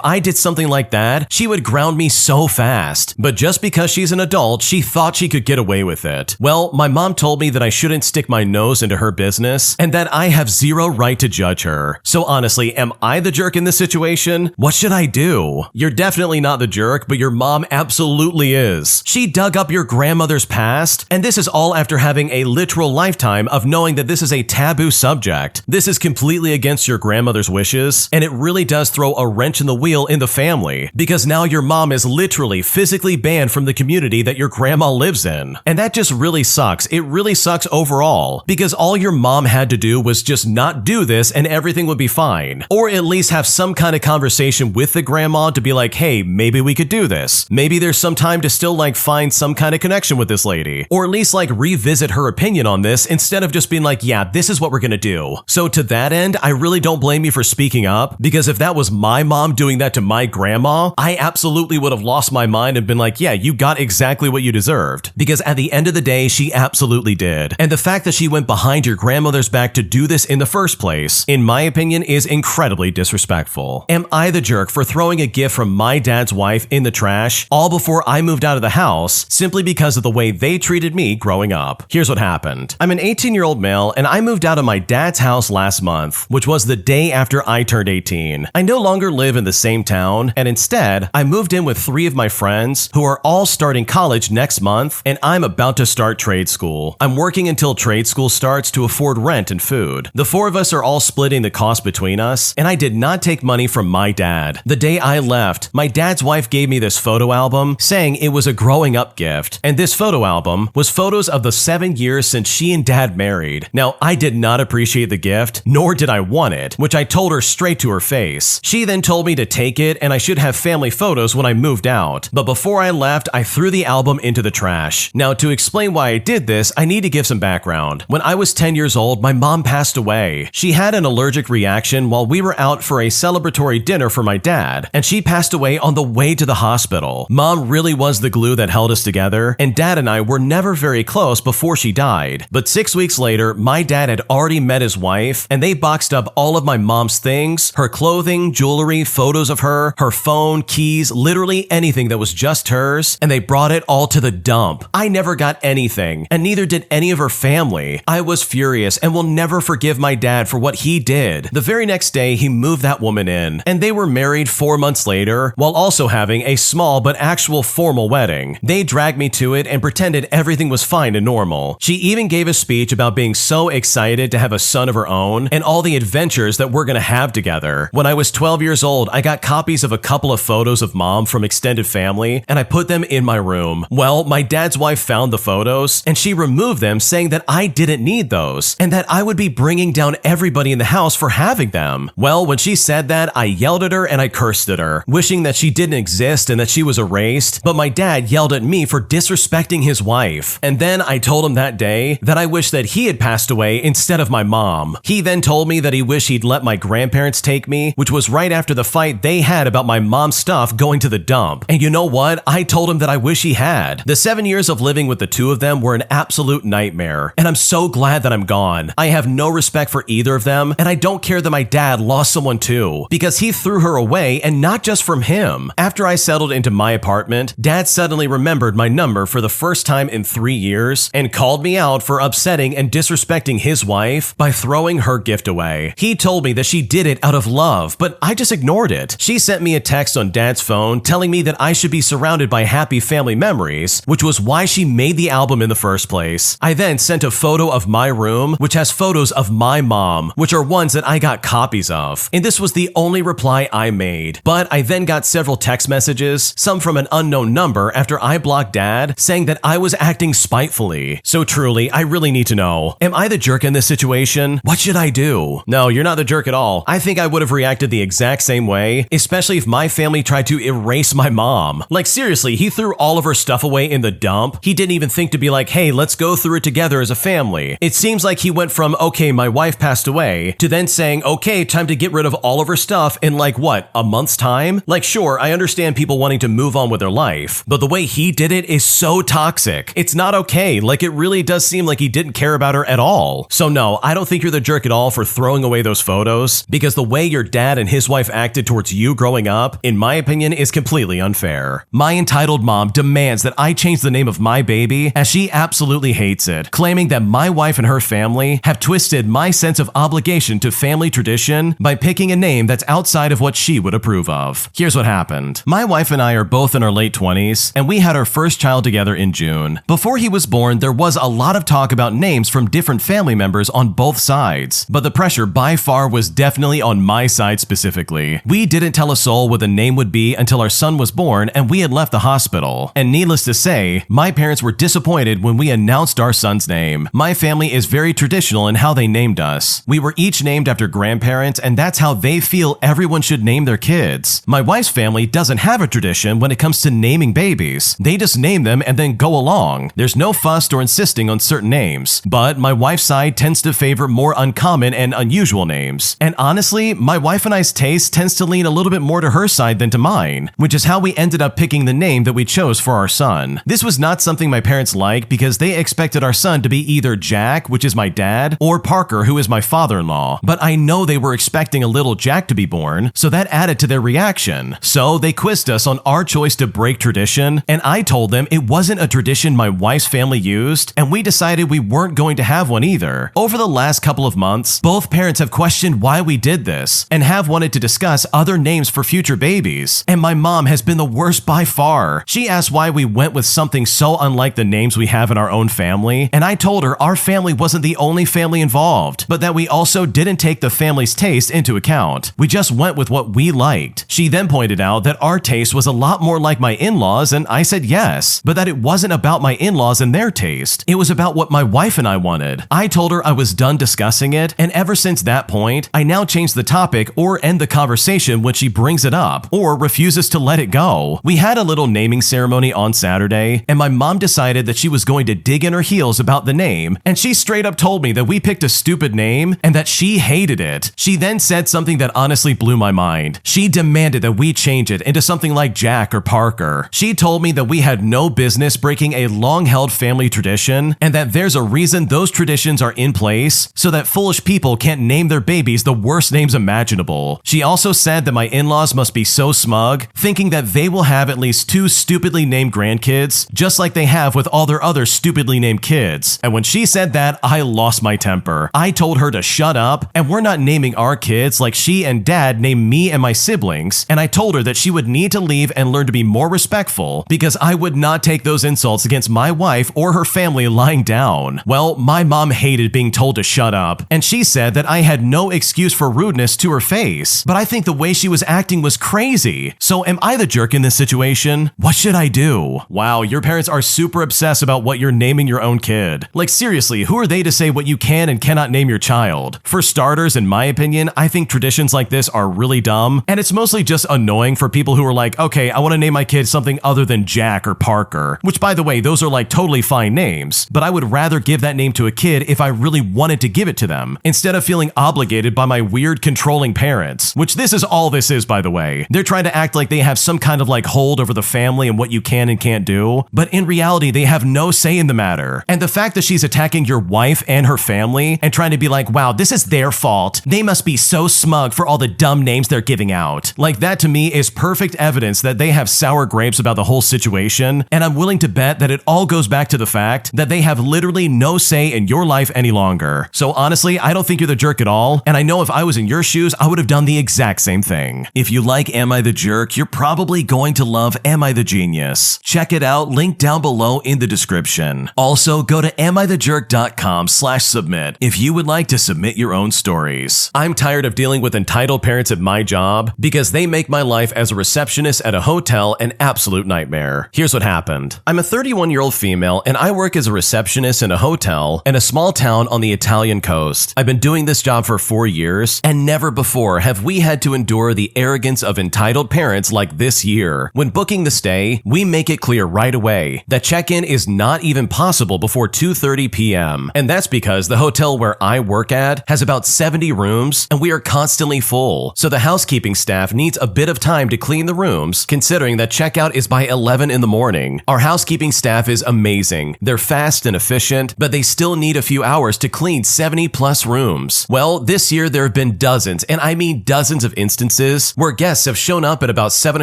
[SPEAKER 1] I did something like that, she would ground me so fast. But just because she's an adult, she thought she could get away with it. Well, my mom told me that I shouldn't stick my nose into her business and that I have zero right to judge her. So honestly, am I the jerk in this situation? What should I do? You're definitely not the jerk, but your mom absolutely is. She dug up your grandmother's past, and this is all after having a literal lifetime of knowing that this is a taboo subject. This is completely against your grandmother's wishes, and it really does throw a wrench in the wheel in the family, because now your mom is literally physically banned from the community that your grandma lives in. And that just really sucks. It really sucks overall, because all your mom had to do was just not do this and everything would be fine. Or at least have some kind of conversation with the grandma to be like, hey, maybe we could do this. Maybe there's some time to still find some kind of connection with this lady. Or at least revisit her opinion on this instead of just being like, yeah, this is what we're gonna do. So to that end, I really don't blame you for speaking up, because if that was my mom doing that to my grandma, I absolutely would have lost my mind and been like, yeah, you got exactly what you deserved. Because at the end of the day, she absolutely did. And the fact that she went behind your grandmother's back to do this in the first place, in my opinion, is incredibly disrespectful. Am I the jerk for throwing a gift from my dad's wife in the trash all before I moved out of the house simply because of the way they treated me growing up? Here's what happened. I'm an 18-year-old male, and I moved out of my dad's house last month, which was the day after I turned 18. I no longer live in the same town, and instead, I moved in with 3 of my friends who are all starting college next month, and I'm about to start trade school. I'm working until trade school starts to afford rent and food. The 4 of us are all splitting the cost between us, and I did not take money from my dad. The day I left, my dad's wife gave me this photo album saying it was a growing up gift, and this photo album was photos of the 7 years since she and dad married. Now, I did not appreciate the gift, nor did I want it, which I told her straight to her face. She then told me to take it and I should have family photos when I moved out, but before I left, I threw the album into the trash. Now, to explain why I did this, I need to give some background. When I was 10 years old, my mom passed away. She had an allergic reaction while we were out for a celebratory dinner for my dad, and she passed away on the way to the hospital. Mom really was the glue that held us together, and dad and I were never very close before she died. But 6 weeks later, my dad had already met his wife, and they boxed up all of my mom's things, her clothing, jewelry, photos of her phone, keys, literally anything that was just hers, and they brought it all to the dump. I never got anything, and neither did any of her family. I was furious and will never forgive my dad for what he did. The very next day, he moved that woman in, and they were married 4 months later, while also having a small but actual formal wedding. They dragged me to it and pretended everything was fine and normal. She even gave a speech about being so excited to have a son of her own and all the adventures that we're gonna have together. When I was 12 years old, I got copies of a couple of photos of mom from extended family, and I put them in my room. Well, my dad's wife found the photos, and she removed them, saying that I didn't need those, and that I would be bringing down everybody in the house for having them. Well, when she said that, I yelled at her and I cursed at her, wishing that she didn't exist and that she was erased, but my dad yelled at me for disrespecting his wife. And then I told him that day that I wished that he had passed away instead of my mom. He then told me that he wished he'd let my grandparents take me, which was right after the fight they had about my mom's stuff going to the dump. And you know what? I told him that I wish he had. The 7 years of living with the 2 of them were an absolute nightmare, and I'm so glad that I'm gone. I have no respect for either of them them, and I don't care that my dad lost someone too, because he threw her away, and not just from him. After I settled into my apartment, Dad suddenly remembered my number for the first time in 3 years and called me out for upsetting and disrespecting his wife by throwing her gift away. He told me that she did it out of love, but I just ignored it. She sent me a text on Dad's phone telling me that I should be surrounded by happy family memories, which was why she made the album in the first place. I then sent a photo of my room, which has photos of my mom, which are ones that I got copies of, and this was the only reply I made. But I then got several text messages, some from an unknown number after I blocked Dad, saying that I was acting spitefully. So truly, I really need to know, am I the jerk in this situation? What should I do? No, you're not the jerk at all. I think I would have reacted the exact same way, especially if my family tried to erase my mom. Like seriously, he threw all of her stuff away in the dump. He didn't even think to be like, hey, let's go through it together as a family. It seems like he went from, okay, my wife passed away, to then saying, okay, time to get rid of all of her stuff in like what, a month's time? Like sure, I understand people wanting to move on with their life, but the way he did it is so toxic. It's not okay. Like it really does seem like he didn't care about her at all. So no, I don't think you're the jerk at all for throwing away those photos, because the way your dad and his wife acted towards you growing up, in my opinion, is completely unfair. My entitled mom demands that I change the name of my baby, as she absolutely hates it, claiming that my wife and her family have twisted my sense of obligation to family tradition by picking a name that's outside of what she would approve of. Here's what happened. My wife and I are both in our late 20s, and we had our first child together in June. Before he was born, there was a lot of talk about names from different family members on both sides, but the pressure by far was definitely on my side specifically. We didn't tell a soul what the name would be until our son was born and we had left the hospital. And needless to say, my parents were disappointed when we announced our son's name. My family is very traditional in how they named us. We were each named after grandparents, and that's how they feel everyone should name their kids. My wife's family doesn't have a tradition when it comes to naming babies. They just name them and then go along. There's no fuss or insisting on certain names. But my wife's side tends to favor more uncommon and unusual names. And honestly, my wife and I's taste tends to lean a little bit more to her side than to mine, which is how we ended up picking the name that we chose for our son. This was not something my parents liked because they expected our son to be either Jack, which is my dad, or Parker, who is my father-in-law. But I know they were expecting a little Jack to be born, so that added to their reaction. So they quizzed us on our choice to break tradition, and I told them it wasn't a tradition my wife's family used, and we decided we weren't going to have one either. Over the last couple of months, both parents have questioned why we did this, and have wanted to discuss other names for future babies, and my mom has been the worst by far. She asked why we went with something so unlike the names we have in our own family, and I told her our family wasn't the only family involved, but that we also didn't take the family's taste into account. We just went with what we liked. She then pointed out that our taste was a lot more like my in-laws, and I said yes, but that it wasn't about my in-laws and their taste. It was about what my wife and I wanted. I told her I was done discussing it, and ever since that point, I now change the topic or end the conversation when she brings it up, or refuses to let it go. We had a little naming ceremony on Saturday, and my mom decided that she was going to dig in her heels about the name, and she straight up told me that we picked a stupid name and that she hated it. She then said something that honestly blew my mind. She demanded that we change it into something like Jack or Parker. She told me that we had no business breaking a long-held family tradition, and that there's a reason those traditions are in place so that foolish people can't name their babies the worst names imaginable. She also said that my in-laws must be so smug, thinking that they will have at least 2 stupidly named grandkids, just like they have with all their other stupidly named kids. And when she said that, I lost my temper. I told her to shut up, and we're not naming our kids like she and dad named me and my siblings, and I told her that she would need to leave and learn to be more respectful, because I would not take those insults against my wife or her family lying down. Well, my mom hated being told to shut up, and she said that I had no excuse for rudeness to her face, but I think the way she was acting was crazy. So am I the jerk in this situation? What should I do? Wow, your parents are super obsessed about what you're naming your own kid. Like seriously, who are they to say what you can and cannot name your child? For starters, in my opinion, I think traditions like this are really dumb, and it's mostly just annoying for people who are like, okay, I want to name my kid something other than Jack or Parker, which by the way, those are like totally fine names, but I would rather give that name to a kid if I really wanted to give it to them, instead of feeling obligated by my weird controlling parents, which this is all this is, by the way. They're trying to act like they have some kind of like hold over the family and what you can and can't do, but in reality, they have no say in the matter. And the fact that she's attacking your wife and her family and trying to be like, wow, this is their fault. They must be so smug for all the dumb names they're giving out. Like, that to me is perfect evidence that they have sour grapes about the whole situation, and I'm willing to bet that it all goes back to the fact that they have literally no say in your life any longer. So honestly, I don't think you're the jerk at all, and I know if I was in your shoes, I would have done the exact same thing. If you like Am I the Jerk, you're probably going to love Am I the Genius. Check it out, link down below in the description. Also, go to amithejerk.com/submit if you would like to submit your own stories. I'm tired of dealing with entitled parents at my job because they make my life as a receptionist at a hotel an absolute nightmare. Here's what happened. I'm a 31-year-old female and I work as a receptionist in a hotel in a small town on the Italian coast. I've been doing this job for 4 years and never before have we had to endure the arrogance of entitled parents like this year. When booking the stay, we make it clear right away that check-in is not even possible before 2:30 p.m. And that's because the hotel where I work at has about 70 rooms and we are constantly full. So the housekeeping staff needs a bit of time to clean the rooms, considering that checkout is by 11 in the morning. Our housekeeping staff is amazing. They're fast and efficient, but they still need a few hours to clean 70 plus rooms. Well, this year there have been dozens, and I mean dozens of instances where guests have shown up at about 7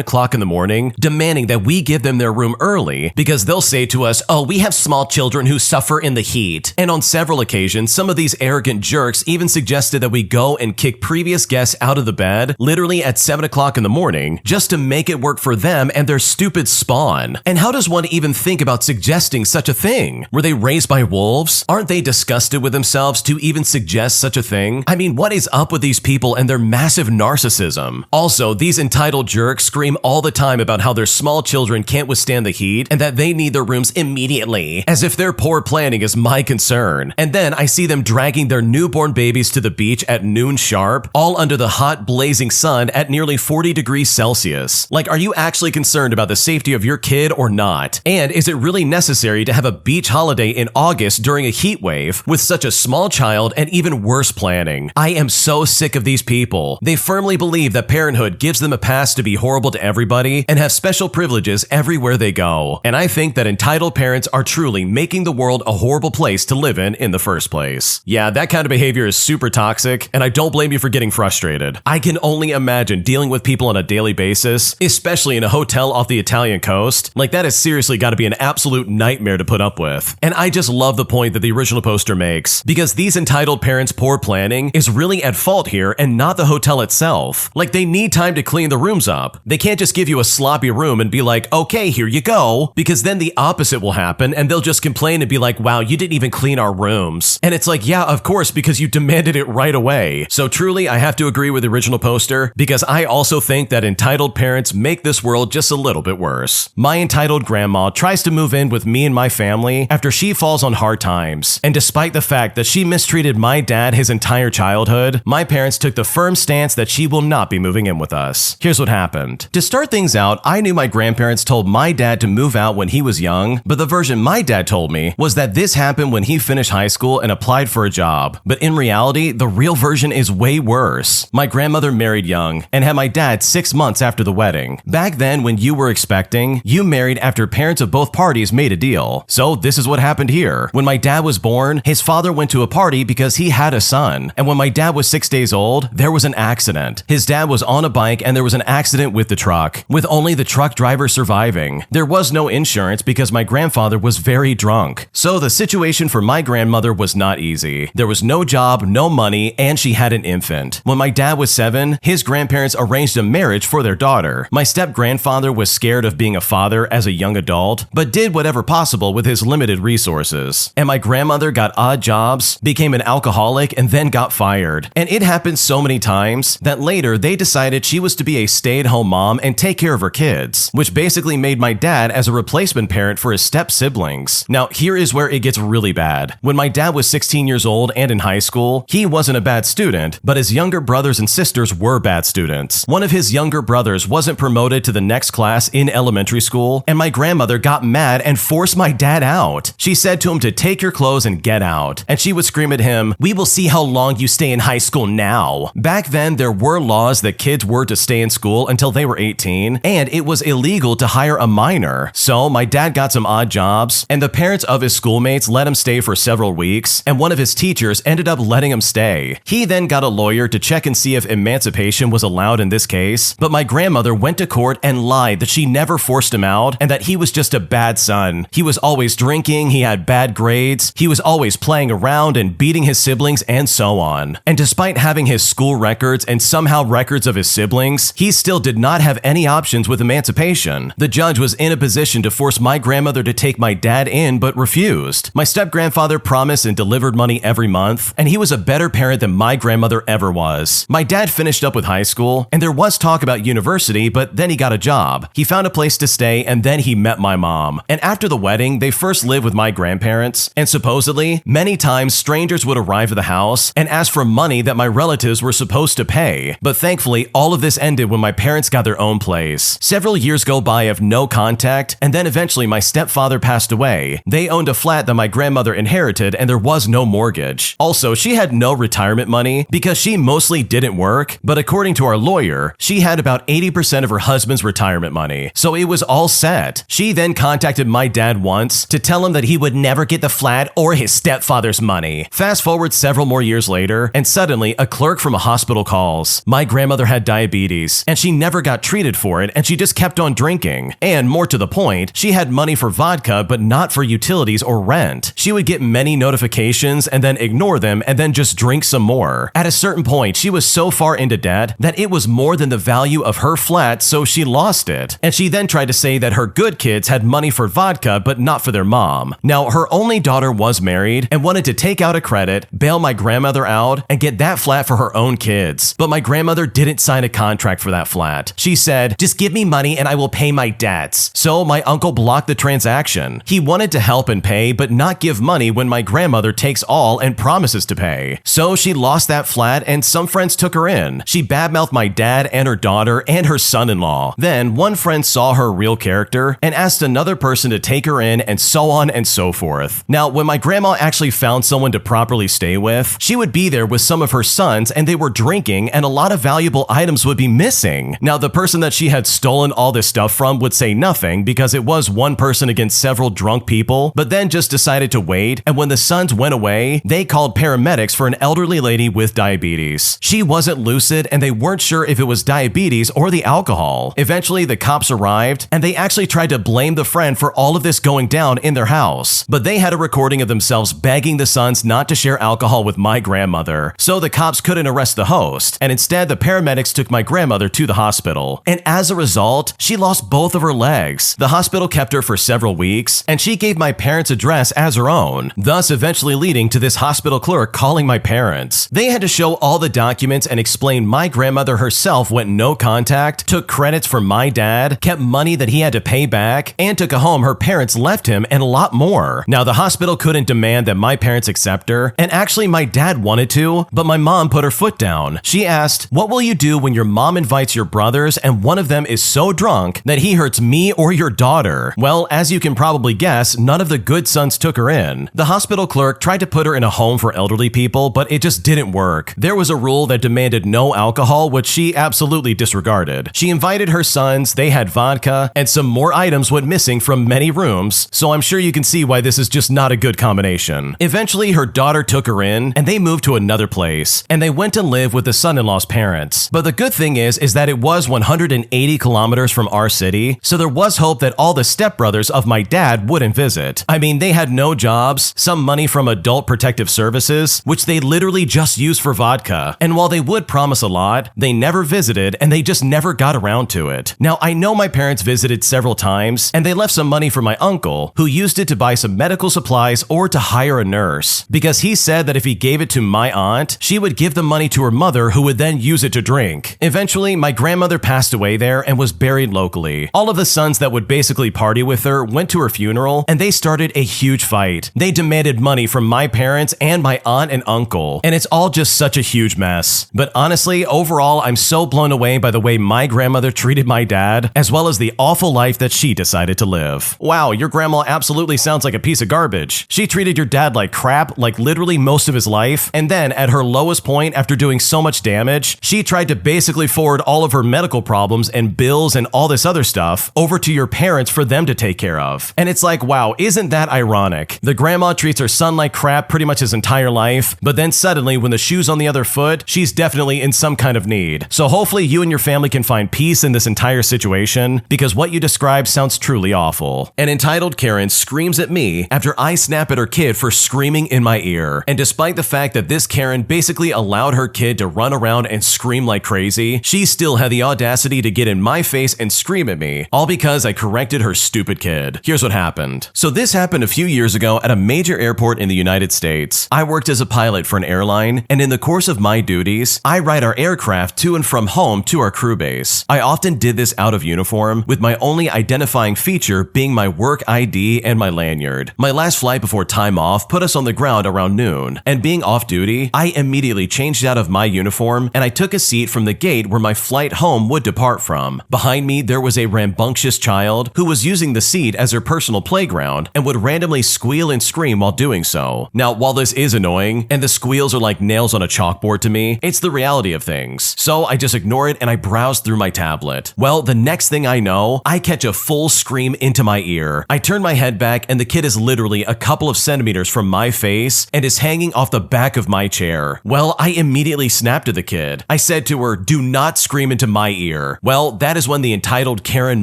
[SPEAKER 1] o'clock in the morning demanding that we give them their room early because they'll say to us, "Oh, we have small children who suffer in the heat." And on several occasions, some of these arrogant jerks even suggested that we go and kick previous guests out of the bed literally at 7 o'clock in the morning just to make it work for them and their stupid spawn. And how does one even think about suggesting such a thing? Were they raised by wolves? Aren't they disgusted with themselves to even suggest such a thing? I mean, what is up with these people and their massive narcissism? Also, these entitled jerks scream all the time about how their small children can't withstand the heat and that they need their rooms immediately, as if their poor planning is my concern. And then I see them dragging their newborn babies to the beach at noon sharp, all under the hot, blazing sun at nearly 40 degrees Celsius. Like, are you actually concerned about the safety of your kid or not? And is it really necessary to have a beach holiday in August during a heat wave with such a small child and even worse planning? I am so sick of these people. They firmly believe that parenthood gives them a pass to be horrible to everybody and have special privileges everywhere they go. And I think that entitled parents are truly making the world a horrible place to live in the first place. Yeah, that kind of behavior is super toxic, and I don't blame you for getting frustrated. I can only imagine dealing with people on a daily basis, especially in a hotel off the Italian coast. Like, that has seriously got to be an absolute nightmare to put up with. And I just love the point that the original poster makes, because these entitled parents' poor planning is really at fault here and not the hotel itself. Like, they need time to clean the rooms up. They can't just give you a sloppy room and be like, "Okay, here you go," because then the opposite will happen and they'll just complain and be like, "Wow, you didn't even clean our rooms." And it's like, yeah, of course, because you demanded it right away. So truly, I have to agree with the original poster, because I also think that entitled parents make this world just a little bit worse. My entitled grandma tries to move in with me and my family after she falls on hard times. And despite the fact that she mistreated my dad his entire childhood, my parents took the firm stance that she will not be moving in with us. Here's what happened. To start things out, I knew my grandparents told my dad to move out when he was young, but the version my dad told me was that this happened when he finished high school and applied for a job. But in reality, the real version is way worse. My grandmother married young and had my dad 6 months after the wedding. Back then, when you were expecting, you married after parents of both parties made a deal. So this is what happened here. When my dad was born, his father went to a party because he had a son. And when my dad was 6 days old, there was an accident. His dad was on a bike and there was an accident with the truck, with only the truck driver surviving. There was no insurance because my grandfather was very drunk. So the situation for my grandmother was not easy. There was no job, no money, and she had an infant. When my dad was 7, his grandparents arranged a marriage for their daughter. My step-grandfather was scared of being a father as a young adult, but did whatever possible with his limited resources. And my grandmother got odd jobs, became an alcoholic, and then got fired. And it happened so many times that later they decided she was to be a stay-at-home mom and take care of her kids, which basically made my dad as a replacement parent for his step-siblings. Now, here is where it gets really bad. When my dad was 16 years old and in high school, he wasn't a bad student, but his younger brothers and sisters were bad students. One of his younger brothers wasn't promoted to the next class in elementary school, and my grandmother got mad and forced my dad out. She said to him to take your clothes and get out. And she would scream at him, "We will see how long you stay in high school now." Back then, there were laws that kids were to stay in school until they were 18, and it was illegal to hire a minor. So my dad got some odd jobs, and the parents of his schoolmates let him stay for several weeks, and one of his teachers ended up letting him stay. He then got a lawyer to check and see if emancipation was allowed in this case, but my grandmother went to court and lied that she never forced him out and that he was just a bad son. He was always drinking, he had bad grades, he was always playing around and beating his siblings and so on. And despite having his school records and somehow records of his siblings, he still did not have any options with emancipation. The judge was in a position to force my grandmother to take my dad in but refused. My step-grandfather promised and delivered money every month, and he was a better parent than my grandmother ever was. My dad finished up with high school, and there was talk about university, but then he got a job. He found a place to stay, and then he met my mom. And after the wedding, they first lived with my grandparents, and supposedly, many times strangers would arrive at the house and ask for money that my relatives were supposed to pay. But thankfully, all of this ended when my parents got their own place. Several years go by of no contact, and then eventually my stepfather passed away. They owned a flat that my grandmother inherited, and there was no mortgage. Also, she had no retirement money because she mostly didn't work, but according to our lawyer, she had about 80% of her husband's retirement money, so it was all set. She then contacted my dad once to tell him that he would never get the flat or his stepfather's money. Fast forward several more years later, and suddenly a clerk from a hospital calls. My grandmother had diabetes, and she never got treated for it, and she just kept on drinking. And more to the point, she had money for vodka, but not for utilities or rent. She would get many notifications and then ignore them and then just drink some more. At a certain point, she was so far into debt that it was more than the value of her flat, so she lost it. And she then tried to say that her good kids had money for vodka, but not for their mom. Now, her only daughter was married and wanted to take out a credit, bail my grandmother out, and get that flat for her own kids. But my grandmother didn't sign a contract for that flat. She said, "Just give me money and I will pay my debts." So my uncle blocked the transaction. He wanted to help and pay, but not give money when my grandmother takes all and promises to pay. So she lost that flat and some friends took her in. She badmouthed my dad and her daughter and her son-in-law. Then one friend saw her real character and asked another person to take her in, and so on and so forth. Now, when my grandma actually found someone to properly stay with, she would be there with some of her sons and they were drinking and a lot of valuable items would be missing. Now, the person that she had stolen all this stuff from would say nothing because it was one person against several drunk people, but then just decided to wait, and when the sons went away, they called paramedics for an elderly lady with diabetes. She wasn't lucid and they weren't sure if it was diabetes or the alcohol. Eventually, the cops arrived and they actually tried to blame the friend for all of this going down in their house, but they had a recording of themselves begging the sons not to share alcohol with my grandmother, so the cops couldn't arrest the host, and instead the paramedics took my grandmother to the hospital. And as a result, she lost both of her legs. The hospital kept her for several weeks, and she gave my parents' address as her own, thus eventually leading to this hospital clerk calling my parents. They had to show all the documents and explain my grandmother herself went no contact, took credits from my dad, kept money that he had to pay back, and took a home her parents left him, and a lot more. Now, the hospital couldn't demand that my parents accept her, and actually my dad wanted to, but my mom put her foot down. She asked, "What will you do when your mom invites your brothers and one of them is so drunk that he hurts me or your daughter?" Well, as you can probably guess, none of the good sons took her in. The hospital clerk tried to put her in a home for elderly people, but it just didn't work. There was a rule that demanded no alcohol, which she absolutely disregarded. She invited her sons, they had vodka, and some more items went missing from many rooms, so I'm sure you can see why this is just not a good combination. Eventually, her daughter took her in, and they moved to another place, and they went to live with the son-in-law's parents. But the good thing is that it was 180 kilometers from our city, so there was hope that all the stepbrothers of my dad wouldn't visit. I mean, they had no jobs, some money from adult protective services, which they literally just used for vodka, and while they would promise a lot, they never visited and they just never got around to it. Now, I know my parents visited several times, and they left some money for my uncle, who used it to buy some medical supplies or to hire a nurse, because he said that if he gave it to my aunt, she would give the money to her mother, who would then use it to drink. Eventually, my grandmother passed away there and was buried locally. All of the sons that would basically party with her went to her funeral, and they started a huge fight. They demanded money from my parents and my aunt and uncle, and it's all just such a huge mess. But honestly, overall, I'm so blown away by the way my grandmother treated my dad, as well as the awful life that she decided to live. Wow, your grandma absolutely sounds like a piece of garbage. She treated your dad like crap, like literally most of his life, and then at her lowest point, after doing so much damage, she tried to basically forward all of her medical problems and bills and all this other stuff over to your parents for them to take care of. And it's like, wow, isn't that ironic? The grandma treats her son like crap pretty much his entire life, life, but then suddenly when the shoe's on the other foot, she's definitely in some kind of need. So hopefully you and your family can find peace in this entire situation, because what you described sounds truly awful. An entitled Karen screams at me after I snap at her kid for screaming in my ear. And despite the fact that this Karen basically allowed her kid to run around and scream like crazy, she still had the audacity to get in my face and scream at me, all because I corrected her stupid kid. Here's what happened. So this happened a few years ago at a major airport in the United States. I worked as a pilot for an airline, and in the course of my duties, I ride our aircraft to and from home to our crew base. I often did this out of uniform, with my only identifying feature being my work ID and my lanyard. My last flight before time off put us on the ground around noon, and being off duty, I immediately changed out of my uniform and I took a seat from the gate where my flight home would depart from. Behind me, there was a rambunctious child who was using the seat as her personal playground and would randomly squeal and scream while doing so. Now, while this is annoying, and the squeals are like nails on a chalkboard to me, it's the reality of things. So I just ignore it and I browse through my tablet. Well, the next thing I know, I catch a full scream into my ear. I turn my head back and the kid is literally a couple of centimeters from my face and is hanging off the back of my chair. Well, I immediately snapped at the kid. I said to her, "Do not scream into my ear." Well, that is when the entitled Karen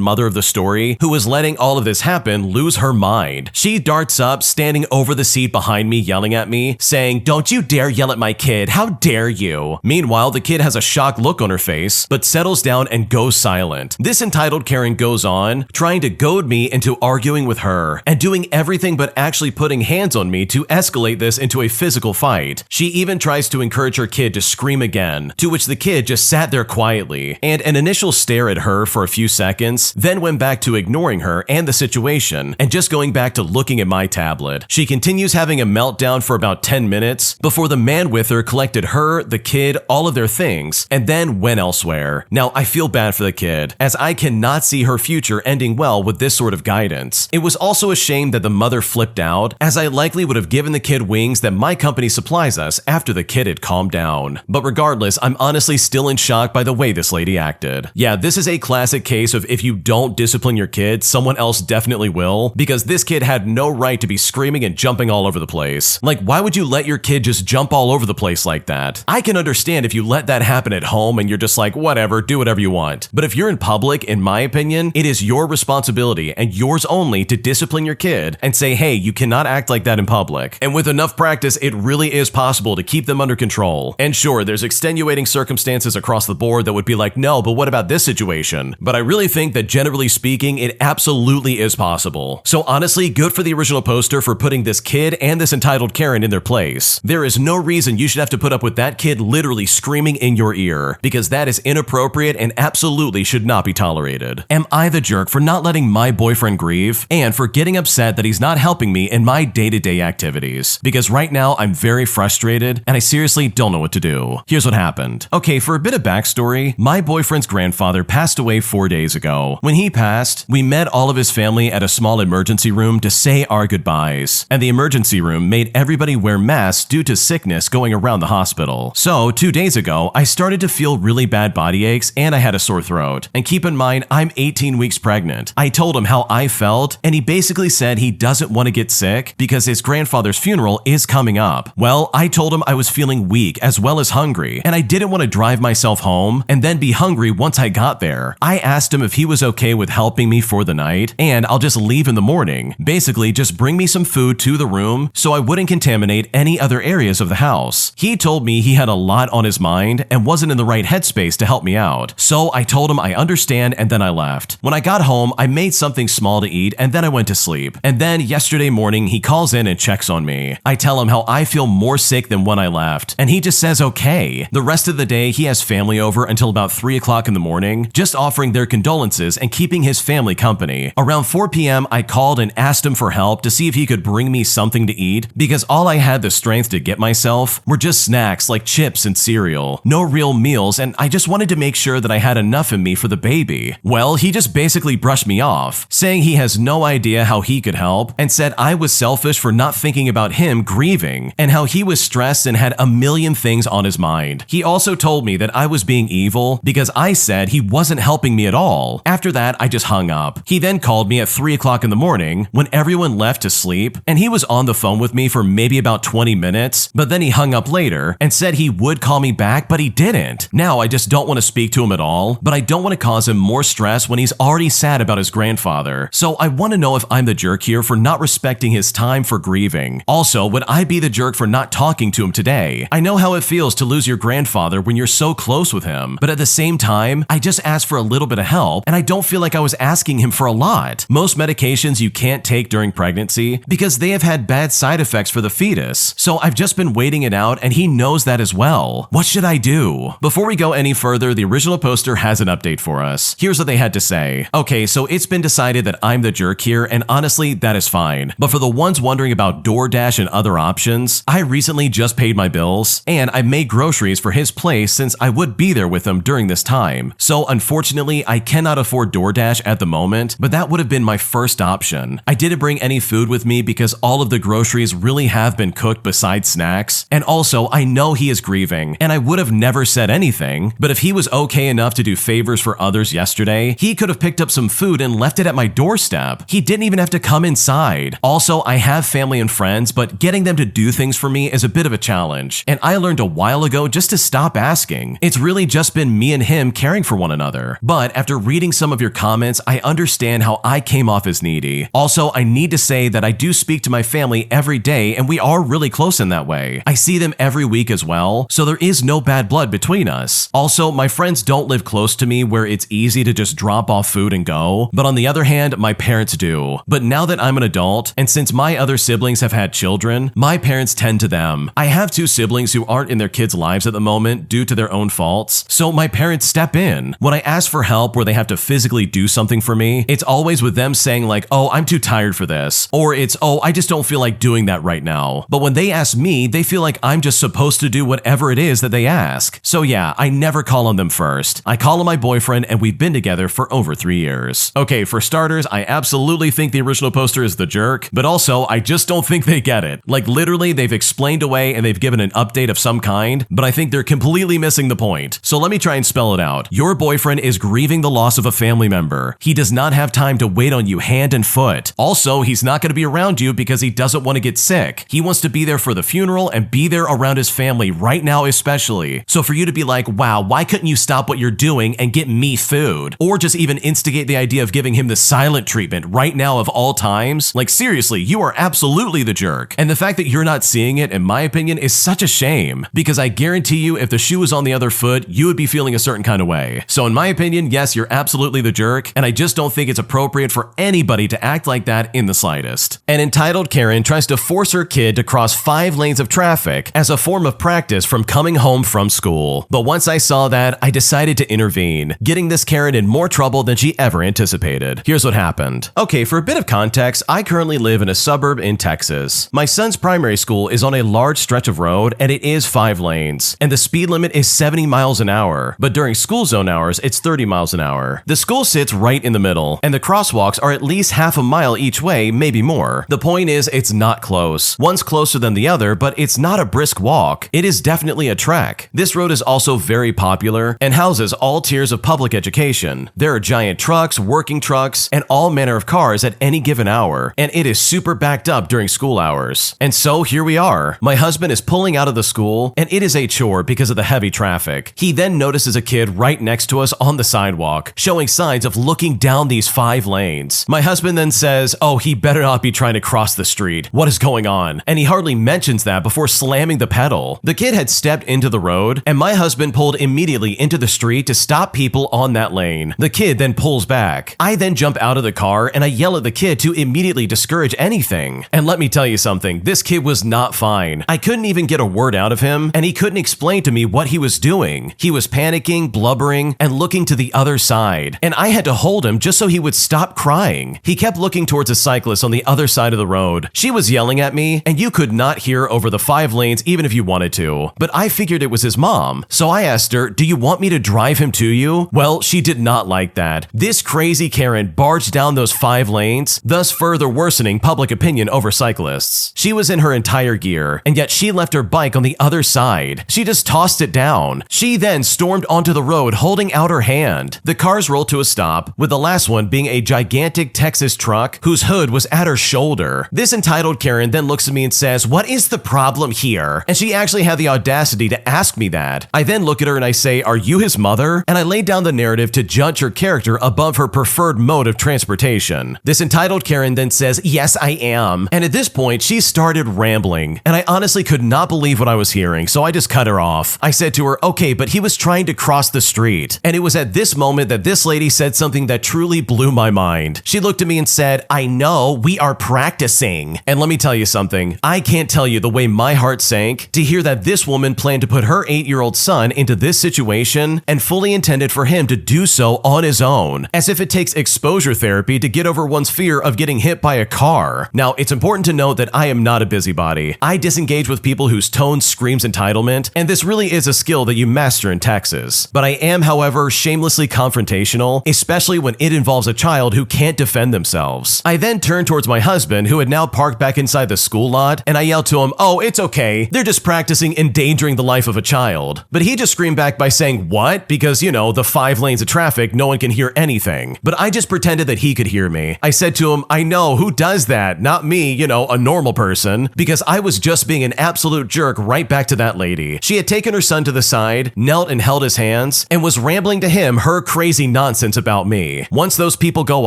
[SPEAKER 1] mother of the story, who was letting all of this happen, lose her mind. She darts up, standing over the seat behind me, yelling at me, saying, "Don't you dare yell at my kid, how dare you?" Meanwhile, the kid has a shocked look on her face, but settles down and goes silent. This entitled Karen goes on, trying to goad me into arguing with her, and doing everything but actually putting hands on me to escalate this into a physical fight. She even tries to encourage her kid to scream again, to which the kid just sat there quietly, and an initial stare at her for a few seconds, then went back to ignoring her and the situation, and just going back to looking at my tablet. She continues having a meltdown for about 10 minutes, before the man with her collected her, the kid, all of their things, and then went elsewhere. Now, I feel bad for the kid, as I cannot see her future ending well with this sort of guidance. It was also a shame that the mother flipped out, as I likely would have given the kid wings that my company supplies us after the kid had calmed down. But regardless, I'm honestly still in shock by the way this lady acted. Yeah, this is a classic case of if you don't discipline your kid, someone else definitely will, because this kid had no right to be screaming and jumping all over the place. Like, why would you let your kid just jump all over the place like that? I can understand if you let that happen at home and you're just like, whatever, do whatever you want. But if you're in public, in my opinion, it is your responsibility and yours only to discipline your kid and say, hey, you cannot act like that in public. And with enough practice, it really is possible to keep them under control. And sure, there's extenuating circumstances across the board that would be like, no, but what about this situation? But I really think that generally speaking, it absolutely is possible. So honestly, good for the original poster for putting this kid and this entitled Karen in their place. There is no reason you should have to put up with that kid literally screaming in your ear, because that is inappropriate and absolutely should not be tolerated. Am I the jerk for not letting my boyfriend grieve and for getting upset that he's not helping me in my day-to-day activities? Because right now I'm very frustrated and I seriously don't know what to do. Here's what happened. Okay, for a bit of backstory, my boyfriend's grandfather passed away 4 days ago. When he passed, we met all of his family at a small emergency room to say our goodbyes. And the emergency room made everybody wear masks due to sickness going around the hospital. So 2 days ago, I started to feel really bad body aches and I had a sore throat. And keep in mind, I'm 18 weeks pregnant. I told him how I felt, and he basically said he doesn't want to get sick because his grandfather's funeral is coming up. Well, I told him I was feeling weak as well as hungry, and I didn't want to drive myself home and then be hungry once I got there. I asked him if he was okay with helping me for the night, and I'll just leave in the morning. Basically, just bring me some food to the room so I wouldn't contaminate any other areas of the house. He told me he had a lot on his mind and wasn't in the right headspace to help me out. So I told him I understand, and then I left. When I got home, I made something small to eat and then I went to sleep. And then yesterday morning, he calls in and checks on me. I tell him how I feel more sick than when I left, and he just says okay. The rest of the day, he has family over until about 3 o'clock in the morning, just offering their condolences and keeping his family company. Around 4 p.m., I called and asked him for help to see if he could bring me something to eat, because all I had the strength to get myself were just snacks like chips and cereal. No real meals, and I just wanted to make sure that I had enough in me for the baby. Well, he just basically brushed me off, saying he has no idea how he could help, and said I was selfish for not thinking about him grieving, and how he was stressed and had a million things on his mind. He also told me that I was being evil because I said he wasn't helping me at all. After that, I just hung up. He then called me at 3 o'clock in the morning when everyone left to sleep, and he was on the phone with me for maybe about 20 minutes, but then he hung up later and said he would call me back, but he didn't. Now I just don't want to speak to him at all, but I don't want to cause him more stress when he's already sad about his grandfather. So I want to know if I'm the jerk here for not respecting his time for grieving. Also, would I be the jerk for not talking to him today? I know how it feels to lose your grandfather when you're so close with him, but at the same time, I just asked for a little bit of help, and I don't feel like I was asking him for a lot. Most medications you can't take during pregnancy because they have had bad side effects for the fetus, so I've just been waiting it out, and he knows that as well. What should I do? Before we go any further, the original poster has an update for us. Here's what they had to say. Okay, so it's been decided that I'm the jerk here, and honestly, that is fine. But for the ones wondering about DoorDash and other options, I recently just paid my bills, and I made groceries for his place since I would be there with him during this time. So unfortunately, I cannot afford DoorDash at the moment, but that would have been my first option. I didn't bring any food with me because all of the groceries really have been cooked besides snacks, and also I know he is grieving, and I would have never said anything, but if he was okay enough to do favors for others yesterday, he could have picked up some food and left it at my doorstep. He didn't even have to come inside. Also, I have family and friends, but getting them to do things for me is a bit of a challenge, and I learned a while ago just to stop asking. It's really just been me and him caring for one another. But after reading some of your comments, I understand how I came off as needy. Also, I need to say that I do speak to my family every day, and we are really close in that way. I see them every week as well, so there is no bad blood between us. Also, my friends don't live close to me where it's easy to just drop off food and go, but on the other hand, my parents do. But now that I'm an adult, and since my other siblings have had children, my parents tend to them. I have two siblings who aren't in their kids' lives at the moment due to their own faults, so my parents step in. When I ask for help where they have to physically do something for me, it's always with them saying like, oh, I'm too tired for this, or it's, oh, I just don't feel like doing that right now. But when they ask me, they feel like I'm just supposed to do whatever it is that they ask. So yeah, I never call on them first. I call on my boyfriend, and we've been together for over 3 years. Okay, for starters, I absolutely think the original poster is the jerk, but also I just don't think they get it. Like literally, they've explained away and they've given an update of some kind, but I think they're completely missing the point. So let me try and spell it out. Your boyfriend is grieving the loss of a family member. He does not have time to wait on you hand and foot. Also, he's not going to be around you because he doesn't want to get sick. He wants to be there for the funeral and be there around his family right now especially. So for you to be like, wow, why couldn't you stop what you're doing and get me food? Or just even instigate the idea of giving him the silent treatment right now of all times? Like seriously, you are absolutely the jerk. And the fact that you're not seeing it, in my opinion, is such a shame, because I guarantee you if the shoe was on the other foot, you would be feeling a certain kind of way. So in my opinion, yes, you're absolutely the jerk, and I just don't think it's appropriate for anybody to act like that in the slightest. An entitled Karen tries to force her kid to cross 5 lanes of traffic as a form of practice from coming home from school. But once I saw that, I decided to intervene, getting this Karen in more trouble than she ever anticipated. Here's what happened. Okay, for a bit of context, I currently live in a suburb in Texas. My son's primary school is on a large stretch of road, and it is 5 lanes, and the speed limit is 70 miles an hour, but during school zone hours, it's 30 miles an hour. The school sits right in the middle, and the crosswalks are at least half a mile each way, maybe more. The point is, it's not close. One's closer than the other, but it's not a brisk walk. It is definitely a trek. This road is also very popular and houses all tiers of public education. There are giant trucks, working trucks, and all manner of cars at any given hour, and it is super backed up during school hours. And so here we are. My husband is pulling out of the school, and it is a chore because of the heavy traffic. He then notices a kid right next to us on the sidewalk, showing signs of looking down these 5 lanes. My husband then says, oh, he better not be trying to cross the street. What is going on? And he hardly mentions that before slamming the pedal. The kid had stepped into the road, and my husband pulled immediately into the street to stop people on that lane. The kid then pulls back. I then jump out of the car, and I yell at the kid to immediately discourage anything. And let me tell you something, this kid was not fine. I couldn't even get a word out of him, and he couldn't explain to me what he was doing. He was panicking, blubbering, and looking to the other side, and I had to hold him just so he would stop crying. He kept looking towards a cyclist on the other side of the road. She was yelling at me, and you could not hear over the 5 lanes even if you wanted to. But I figured it was his mom, so I asked her, do you want me to drive him to you? Well, she did not like that. This crazy Karen barged down those 5 lanes, thus further worsening public opinion over cyclists. She was in her entire gear, and yet she left her bike on the other side. She just tossed it down. She then stormed onto the road holding out her hand. The cars rolled to a stop, with the last one being a gigantic Texas truck whose hood was at her shoulder. This entitled Karen then looks at me and says, what what is the problem here? And she actually had the audacity to ask me that. I then look at her and I say, are you his mother? And I lay down the narrative to judge her character above her preferred mode of transportation. This entitled Karen then says, yes, I am. And at this point, she started rambling, and I honestly could not believe what I was hearing, so I just cut her off. I said to her, okay, but he was trying to cross the street. And it was at this moment that this lady said something that truly blew my mind. She looked at me and said, I know, we are practicing. And let me tell you something, I can't tell you the way my heart sank to hear that this woman planned to put her 8-year-old son into this situation and fully intended for him to do so on his own, as if it takes exposure therapy to get over one's fear of getting hit by a car. Now, it's important to note that I am not a busybody. I disengage with people whose tone screams entitlement, and this really is a skill that you master in Texas. But I am, however, shamelessly confrontational, especially when it involves a child who can't defend themselves. I then turn towards my husband, who had now parked back inside the school lot, and I yell to him, oh, it's okay, they're just practicing endangering the life of a child. But he just screamed back by saying, what? Because, you know, the 5 lanes of traffic, no one can hear anything. But I just pretended that he could hear me. I said to him, I know, who does that? Not me, you know, a normal person. Because I was just being an absolute jerk right back to that lady. She had taken her son to the side, knelt and held his hands, and was rambling to him her crazy nonsense about me. Once those people go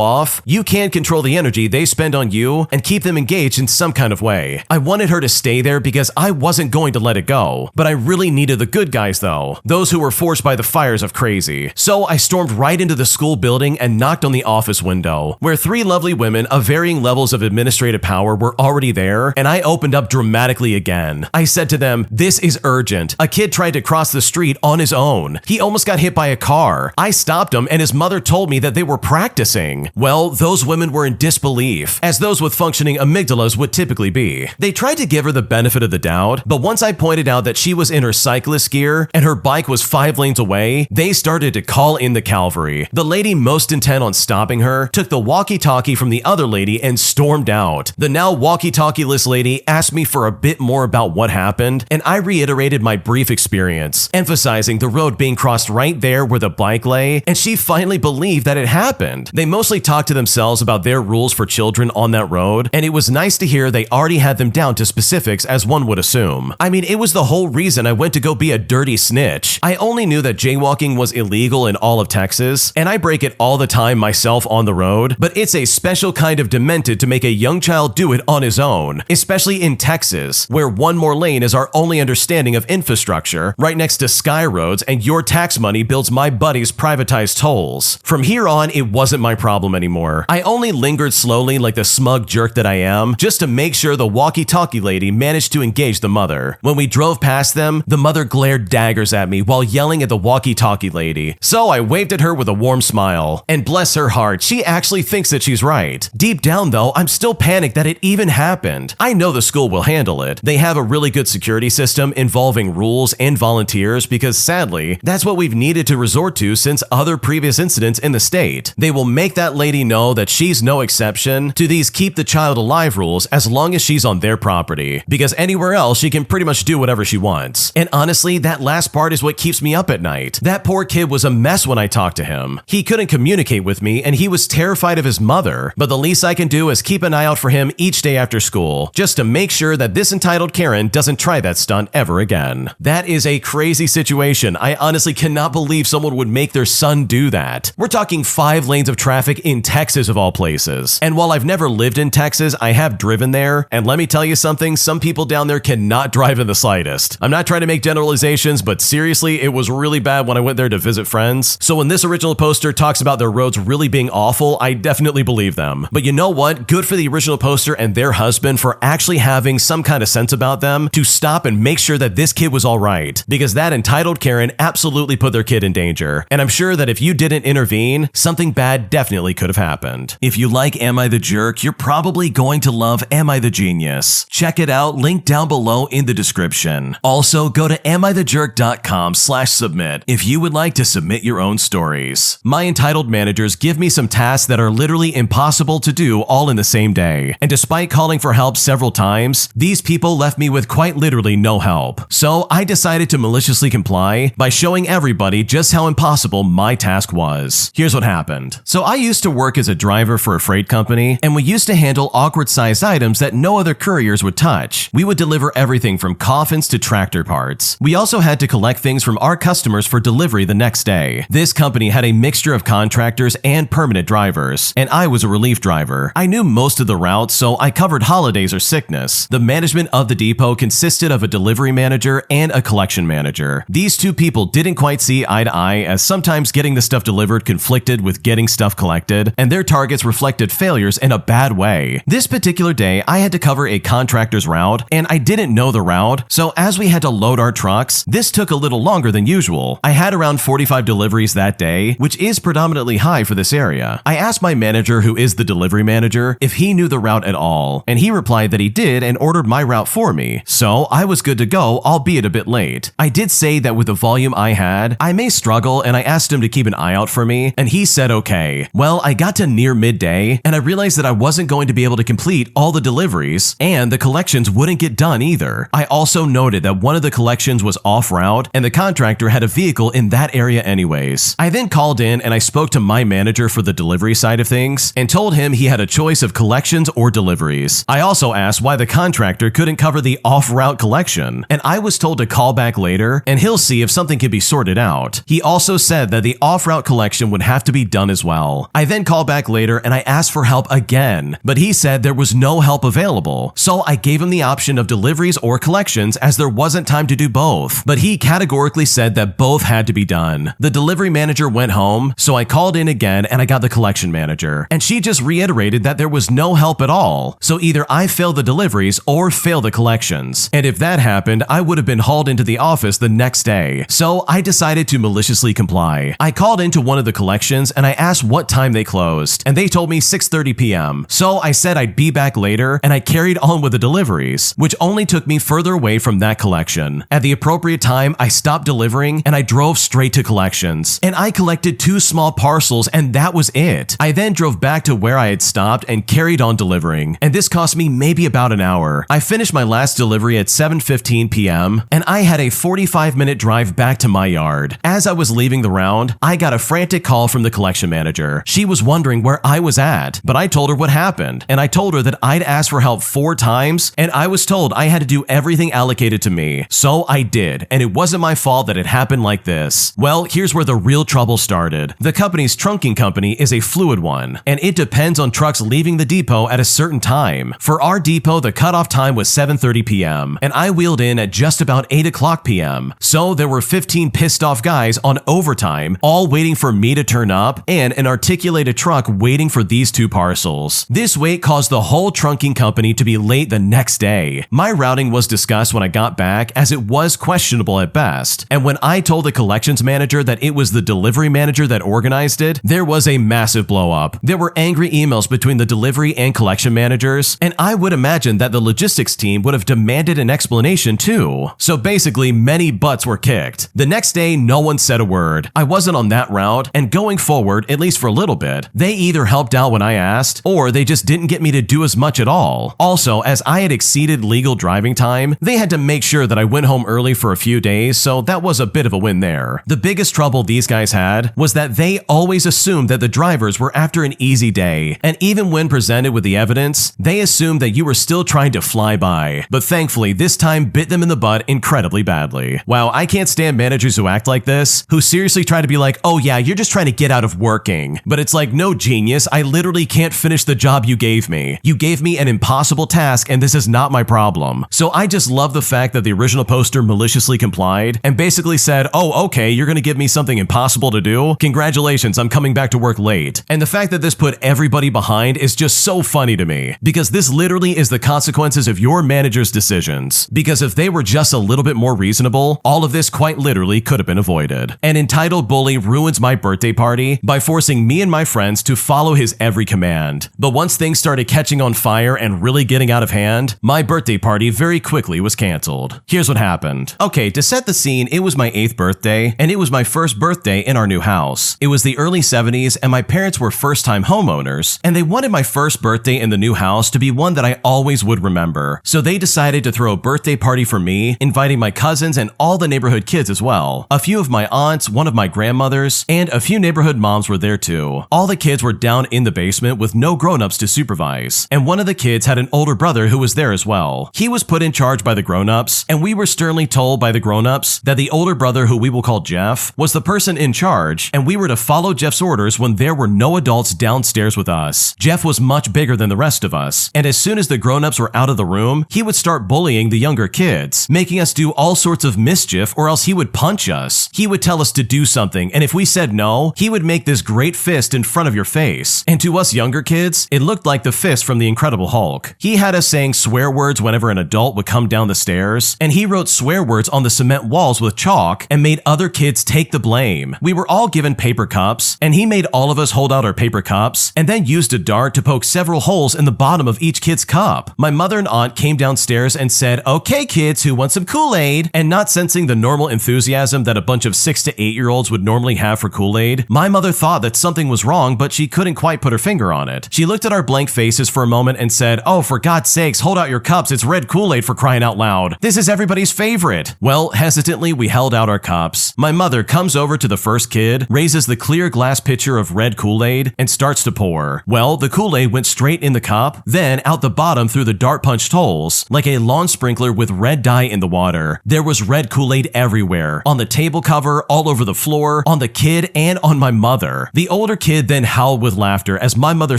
[SPEAKER 1] off, you can't control the energy they spend on you and keep them engaged in some kind of way. I wanted her to stay there because I wasn't going to let it go. But I really needed the good guys though, those who were forced by the fires of crazy. So I stormed right into the school building and knocked on the office window, where 3 lovely women of varying levels of administrative power were already there, and I opened up dramatically again. I said to them, this is urgent. A kid tried to cross the street on his own. He almost got hit by a car. I stopped him and his mother told me that they were practicing. Well, those women were in disbelief, as those with functioning amygdalas would typically be. They tried to give her the benefit of the doubt, but once I pointed out that she was in her cyclist gear and her bike was 5 lanes away, they started to call in the cavalry. The lady most intent on stopping her took the walkie-talkie from the other lady and stormed out. The now walkie-talkie-less lady asked me for a bit more about what happened, and I reiterated my brief experience, emphasizing the road being crossed right there where the bike lay, and she finally believed that it happened. They mostly talked to themselves about their rules for children on that road, and it was nice to hear they already had them down to specifics, as one would assume. I mean, it was the whole reason I went to go be a dirty snitch. I only knew that jaywalking was illegal in all of Texas, and I break it all the time myself on the road, but it's a special kind of demented to make a young child do it on his own, especially in Texas, where 1 more lane is our only understanding of infrastructure, right next to sky roads, and your tax money builds my buddy's privatized tolls. From here on, it wasn't my problem anymore. I only lingered slowly like the smug jerk that I am, just to make sure the walkie-talkie lady managed to engage the mother. When we drove past them, the mother glared daggers at me while yelling at the walkie-talkie lady. So I waved at her with a warm smile. And bless her heart, she actually thinks that she's right. Deep down though, I'm still panicked that it even happened. I know the school will handle it. They have a really good security system involving rules and volunteers because sadly, that's what we've needed to resort to since other previous incidents in the state. They will make that lady know that she's no exception to these keep the child alive rules as long as she's on their property, because anywhere else she can pretty much do whatever she wants. And honestly, that last part is what keeps me up at night. That poor kid was a mess when I talked to him. He couldn't communicate with me and he was terrified of his mother, but the least I can do is keep an eye out for him each day after school, just to make sure that this entitled Karen doesn't try that stunt ever again. That is a crazy situation. I honestly cannot believe someone would make their son do that. We're talking 5 lanes of traffic in Texas of all places. And while I've never lived in Texas, I have driven there, and let me tell you something, some people down there cannot drive in the slightest. I'm not trying to make generalizations, but seriously, it was really bad when I went there to visit friends. So when this original poster talks about their roads really being awful, I definitely believe them. But you know what? Good for the original poster and their husband for actually having some kind of sense about them to stop and make sure that this kid was alright, because that entitled Karen absolutely put their kid in danger. And I'm sure that if you didn't intervene, something bad definitely could have happened. If you like Am I the Jerk, you're probably going to love Am I the Genius. Check it out, link down below in the description. Also, go to AmITheJerk.com/submit if you would like to submit your own stories. My entitled managers give me some tasks that are literally impossible to do all in the same day. And despite calling for help several times, these people left me with quite literally no help. So I decided to maliciously comply by showing everybody just how impossible my task was. Here's what happened. So I used to work as a driver for a freight company, and we used to handle awkward sized items that no other couriers would touch. touch. We would deliver everything from coffins to tractor parts. We also had to collect things from our customers for delivery the next day. This company had a mixture of contractors and permanent drivers, and I was a relief driver. I knew most of the routes, so I covered holidays or sickness. The management of the depot consisted of a delivery manager and a collection manager. These two people didn't quite see eye to eye, as sometimes getting the stuff delivered conflicted with getting stuff collected, and their targets reflected failures in a bad way. This particular day, I had to cover a contractor's route, and I didn't know the route, so as we had to load our trucks, this took a little longer than usual. I had around 45 deliveries that day, which is predominantly high for this area. I asked my manager, who is the delivery manager, if he knew the route at all, and he replied that he did and ordered my route for me, so I was good to go, albeit a bit late. I did say that with the volume I had, I may struggle, and I asked him to keep an eye out for me, and he said okay. Well, I got to near midday, and I realized that I wasn't going to be able to complete all the deliveries, and the collections wouldn't get done either. I also noted that one of the collections was off route, and the contractor had a vehicle in that area anyways. I then called in and I spoke to my manager for the delivery side of things, and told him he had a choice of collections or deliveries. I also asked why the contractor couldn't cover the off-route collection, and I was told to call back later, and he'll see if something can be sorted out. He also said that the off-route collection would have to be done as well. I then called back later and I asked for help again, but he said there was no help available, so I gave him the option of deliveries or collections as there wasn't time to do both, but he categorically said that both had to be done. The delivery manager went home, so I called in again and I got the collection manager, and she just reiterated that there was no help at all, so either I fail the deliveries or fail the collections, and if that happened, I would have been hauled into the office the next day, so I decided to maliciously comply. I called into one of the collections and I asked what time they closed, and they told me 6:30 p.m. So I said I'd be back later, and I carried on with the deliveries, which only took me further away from that collection. At the appropriate time, I stopped delivering and I drove straight to collections, and I collected 2 small parcels and that was it. I then drove back to where I had stopped and carried on delivering, and this cost me maybe about an hour. I finished my last delivery at 7:15 p.m. and I had a 45-minute drive back to my yard. As I was leaving the round, I got a frantic call from the collection manager. She was wondering where I was at, but I told her what happened, and I told her that I'd asked for help 4 times, and I was told I had to do everything allocated to me. So I did, and it wasn't my fault that it happened like this. Well, here's where the real trouble started. The company's trunking company is a fluid one, and it depends on trucks leaving the depot at a certain time. For our depot, the cutoff time was 7:30 p.m., and I wheeled in at just about 8 o'clock p.m. So there were 15 pissed off guys on overtime, all waiting for me to turn up, and an articulated truck waiting for these 2 parcels. This wait caused the whole trunking company to be late the next day. My routing was discussed when I got back, as it was questionable at best, and when I told the collections manager that it was the delivery manager that organized it, there was a massive blow up. There were angry emails between the delivery and collection managers, and I would imagine that the logistics team would have demanded an explanation too. So basically, many butts were kicked. The next day, no one said a word. I wasn't on that route, and going forward, at least for a little bit, they either helped out when I asked, or they just didn't get me to do as much at all. Also, as I had exceeded legal driving time, they had to make sure that I went home early for a few days, so that was a bit of a win there. The biggest trouble these guys had was that they always assumed that the drivers were after an easy day, and even when presented with the evidence, they assumed that you were still trying to fly by. But thankfully, this time bit them in the butt incredibly badly. Wow, I can't stand managers who act like this, who seriously try to be like, oh yeah, you're just trying to get out of working. But it's like, no, genius, I literally can't finish the job you gave me. You gave me an impossible task, and this is not my problem. So I just love the fact that the original poster maliciously complied and basically said, oh, okay, you're gonna give me something impossible to do? Congratulations, I'm coming back to work late. And the fact that this put everybody behind is just so funny to me, because this literally is the consequences of your manager's decisions. Because if they were just a little bit more reasonable, all of this quite literally could have been avoided. An entitled bully ruins my birthday party by forcing me and my friends to follow his every command. But once things started catching on fire and really getting out of hand, my birthday party very quickly was canceled. Here's what happened. Okay, to set the scene, it was my 8th birthday, and it was my first birthday in our new house. It was the early 70s, and my parents were first-time homeowners, and they wanted my first birthday in the new house to be one that I always would remember. So they decided to throw a birthday party for me, inviting my cousins and all the neighborhood kids as well. A few of my aunts, one of my grandmothers, and a few neighborhood moms were there too. All the kids were down in the basement with no grown-ups to supervise, and one of the kids had an older brother who was there as well. He was put in charge by the grown-ups, and we were sternly told by the grown-ups that the older brother, who we will call Jeff, was the person in charge, and we were to follow Jeff's orders when there were no adults downstairs with us. Jeff was much bigger than the rest of us, and as soon as the grown-ups were out of the room, he would start bullying the younger kids, making us do all sorts of mischief, or else he would punch us. He would tell us to do something, and if we said no, he would make this great fist in front of your face. And to us younger kids, it looked like the fist from the Incredible Hulk. He had us saying swear words whenever an adult would come down the stairs, and he wrote swear words on the cement walls with chalk and made other kids take the blame. We were all given paper cups, and he made all of us hold out our paper cups and then used a dart to poke several holes in the bottom of each kid's cup. My mother and aunt came downstairs and said, "Okay kids, who want some Kool-Aid?" And not sensing the normal enthusiasm that a bunch of 6 to 8-year-olds would normally have for Kool-Aid, my mother thought that something was wrong, but she couldn't quite put her finger on it. She looked at our blank faces for a moment and said, "Oh, for God's sakes, hold out your cups, it's red Kool-Aid for crying out loud. This is everybody's favorite." Well, hesitantly, we held out our cups. My mother comes over to the first kid, raises the clear glass pitcher of red Kool-Aid, and starts to pour. Well, the Kool-Aid went straight in the cup, then out the bottom through the dart-punched holes, like a lawn sprinkler with red dye in the water. There was red Kool-Aid everywhere, on the table cover, all over the floor, on the kid, and on my mother. The older kid then howled with laughter as my mother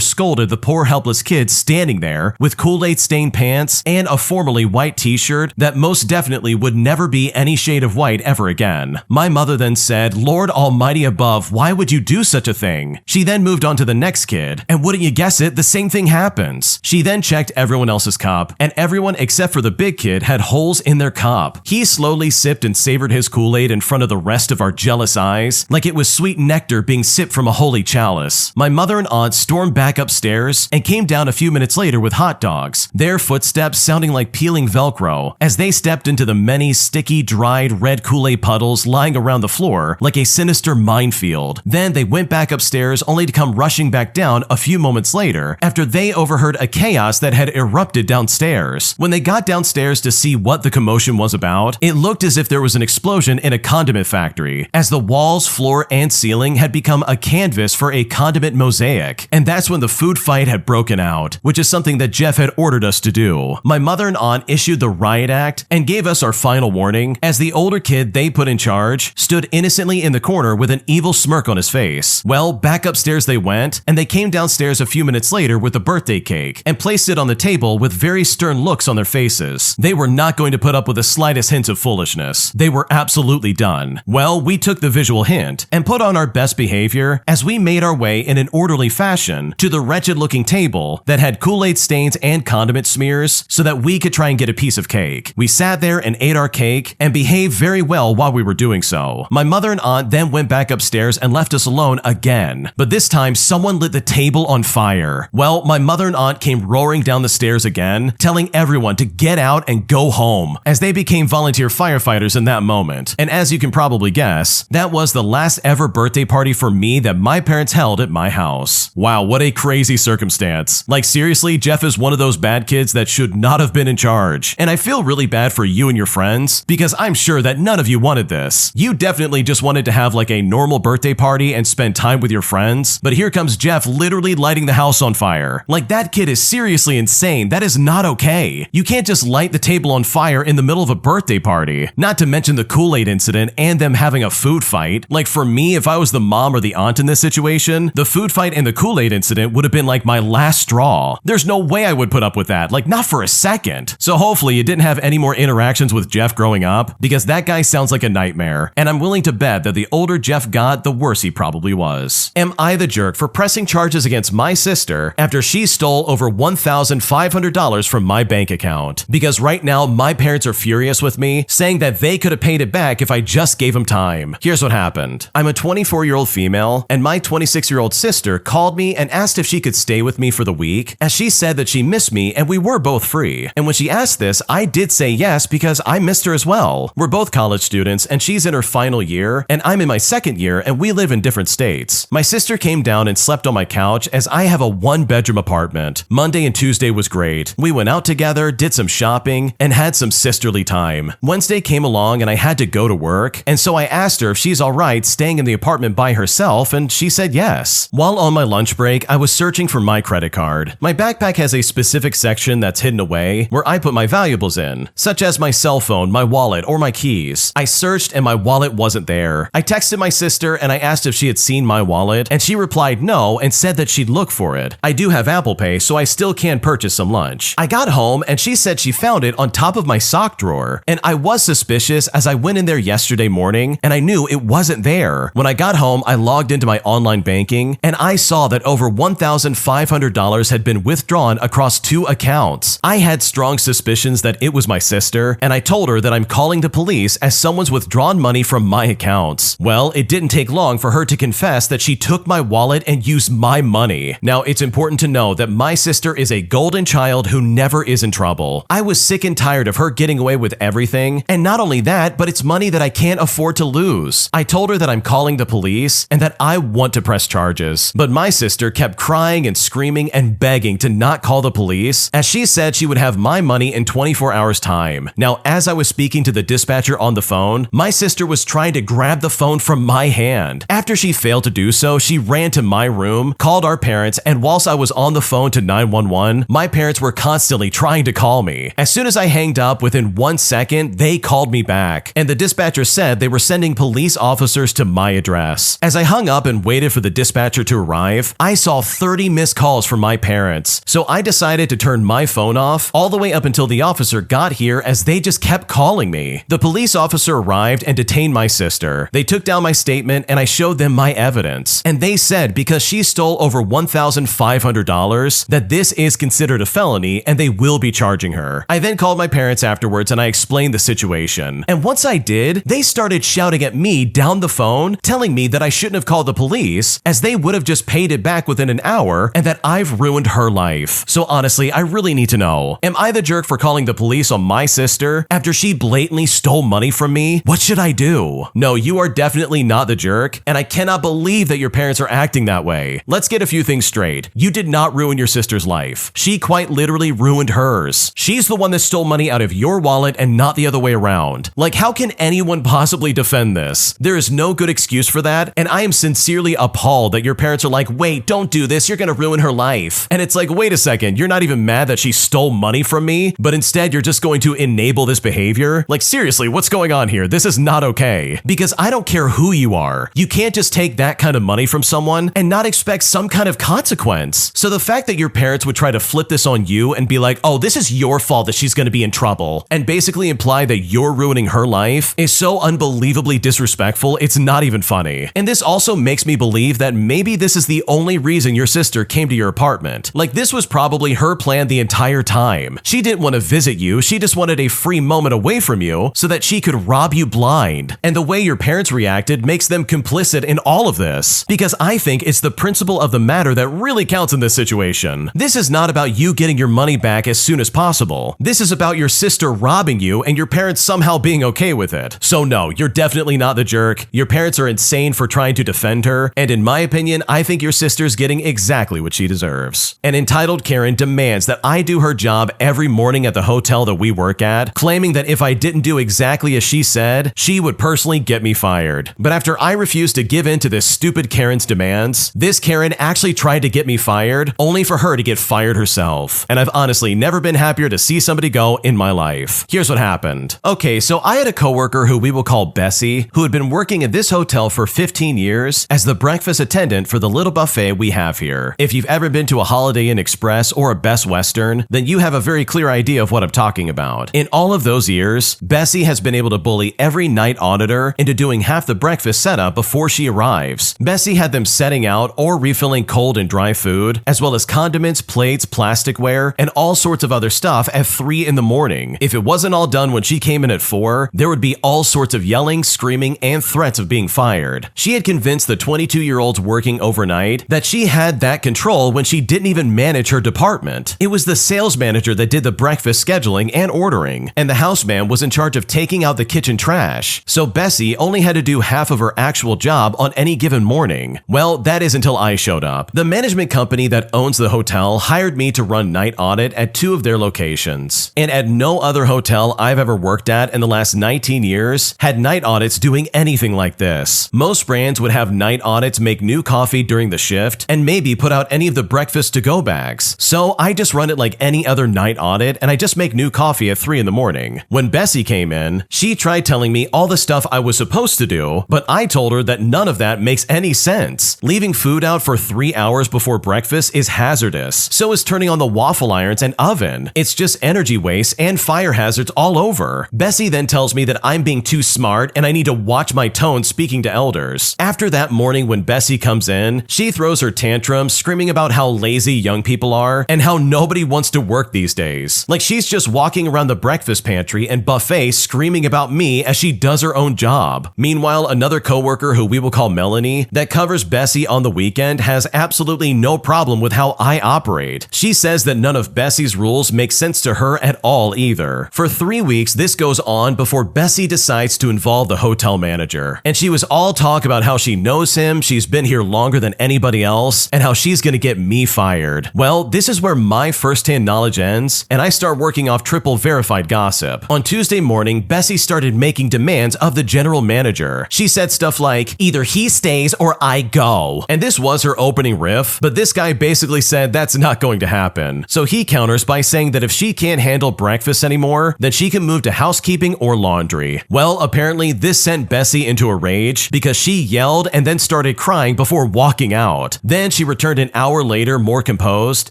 [SPEAKER 1] scolded the poor helpless kid standing there with Kool-Aid stained pants and a formerly white t-shirt that most definitely would never be any shade of white ever again. My mother then said, "Lord Almighty above, why would you do such a thing?" She then moved on to the next kid, and wouldn't you guess it, the same thing happens. She then checked everyone else's cup, and everyone except for the big kid had holes in their cup. He slowly sipped and savored his Kool-Aid in front of the rest of our jealous eyes, like it was sweet nectar being sipped from a holy chalice. My mother and aunt stormed back upstairs and came down a few minutes later with hot dogs, their footsteps sounding like peeling Velcro as they stepped into the many sticky, dried red Kool-Aid puddles lying around the floor like a sinister minefield. Then they went back upstairs only to come rushing back down a few moments later after they overheard a chaos that had erupted downstairs. When they got downstairs to see what the commotion was about, it looked as if there was an explosion in a condiment factory, as the walls, floor, and ceiling had become a canvas for a condiment mosaic. And that's when the food fight had broken out, which is something that Jeff had ordered us to do. My mother and aunt issued the riot act and gave us our final warning, as the older kid they put in charge stood innocently in the corner with an evil smirk on his face. Well, back upstairs they went, and they came downstairs a few minutes later with a birthday cake and placed it on the table with very stern looks on their faces. They were not going to put up with the slightest hint of foolishness. They were absolutely done. Well, we took the visual hint and put on our best behavior as we made our way in an orderly fashion to the wretched-looking table that had Kool-Aid stains and condiment smears so that we could try and get a piece of cake. We sat there and ate our cake and behaved very well while we were doing so. My mother and aunt then went back upstairs and left us alone again, but this time someone lit the table on fire. Well, my mother and aunt came roaring down the stairs again, telling everyone to get out and go home, as they became volunteer firefighters in that moment. And as you can probably guess, that was the last ever birthday party for me that my parents held at my house. Wow, what a crazy circumstance. Like seriously, Jeff is one of those bad kids that should not have been in charge. And I feel really bad for you and your friends, because I'm sure that none of you wanted this. You definitely just wanted to have like a normal birthday party and spend time with your friends, but here comes Jeff literally lighting the house on fire. Like, that kid is seriously insane. That is not okay. You can't just light the table on fire in the middle of a birthday party. Not to mention the Kool-Aid incident and them having a food fight. Like, for me, if I was the mom or the aunt in this situation, the food fight and the Kool-Aid incident would have been like my last straw. There's no way I would put up with that, like not for a second. So hopefully you didn't have any more interactions with Jeff growing up, because that guy sounds like a nightmare, and I'm willing to bet that the older Jeff got, the worse he probably was. Am I the jerk for pressing charges against my sister after she stole over $1,500 from my bank account? Because right now my parents are furious with me, saying that they could have paid it back if I just gave them time. Here's what happened. I'm a 24-year-old female, and my 26-year-old sister called me and asked if she could stay with me for the week, as she said that she missed me and we were both free. And when she asked this, I did say yes because I missed her as well. We're both college students, and she's in her final year, and I'm in my second year, and we live in different states. My sister came down and slept on my couch, as I have a one-bedroom apartment. Monday and Tuesday was great. We went out together, did some shopping, and had some sisterly time. Wednesday came along and I had to go to work, and so I asked her if she's alright staying in the apartment by herself, and she said yes. While on my lunch break, I was searching for my credit card. My backpack has a specific section that that's hidden away where I put my valuables in, such as my cell phone, my wallet, or my keys. I searched and my wallet wasn't there. I texted my sister and I asked if she had seen my wallet, and she replied no and said that she'd look for it. I do have Apple Pay, so I still can purchase some lunch. I got home and she said she found it on top of my sock drawer, and I was suspicious as I went in there yesterday morning and I knew it wasn't there. When I got home, I logged into my online banking and I saw that over $1,500 had been withdrawn across 2 accounts. I had strong suspicions that it was my sister, and I told her that I'm calling the police as someone's withdrawn money from my accounts. Well, it didn't take long for her to confess that she took my wallet and used my money. Now, it's important to know that my sister is a golden child who never is in trouble. I was sick and tired of her getting away with everything, and not only that, but it's money that I can't afford to lose. I told her that I'm calling the police and that I want to press charges, but my sister kept crying and screaming and begging to not call the police, as she said she would have my money in 24 hours time. Now, as I was speaking to the dispatcher on the phone, my sister was trying to grab the phone from my hand. After she failed to do so, she ran to my room, called our parents, and whilst I was on the phone to 911, my parents were constantly trying to call me. As soon as I hanged up, within 1 second, they called me back, and the dispatcher said they were sending police officers to my address. As I hung up and waited for the dispatcher to arrive, I saw 30 missed calls from my parents, so I decided to turn my phone off all the way up until the officer got here, as they just kept calling me. The police officer arrived and detained my sister. They took down my statement and I showed them my evidence, and they said because she stole over $1,500 that this is considered a felony and they will be charging her. I then called my parents afterwards and I explained the situation, and once I did, they started shouting at me down the phone, telling me that I shouldn't have called the police as they would have just paid it back within an hour and that I've ruined her life. So honestly, I really need to know, am I the jerk for calling the police on my sister after she blatantly stole money from me? What should I do? No, you are definitely not the jerk, and I cannot believe that your parents are acting that way. Let's get a few things straight. You did not ruin your sister's life. She quite literally ruined hers. She's the one that stole money out of your wallet and not the other way around. Like, how can anyone possibly defend this? There is no good excuse for that, and I am sincerely appalled that your parents are like, wait, don't do this, you're gonna ruin her life. And it's like, wait a second, you're not even mad that she stole money from me, but instead you're just going to enable this behavior? Like, seriously, what's going on here? This is not okay. Because I don't care who you are. You can't just take that kind of money from someone and not expect some kind of consequence. So the fact that your parents would try to flip this on you and be like, oh, this is your fault that she's gonna be in trouble, and basically imply that you're ruining her life is so unbelievably disrespectful, it's not even funny. And this also makes me believe that maybe this is the only reason your sister came to your apartment. Like, this was probably her plan the entire time. She didn't want to visit you, she just wanted a free moment away from you so that she could rob you blind. And the way your parents reacted makes them complicit in all of this, because I think it's the principle of the matter that really counts in this situation. This is not about you getting your money back as soon as possible. This is about your sister robbing you and your parents somehow being okay with it. So no, you're definitely not the jerk. Your parents are insane for trying to defend her, and in my opinion, I think your sister's getting exactly what she deserves. An entitled Karen demands that I do her job every morning at the hotel that we work at, claiming that if I didn't do exactly as she said, she would personally get me fired. But after I refused to give in to this stupid Karen's demands, this Karen actually tried to get me fired, only for her to get fired herself. And I've honestly never been happier to see somebody go in my life. Here's what happened. Okay, so I had a coworker who we will call Bessie, who had been working at this hotel for 15 years as the breakfast attendant for the little buffet we have here. If you've ever been to a Holiday Inn Express or a Best Western, then you have a very clear idea of what I'm talking about. In all of those years, Bessie has been able to bully every night auditor into doing half the breakfast setup before she arrives. Bessie had them setting out or refilling cold and dry food, as well as condiments, plates, plasticware, and all sorts of other stuff at 3 in the morning. If it wasn't all done when she came in at 4, there would be all sorts of yelling, screaming, and threats of being fired. She had convinced the 22-year-olds working overnight that she had that control when she didn't even manage her department. It was the sales manager that did the breakfast scheduling and ordering, and the houseman was in charge of taking out the kitchen trash. So Bessie only had to do half of her actual job on any given morning. Well, that is until I showed up. The management company that owns the hotel hired me to run night audit at 2 of their locations. And at no other hotel I've ever worked at in the last 19 years had night audits doing anything like this. Most brands would have night audits make new coffee during the shift and maybe put out any of the breakfast to-go bags. So I just run it like any other night audit and I just make new coffee at 3 in the morning. When Bessie came in, she tried telling me all the stuff I was supposed to do, but I told her that none of that makes any sense. Leaving food out for 3 hours before breakfast is hazardous. So is turning on the waffle irons and oven. It's just energy waste and fire hazards all over. Bessie then tells me that I'm being too smart and I need to watch my tone speaking to elders. After that morning when Bessie comes in, she throws her tantrum screaming about how lazy young people are and how nobody wants to work these days. Like she's just walking around the breakfast pantry and buffet screaming about me as she does her own job. Meanwhile, another coworker who we will call Melanie that covers Bessie on the weekend has absolutely no problem with how I operate. She says that none of Bessie's rules make sense to her at all either. For 3 weeks, this goes on before Bessie decides to involve the hotel manager. And she was all talk about how she knows him, she's been here longer than anybody else, and how she's gonna get me fired. Well, this is where my first-hand knowledge ends, and I start working off triple verified gossip. On Tuesday morning, Bessie started making demands of the general manager. She said stuff like, either he stays or I go. And this was her opening riff, but this guy basically said that's not going to happen. So he counters by saying that if she can't handle breakfast anymore, then she can move to housekeeping or laundry. Well, apparently this sent Bessie into a rage because she yelled and then started crying before walking out. Then she returned an hour later more composed,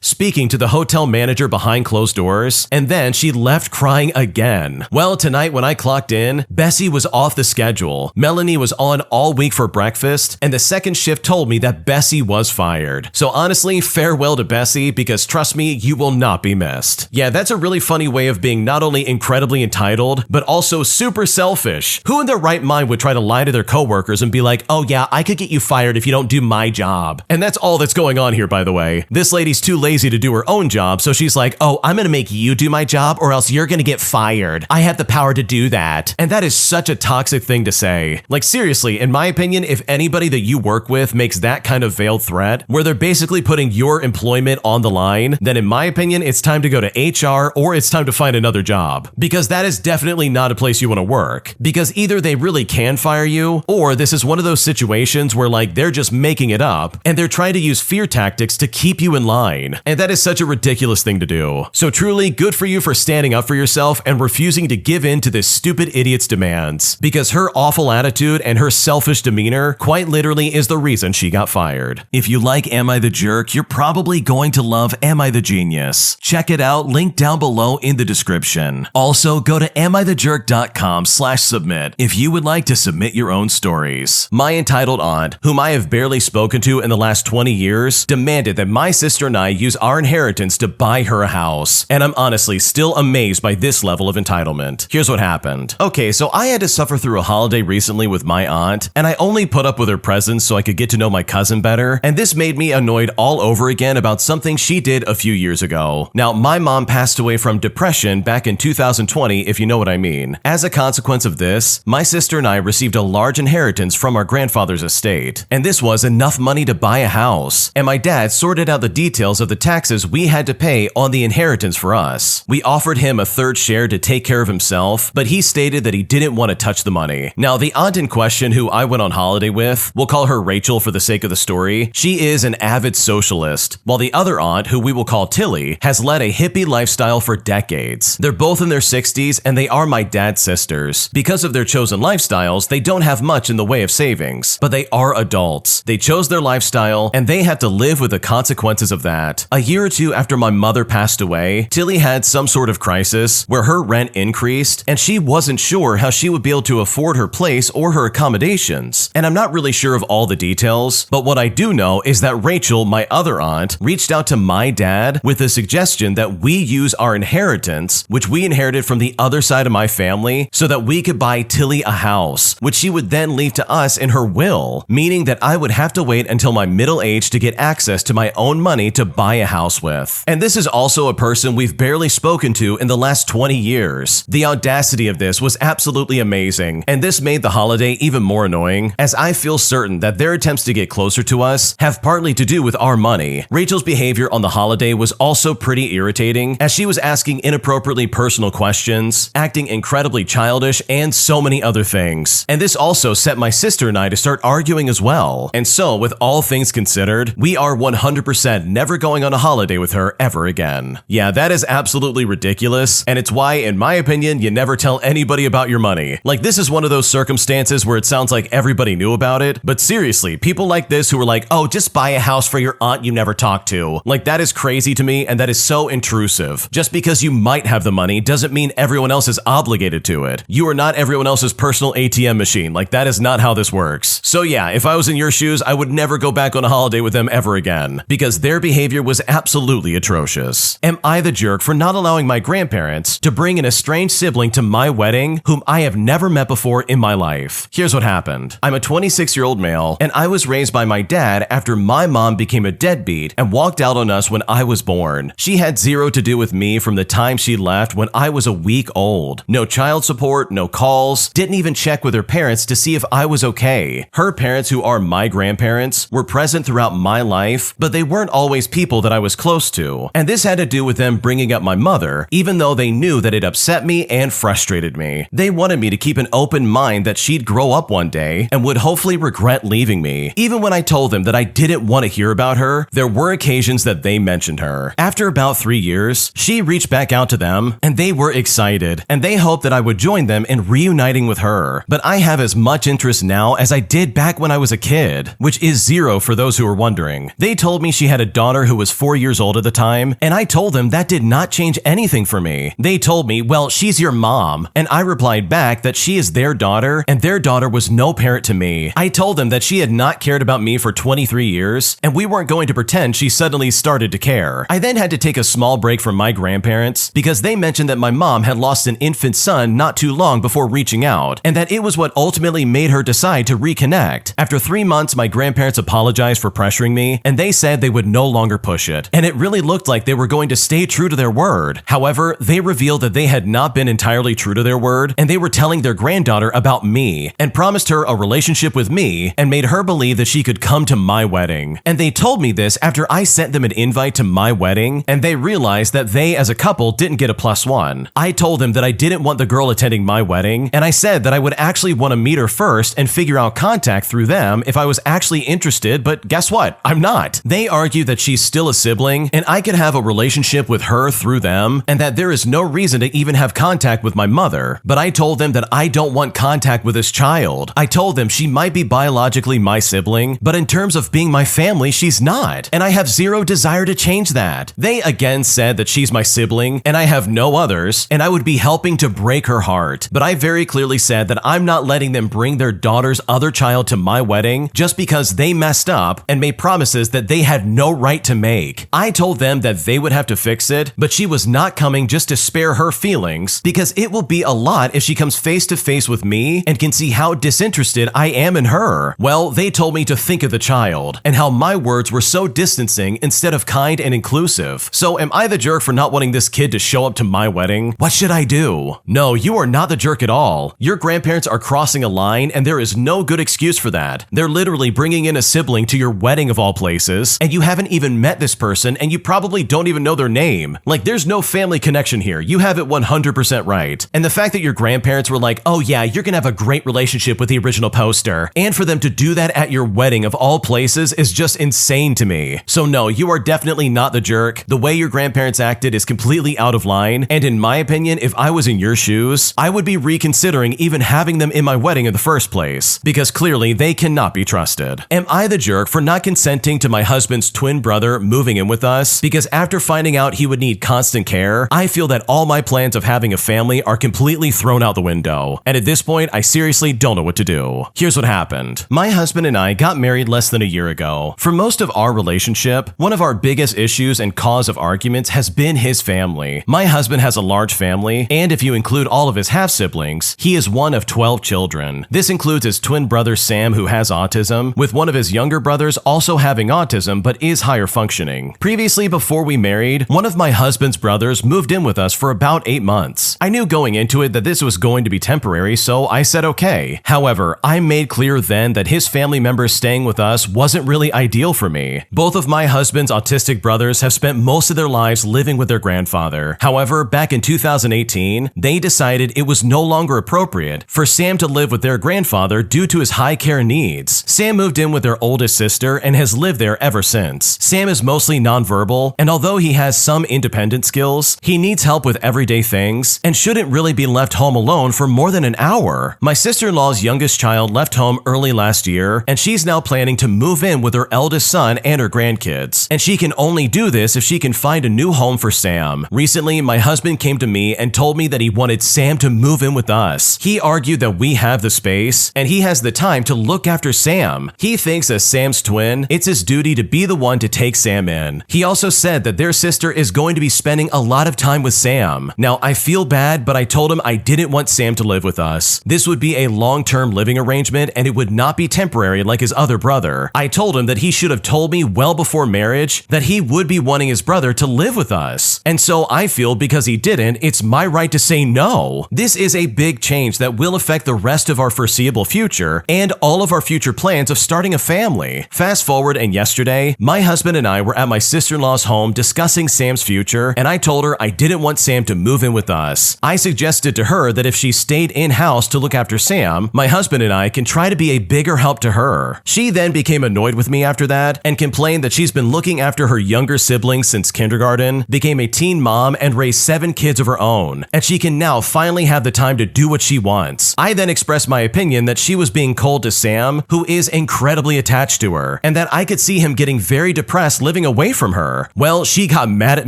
[SPEAKER 1] speaking to the hotel manager behind closed doors, and then she left crying again. Well, tonight when I clocked in, Bessie was off the schedule. Melanie was on all week for breakfast, and the second shift told me that Bessie was fired. So honestly, farewell to Bessie, because trust me, you will not be missed. Yeah, that's a really funny way of being not only incredibly entitled, but also super selfish. Who in their right mind would try to lie to their coworkers and be like, oh yeah, I could get you fired if you don't do my job? And that's all that's going on here, by the way. This lady's too lazy to do her own job, so she's like, oh, I'm gonna make you do my job or else you're gonna get fired. I have the power to do that. And that is such a toxic thing to say. Like seriously, in my opinion, if anybody that you work with makes that kind of veiled threat, where they're basically putting your employment on the line, then in my opinion, it's time to go to HR or it's time to find another job. Because that is definitely not a place you want to work. Because either they really can fire you, or this is one of those situations where like they're just making it up and they're trying to use fear tactics to keep you in line. And that is such a ridiculous thing to do. So truly, good for you for standing up for yourself and refusing to give in to this stupid idiot's demands. Because her awful attitude and her selfish demeanor quite literally is the reason she got fired. If you like Am I the Jerk, you're probably going to love Am I the Genius. Check it out, link down below in the description. Also, go to AmITheJerk.com/submit if you would like to submit your own stories. My entitled aunt, whom I have barely spoken to in the last 20 years, demanded that my sister and I use our inheritance to buy her a house. And I'm honestly still amazed by this level of entitlement. Here's what happened. Okay, so I had to suffer through a holiday recently with my aunt, and I only put up with her presence so I could get to know my cousin better, and this made me annoyed all over again about something she did a few years ago. Now, my mom passed away from depression back in 2020, if you know what I mean. As a consequence of this, my sister and I received a large inheritance from our grandfather's estate, and this was enough money to buy a house, and my dad sorted out the details of the taxes we had to pay on the inheritance for us. We offered him a third share to take care of himself, but he stated that he didn't want to touch the money. Now, the aunt in question who I went on holiday with, we'll call her Rachel for the sake of the story, she is an avid socialist, while the other aunt, who we will call Tilly, has led a hippie lifestyle for decades. They're both in their 60s and they are my dad's sisters. Because of their chosen lifestyles, they don't have much in the way of savings, but they are adults. They chose their lifestyle and they had to live with the consequences of that. A year or two after my mother passed away, Tilly had some sort of crisis where her rent increased and she wasn't sure how she would be able to afford her place or her accommodations. And I'm not really sure of all the details, but what I do know is that Rachel, my other aunt, reached out to my dad with the suggestion that we use our inheritance, which we inherited from the other side of my family, so that we could buy Tilly a house, which she would then leave to us in her will, meaning that I would have to wait until my middle age to get access to my own money to buy a house with. And this is also a person we've barely spoken to in the last 20 years. The audacity of this was absolutely amazing, and this made the holiday even more annoying, as I feel certain that their attempts to get closer to us have partly to do with our money. Rachel's behavior on the holiday was also pretty irritating, as she was asking inappropriately personal questions, acting incredibly childish, and so many other things. And this also set my sister and I to start arguing as well. And so, with all things considered, we are 100% never going on a holiday with her ever again. Yeah, that is absolutely ridiculous, and it's why, in my opinion, you never tell anybody about your money. Like, this is one of those circumstances where it sounds like everybody knew about it, but seriously, people like this who are like, oh, just buy a house for your aunt you never talked to. Like, that is crazy to me, and that is so intrusive. Just because you might have the money doesn't mean everyone else is obligated to it. You are not everyone else's personal ATM machine. Like, that is not how this works. So yeah, if I was in your shoes, I would never go back on a holiday with them ever again, because their behavior was absolutely atrocious. Am I the jerk for not allowing my grandparents to bring an estranged sibling to my wedding whom I have never met before in my life? Here's what happened. I'm a 26-year-old male, and I was raised by my dad after my mom became a deadbeat and walked out on us when I was born. She had zero to do with me from the time she left when I was a week old. No child support, no calls, didn't even check with her parents to see if I was okay. Her parents, who are my grandparents, were present throughout my life, but they weren't always people that I was close to. And this had to do with them bringing up my mother, even though they knew that it upset me and frustrated me. They wanted me to keep an open mind that she'd grow up one day and would hopefully regret leaving me. Even when I told them that I didn't want to hear about her, there were occasions that they mentioned her. After about 3 years, she reached back out to them, and they were excited, and they hoped that I would join them in reuniting with her. But I have as much interest now as I did back when I was a kid, which is zero for those who are wondering. They told me she had a daughter who was 4 years old at the time, and I told them that did not change anything for me. They told me, well, she's your mom, and I replied back that she is their daughter, and their daughter was no parent to me. I told them that she had not cared about me for 23 years, and we weren't going to pretend she suddenly started to care. I then had to take a small break from my grandparents because they mentioned that my mom had lost an infant son not too long before reaching out, and that it was what ultimately made her decide to reconnect. After 3 months, my grandparents apologized for pressuring me, and they said they would no longer push it, and it really looked like they were going to stay true to their word. However, they revealed that they had not been entirely true to their word, and they were telling their granddaughter about me, and promised her a relationship with me, and made her believe that she could come to my wedding. And they told me this after I sent them an invite to my wedding, and they realized that they as a couple didn't get a +1. I told them that I didn't want the girl attending my wedding, and I said that I would actually want to meet her first and figure out contact through them if I was actually interested, but guess what? I'm not. They argue that she's still a sibling, and I could have a relationship with her through them, and that there is no reason to even have contact with my mother. But I told them that I don't want contact with this child. I told them she might be biologically my sibling, but in terms of being my family, she's not, and I have zero desire to change that. They again said that she's my sibling, and I have no others, and I would be helping to break her heart. But I very clearly said that I'm not letting them bring their daughter's other child to my wedding just because they messed up and made promises that they had no right to make. I told them that they would have to fix it, but she was not coming just to spare her feelings, because it will be a lot if she comes face to face with me and can see how disinterested I am in her. Well, they told me to think of the child, and how my words were so distancing instead of kind and inclusive. So am I the jerk for not wanting this kid to show up to my wedding? What should I do? No, you are not the jerk at all. Your grandparents are crossing a line, and there is no good excuse for that. They're literally bringing in a sibling to your wedding of all places, and you haven't even met this person, and you probably don't even know their name. Like, there's no family connection here. You have it 100% right. And the fact that your grandparents were like, oh yeah, you're gonna have a great relationship with the original poster, and for them to do that at your wedding of all places is just insane to me. So no, you are definitely not the jerk. The way your grandparents acted is completely out of line, and in my opinion, if I was in your shoes, I would be reconsidering even having them in my wedding in the first place, because clearly they cannot be trusted. Am I the jerk for not consenting to my husband's twin brother moving in with us? Because after finding out he would need constant care, I feel that all my plans of having a family are completely thrown out the window, and at this point, I seriously don't know what to do. Here's what happened. My husband and I got married less than a year ago. For most of our relationship, one of our biggest issues and cause of arguments has been his family. My husband has a large family, and if you include all of his half-siblings, he is one of 12 children. This includes his twin brother Sam, who has autism, with one of his younger brothers also having autism but is higher functioning. Previously, before we married, one of my husband's brothers moved in with us for about 8 months. I knew going into it that this was going to be temporary, so I said okay. However, I made clear then that his family members staying with us wasn't really ideal for me. Both of my husband's autistic brothers have spent most of their lives living with their grandfather. However, back in 2018, they decided it was no longer appropriate for Sam to live with their grandfather due to his high care needs. Sam moved in with their oldest sister and has lived there ever since. Sam is mostly nonverbal, and although although he has some independent skills, he needs help with everyday things and shouldn't really be left home alone for more than an hour. My sister-in-law's youngest child left home early last year, and she's now planning to move in with her eldest son and her grandkids. And she can only do this if she can find a new home for Sam. Recently, my husband came to me and told me that he wanted Sam to move in with us. He argued that we have the space, and he has the time to look after Sam. He thinks as Sam's twin, it's his duty to be the one to take Sam in. He also said that their sister is going to be spending a lot of time with Sam. Now, I feel bad, but I told him I didn't want Sam to live with us. This would be a long-term living arrangement, and it would not be temporary like his other brother. I told him that he should have told me well before marriage that he would be wanting his brother to live with us. And so I feel because he didn't, it's my right to say no. This is a big change that will affect the rest of our foreseeable future and all of our future plans of starting a family. Fast forward, and yesterday, my husband and I were at my sister-in-law's home discussing Sam's future, and I told her I didn't want Sam to move in with us. I suggested to her that if she stayed in-house to look after Sam, my husband and I can try to be a bigger help to her. She then became annoyed with me after that and complained that she's been looking after her younger siblings since kindergarten, became a teen mom, and raised 7 kids of her own, and she can now finally have the time to do what she wants. I then expressed my opinion that she was being cold to Sam, who is incredibly attached to her, and that I could see him getting very depressed living away from her. Well, she got mad at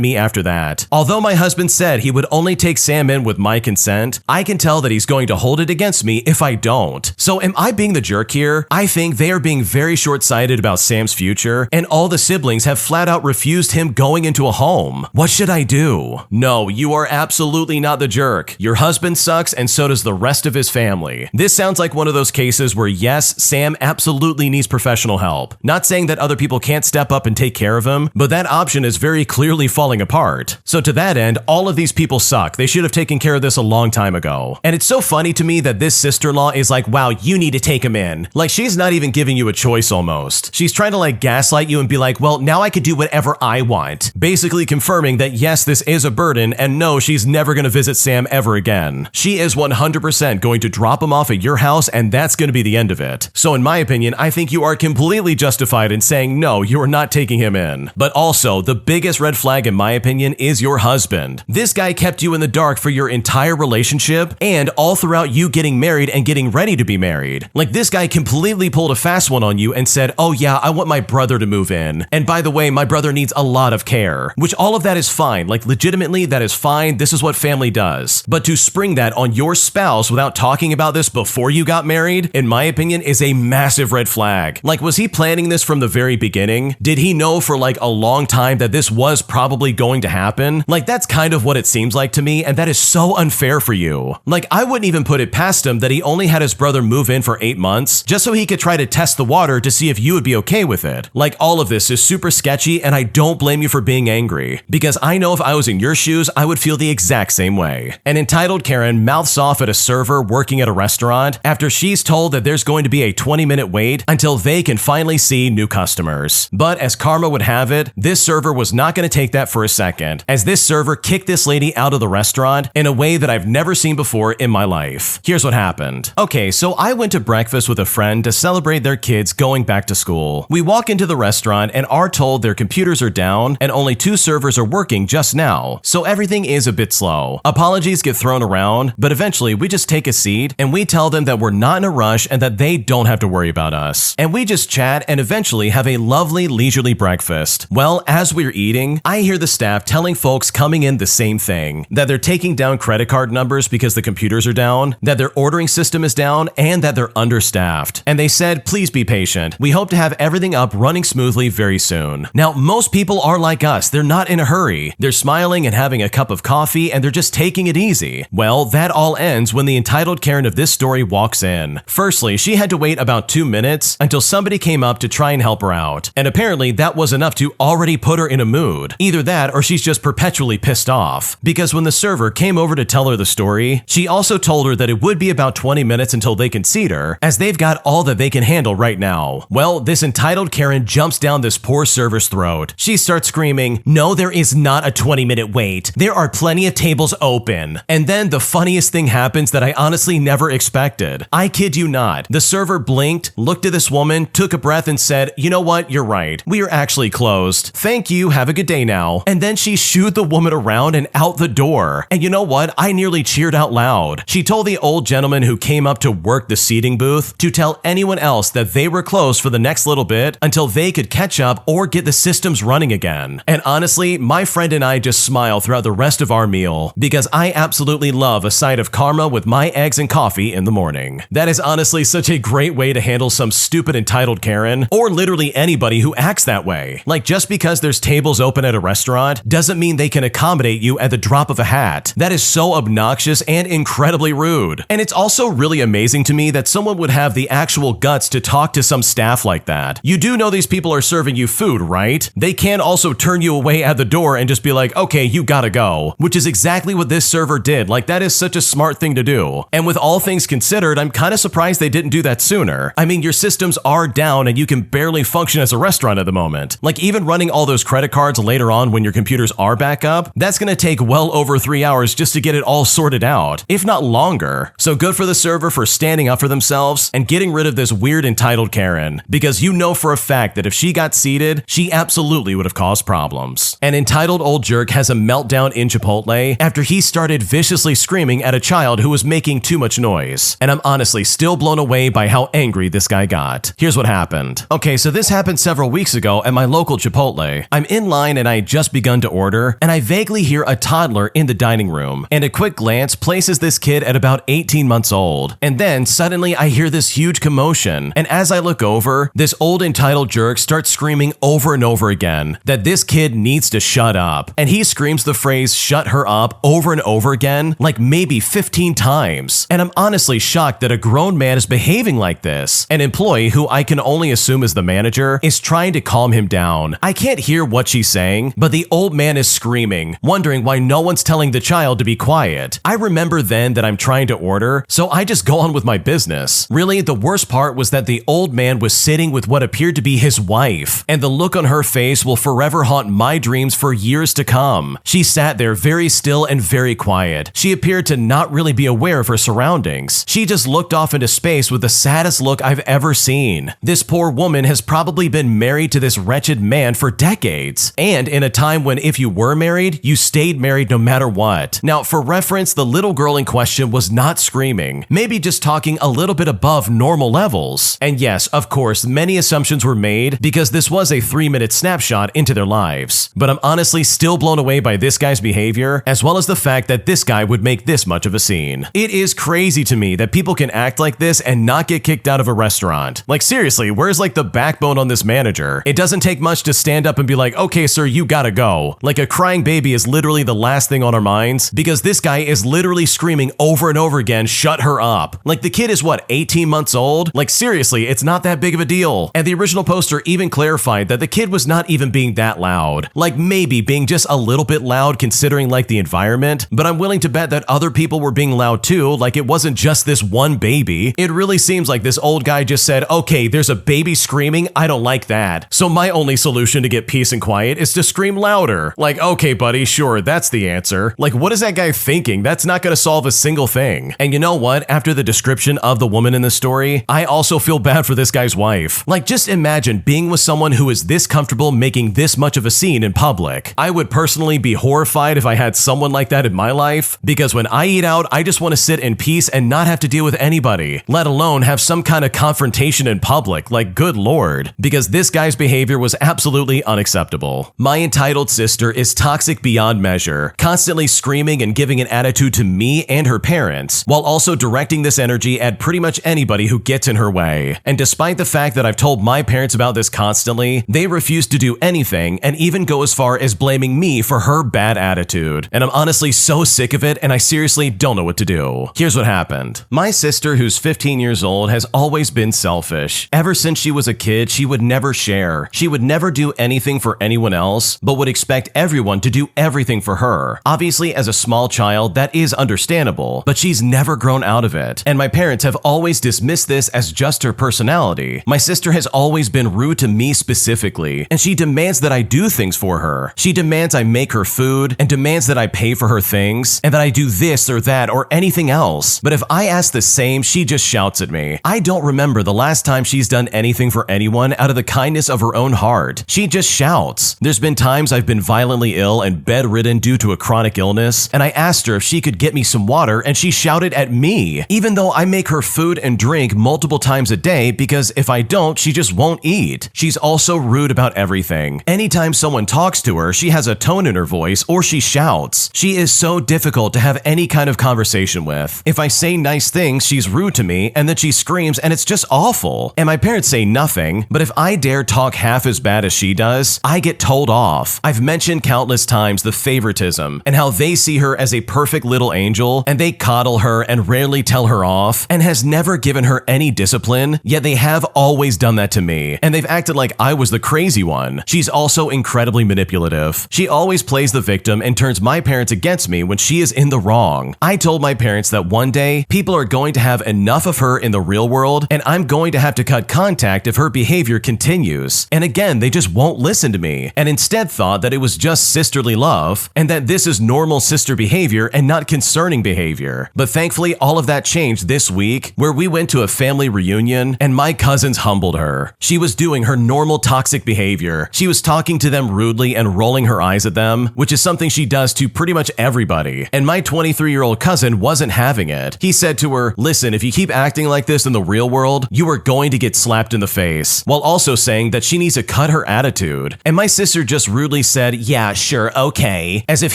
[SPEAKER 1] me after that. Although my husband said he would only take Sam in with my consent, I can tell that he's going to hold it against me if I don't. So am I being the jerk here? I think they are being very short-sighted about Sam's future, and all the siblings have flat out refused him going into a home. What should I do? No, you are absolutely not the jerk. Your husband sucks, and so does the rest of his family. This sounds like one of those cases where yes, Sam absolutely needs professional help. Not saying that other people can't step up and take care of him, but that option is very clearly falling apart. So to that end, all of these people suck. They should have taken care of this a long time ago. And it's so funny to me that this sister-in-law is like, wow, you need to take him in. Like, she's not even giving you a choice almost. She's trying to like gaslight you and be like, well, now I could do whatever I want. Basically confirming that yes, this is a burden, and no, she's never going to visit Sam ever again. She is 100% going to drop him off at your house, and that's going to be the end of it. So in my opinion, I think you are completely justified in saying no, you are not taking him in. But also, the biggest red flag in my opinion is your husband. This guy kept you in the dark for your entire relationship and all throughout you getting married and getting ready to be married. Like, this guy completely pulled a fast one on you and said, oh yeah, I want my brother to move in. And by the way, my brother needs a lot of care, which all of that is fine. Like, legitimately, that is fine. This is what family does. But to spring that on your spouse without talking about this before you got married, in my opinion, is a massive red flag. Like, was he planning this from the very beginning? Did he know for like a long time that this was probably going to happen? Like, that's kind of what it seems like to me, and that is so unfair for you. Like, I wouldn't even put it past him that he only had his brother move in for 8 months just so he could try to test the water to see if you would be okay with it. Like, all of this is super sketchy, and I don't blame you for being angry, because I know if I was in your shoes, I would feel the exact same way. An entitled Karen mouths off at a server working at a restaurant after she's told that there's going to be a 20-minute wait until they can finally see new customers. But as karma would have it, this server was not going to take that for a second, as this server kicked this lady out of the restaurant in a way that I've never seen before in my life. Here's what happened. Okay, so I went to breakfast with a friend to celebrate their kids going back to school. We walk into the restaurant and are told their computers are down and only 2 servers are working just now, so everything is a bit slow. Apologies get thrown around, but eventually we just take a seat and we tell them that we're not in a rush and that they don't have to worry about us. And we just chat and eventually have a lovely leisurely breakfast. Well, as we're eating, I hear the staff telling folks coming in the same thing, that they're taking down credit card numbers because the computers are down, that their ordering system is down, and that they're understaffed. And they said, please be patient. We hope to have everything up running smoothly very soon. Now, most people are like us. They're not in a hurry. They're smiling and having a cup of coffee, and they're just taking it easy. Well, that all ends when the entitled Karen of this story walks in. Firstly, she had to wait about 2 minutes until somebody came up to try and help her out. And apparently that was enough to already put her in a mood. Either that or she's just perpetually pissed off. Because when the server came over to tell her the story, she also told her that it would be about 20 minutes until they can seat her, as they've got all that they can handle right now. Well, this entitled Karen jumps down this poor server's throat. She starts screaming, no, there is not a 20-minute wait. There are plenty of tables open. And then the funniest thing happens that I honestly never expected. I kid you not. The server blinked, looked at this woman, took a breath and said, you know what, you're right. We are actually closed. Thank you, have have a good day now. And then she shooed the woman around and out the door. And you know what? I nearly cheered out loud. She told the old gentleman who came up to work the seating booth to tell anyone else that they were closed for the next little bit until they could catch up or get the systems running again. And honestly, my friend and I just smiled throughout the rest of our meal because I absolutely love a side of karma with my eggs and coffee in the morning. That is honestly such a great way to handle some stupid entitled Karen, or literally anybody who acts that way. Like, just because there's tables open at a restaurant doesn't mean they can accommodate you at the drop of a hat. That is so obnoxious and incredibly rude. And it's also really amazing to me that someone would have the actual guts to talk to some staff like that. You do know these people are serving you food, right? They can also turn you away at the door and just be like, okay, you gotta go, which is exactly what this server did. Like, that is such a smart thing to do. And with all things considered, I'm kind of surprised they didn't do that sooner. I mean, your systems are down and you can barely function as a restaurant at the moment. Like, even running all those credit cards later on when your computers are back up, that's gonna take well over 3 hours just to get it all sorted out, if not longer. So good for the server for standing up for themselves and getting rid of this weird entitled Karen, because you know for a fact that if she got seated, she absolutely would have caused problems. An entitled old jerk has a meltdown in Chipotle after he started viciously screaming at a child who was making too much noise. And I'm honestly still blown away by how angry this guy got. Here's what happened. Okay, so this happened several weeks ago at my local Chipotle. I'm in line and I had just begun to order, and I vaguely hear a toddler in the dining room, and a quick glance places this kid at about 18 months old. And then suddenly I hear this huge commotion, and as I look over, this old entitled jerk starts screaming over and over again that this kid needs to shut up. And he screams the phrase "shut her up" over and over again, like maybe 15 times. And I'm honestly shocked that a grown man is behaving like this. An employee, who I can only assume is the manager, is trying to calm him down. I can't hear what she's saying, but the old man is screaming, wondering why no one's telling the child to be quiet. I remember then that I'm trying to order, so I just go on with my business. Really, the worst part was that the old man was sitting with what appeared to be his wife, and the look on her face will forever haunt my dreams for years to come. She sat there very still and very quiet. She appeared to not really be aware of her surroundings. She just looked off into space with the saddest look I've ever seen. This poor woman has probably been married to this wretched man for decades, and in a time when if you were married, you stayed married no matter what. Now, for reference, the little girl in question was not screaming, maybe just talking a little bit above normal levels. And yes, of course, many assumptions were made because this was a 3-minute snapshot into their lives. But I'm honestly still blown away by this guy's behavior, as well as the fact that this guy would make this much of a scene. It is crazy to me that people can act like this and not get kicked out of a restaurant. Like, seriously, where's like the backbone on this manager? It doesn't take much to stand up and be like, okay, sir, you gotta go. Like, a crying baby is literally the last thing on our minds, because this guy is literally screaming over and over again, "Shut her up." Like, the kid is what, 18 months old? Like, seriously, it's not that big of a deal. And the original poster even clarified that the kid was not even being that loud. Like, maybe being just a little bit loud considering like the environment, but I'm willing to bet that other people were being loud too, like it wasn't just this one baby. It really seems like this old guy just said, okay, there's a baby screaming, I don't like that. So my only solution to get peace and quiet is to scream louder. Like, okay, buddy, sure, that's the answer. Like, what is that guy thinking? That's not gonna solve a single thing. And you know what? After the description of the woman in the story, I also feel bad for this guy's wife. Like, just imagine being with someone who is this comfortable making this much of a scene in public. I would personally be horrified if I had someone like that in my life, because when I eat out, I just want to sit in peace and not have to deal with anybody, let alone have some kind of confrontation in public. Like, good lord. Because this guy's behavior was absolutely unacceptable. My entitled sister is toxic beyond measure, constantly screaming and giving an attitude to me and her parents, while also directing this energy at pretty much anybody who gets in her way. And despite the fact that I've told my parents about this constantly, they refuse to do anything and even go as far as blaming me for her bad attitude. And I'm honestly so sick of it, and I seriously don't know what to do. Here's what happened. My sister, who's 15 years old, has always been selfish. Ever since she was a kid, she would never share. She would never do anything for anyone else, but would expect everyone to do everything for her. Obviously, as a small child, that is understandable, but she's never grown out of it. And my parents have always dismissed this as just her personality. My sister has always been rude to me specifically, and she demands that I do things for her. She demands I make her food, and demands that I pay for her things, and that I do this or that or anything else. But if I ask the same, she just shouts at me. I don't remember the last time she's done anything for anyone out of the kindness of her own heart. She just shouts. times. There's been times I've been violently ill and bedridden due to a chronic illness, and I asked her if she could get me some water and she shouted at me, even though I make her food and drink multiple times a day because if I don't, she just won't eat. She's also rude about everything. Anytime someone talks to her, she has a tone in her voice or she shouts. She is so difficult to have any kind of conversation with. If I say nice things, she's rude to me and then she screams and it's just awful. And my parents say nothing, but if I dare talk half as bad as she does, I get told off. I've mentioned countless times the favoritism and how they see her as a perfect little angel and they coddle her and rarely tell her off and has never given her any discipline, yet they have always done that to me and they've acted like I was the crazy one. She's also incredibly manipulative. She always plays the victim and turns my parents against me when she is in the wrong. I told my parents that one day people are going to have enough of her in the real world and I'm going to have to cut contact if her behavior continues. And again, they just won't listen to me and instead thought that it was just sisterly love and that this is normal sister behavior and not concerning behavior. But thankfully, all of that changed this week where we went to a family reunion and my cousins humbled her. She was doing her normal toxic behavior. She was talking to them rudely and rolling her eyes at them, which is something she does to pretty much everybody. And my 23-year-old cousin wasn't having it. He said to her, "Listen, if you keep acting like this in the real world, you are going to get slapped in the face," while also saying that she needs to cut her attitude. And my sister just rudely said, "Yeah, sure, okay," as if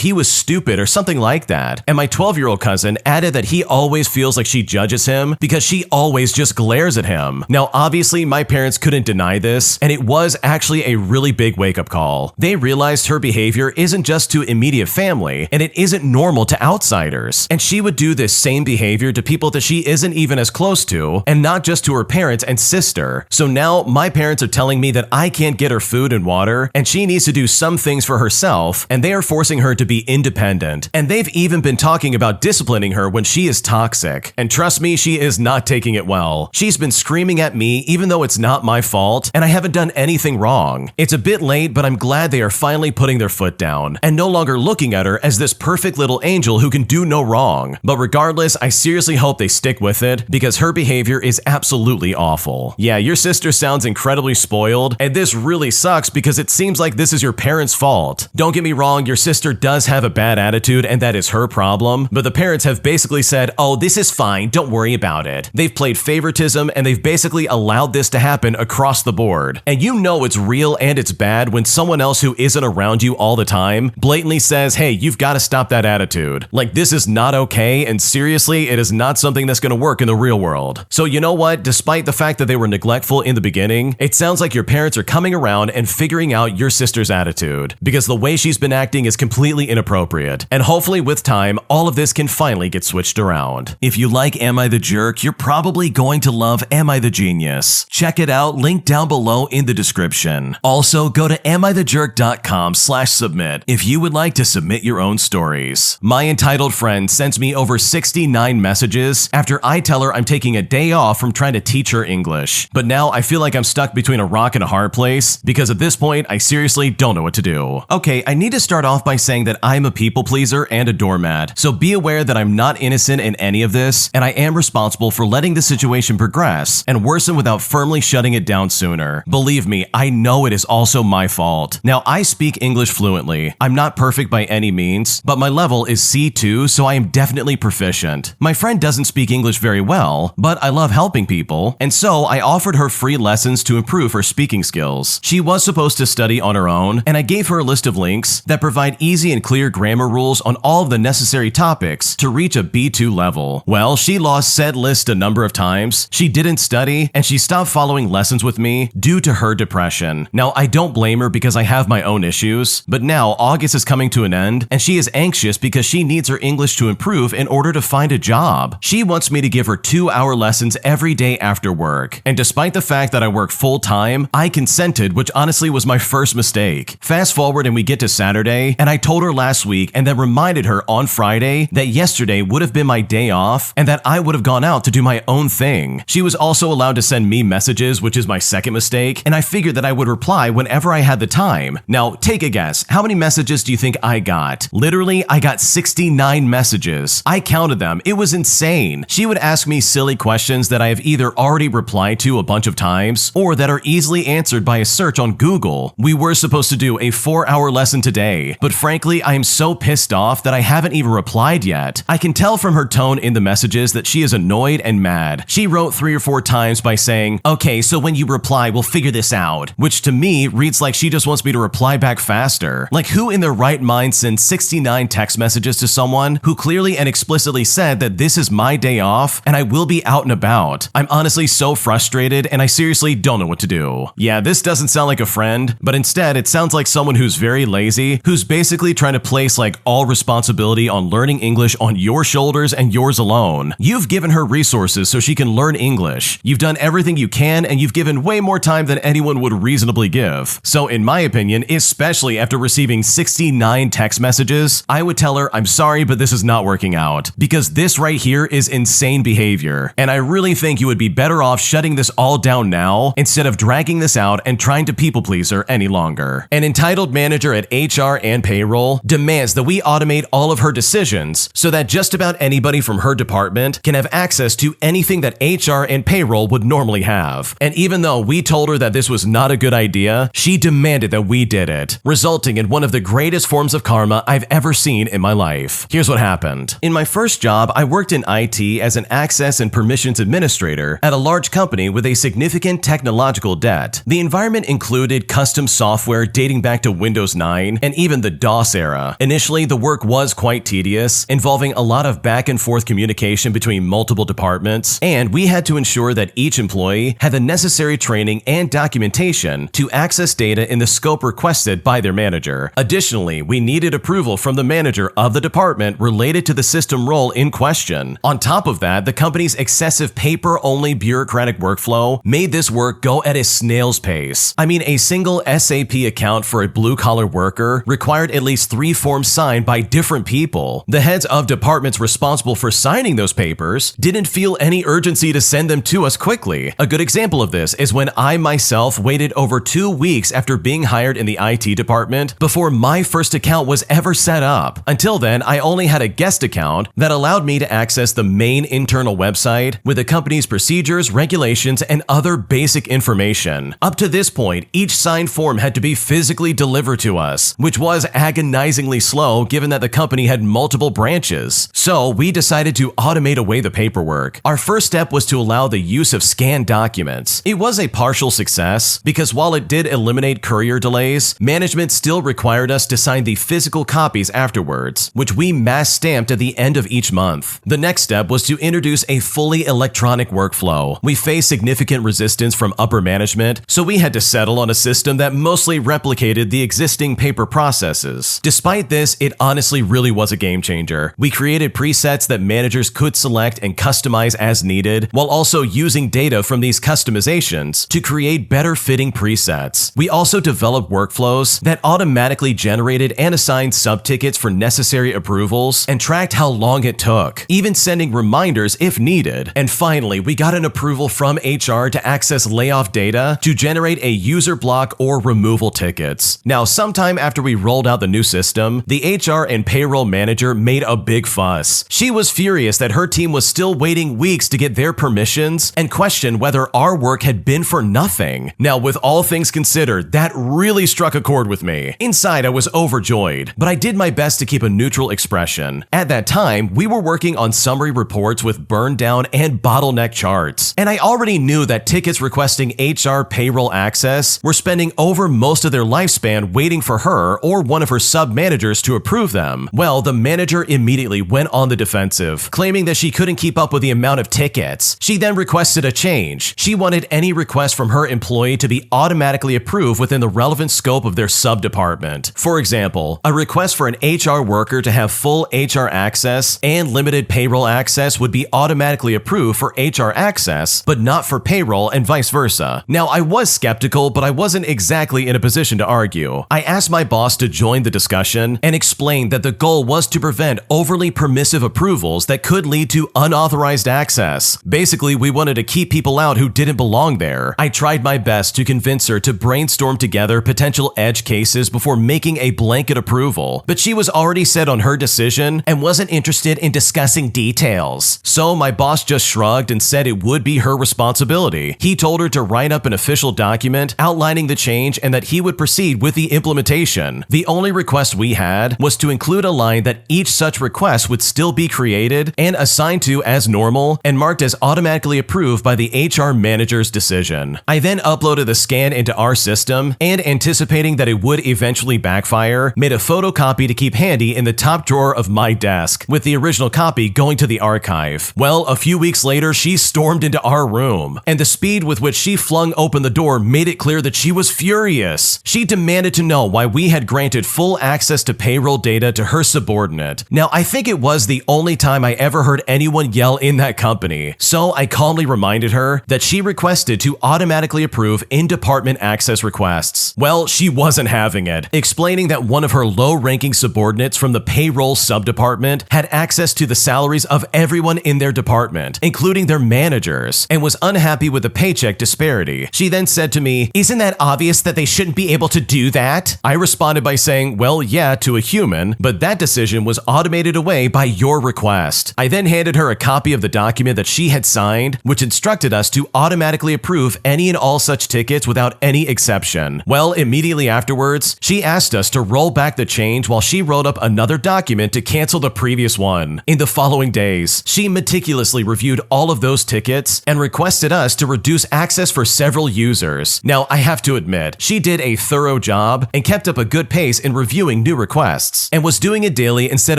[SPEAKER 1] he was stupid or something like that. And my 12-year-old cousin added that he always feels like she judges him because she always just glares at him. Now, obviously, my parents couldn't deny this, and it was actually a really big wake-up call. They realized her behavior isn't just to immediate family, and it isn't normal to outsiders. And she would do this same behavior to people that she isn't even as close to, and not just to her parents and sister. So now my parents are telling me that I can't get her food and water, and she needs to do some things for herself, and they are forcing her to be independent. And they've even been talking about disciplining her when she is toxic. And trust me, she is not taking it well. She's been screaming at me even though it's not my fault, and I haven't done anything wrong. It's a bit late, but I'm glad they are finally putting their foot down, and no longer looking at her as this perfect little angel who can do no wrong. But regardless, I seriously hope they stick with it, because her behavior is absolutely awful. Yeah, your sister sounds incredibly spoiled, and this really sucks because it seems like this is your parents' fault. Don't get me wrong, your sister does have a bad attitude, and that is her problem, but the parents have basically said, "Oh, this is fine, don't worry about it." They've played favoritism, and they've basically allowed this to happen across the board. And you know it's real and it's bad when someone else who isn't around you all the time blatantly says, "Hey, you've got to stop that attitude. Like, this is not okay, and seriously, it is not something that's going to work in the real world." So you know what? Despite the fact that they were neglectful in the beginning, it sounds like your parents are coming around and figuring out your sister's attitude, because the way she's been acting is completely inappropriate. And hopefully with time, all of this can finally get switched around. If you like Am I the Jerk, you're probably going to love Am I the Genius. Check it out, link down below in the description. Also, go to AmITheJerk.com/submit if you would like to submit your own stories. My entitled friend sends me over 69 messages after I tell her I'm taking a day off from trying to teach her English. But now I feel like I'm stuck between a rock and a hard place, because at this point, I seriously don't know what to do. Okay, I need to start off by saying that I'm a people pleaser and a doormat, so be aware that I'm not innocent in any of this, and I am responsible for letting the situation progress and worsen without firmly shutting it down sooner. Believe me, I know it is also my fault. Now, I speak English fluently. I'm not perfect by any means, but my level is C2, so I am definitely proficient. My friend doesn't speak English very well, but I love helping people, and so I offered her free lessons to improve her speaking skills. She was supposed to study on her own, and I gave her a list of links that provide easy and clear grammar rules on all of the necessary topics to reach a B2 level. Well, she lost said list a number of times, she didn't study, and she stopped following lessons with me due to her depression. Now, I don't blame her because I have my own issues, but now August is coming to an end, and she is anxious because she needs her English to improve in order to find a job. She wants me to give her 2-hour lessons every day after work, and despite the fact that I work full-time, I consented, which honestly was my first mistake. Fast forward and we get to Saturday, and I told her last week and then reminded her on Friday that yesterday would have been my day off and that I would have gone out to do my own thing. She was also allowed to send me messages, which is my second mistake, and I figured that I would reply whenever I had the time. Now, take a guess. How many messages do you think I got? Literally, I got 69 messages. I counted them. It was insane. She would ask me silly questions that I have either already replied to a bunch of times or that are easily answered by a search on Google. We were were supposed to do a 4-hour lesson today, but frankly, I am so pissed off that I haven't even replied yet. I can tell from her tone in the messages that she is annoyed and mad. She wrote 3 or 4 times by saying, "Okay, so when you reply, we'll figure this out," which to me reads like she just wants me to reply back faster. Like, who in their right mind sends 69 text messages to someone who clearly and explicitly said that this is my day off and I will be out and about? I'm honestly so frustrated and I seriously don't know what to do. Yeah, this doesn't sound like a friend, but instead it sounds like someone who's very lazy, who's basically trying to place like all responsibility on learning English on your shoulders and yours alone. You've given her resources so she can learn English. You've done everything you can and you've given way more time than anyone would reasonably give. So in my opinion, especially after receiving 69 text messages, I would tell her, "I'm sorry, but this is not working out," because this right here is insane behavior. And I really think you would be better off shutting this all down now instead of dragging this out and trying to people please her any longer. An entitled manager at HR and payroll demands that we automate all of her decisions so that just about anybody from her department can have access to anything that HR and payroll would normally have. And even though we told her that this was not a good idea, she demanded that we did it, resulting in one of the greatest forms of karma I've ever seen in my life. Here's what happened. In my first job, I worked in IT as an access and permissions administrator at a large company with a significant technological debt. The environment included custom software dating back to Windows 9 and even the DOS era. Initially, the work was quite tedious, involving a lot of back and forth communication between multiple departments, and we had to ensure that each employee had the necessary training and documentation to access data in the scope requested by their manager. Additionally, we needed approval from the manager of the department related to the system role in question. On top of that, the company's excessive paper-only bureaucratic workflow made this work go at a snail's pace. I mean, a single SAP account for a blue-collar worker required at least 3 forms signed by different people. The heads of departments responsible for signing those papers didn't feel any urgency to send them to us quickly. A good example of this is when I myself waited over 2 weeks after being hired in the IT department before my first account was ever set up. Until then, I only had a guest account that allowed me to access the main internal website with the company's procedures, regulations, and other basic information. Up to this point, each signed form had to be physically delivered to us, which was agonizingly slow given that the company had multiple branches. So we decided to automate away the paperwork. Our first step was to allow the use of scanned documents. It was a partial success because while it did eliminate courier delays, management still required us to sign the physical copies afterwards, which we mass stamped at the end of each month. The next step was to introduce a fully electronic workflow. We faced significant resistance from upper management, so we had to settle on a system that mostly replicated the existing paper processes. Despite this, it honestly really was a game changer. We created presets that managers could select and customize as needed, while also using data from these customizations to create better fitting presets. We also developed workflows that automatically generated and assigned subtickets for necessary approvals and tracked how long it took, even sending reminders if needed. And finally, we got an approval from HR to access layoff data to generate a user block or removal tickets. Now, sometime after we rolled out the new system, the HR and payroll manager made a big fuss. She was furious that her team was still waiting weeks to get their permissions and questioned whether our work had been for nothing. Now, with all things considered, that really struck a chord with me. Inside, I was overjoyed, but I did my best to keep a neutral expression. At that time, we were working on summary reports with burn down and bottleneck charts, and I already knew that tickets requesting HR payroll access were spending over most of their lifespan waiting for her or one of her sub-managers to approve them. Well, the manager immediately went on the defensive, claiming that she couldn't keep up with the amount of tickets. She then requested a change. She wanted any request from her employee to be automatically approved within the relevant scope of their sub-department. For example, a request for an HR worker to have full HR access and limited payroll access would be automatically approved for HR access, but not for payroll and vice versa. Now, I was skeptical, but I wasn't exactly in a position to argue. I asked my boss to join the discussion and explained that the goal was to prevent overly permissive approvals that could lead to unauthorized access. Basically, we wanted to keep people out who didn't belong there. I tried my best to convince her to brainstorm together potential edge cases before making a blanket approval, but she was already set on her decision and wasn't interested in discussing details. So my boss just shrugged and said it would be her responsibility. He told her to write up an official document outlining the change and and that he would proceed with the implementation. The only request we had was to include a line that each such request would still be created and assigned to as normal and marked as automatically approved by the HR manager's decision. I then uploaded the scan into our system and, anticipating that it would eventually backfire, made a photocopy to keep handy in the top drawer of my desk, with the original copy going to the archive. Well, a few weeks later, she stormed into our room, and the speed with which she flung open the door made it clear that she was furious. She demanded to know why we had granted full access to payroll data to her subordinate. Now, I think it was the only time I ever heard anyone yell in that company, so I calmly reminded her that she requested to automatically approve in-department access requests. Well, she wasn't having it, explaining that one of her low-ranking subordinates from the payroll subdepartment had access to the salaries of everyone in their department, including their managers, and was unhappy with the paycheck disparity. She then said to me, "Isn't that obvious that they shouldn't be able to do that?" I responded by saying, "Well, yeah, to a human, but that decision was automated away by your request." I then handed her a copy of the document that she had signed, which instructed us to automatically approve any and all such tickets without any exception. Well, immediately afterwards, she asked us to roll back the change while she wrote up another document to cancel the previous one. In the following days, she meticulously reviewed all of those tickets and requested us to reduce access for several users. Now, I have to admit, she did a thorough job and kept up a good pace in reviewing new requests, and was doing it daily instead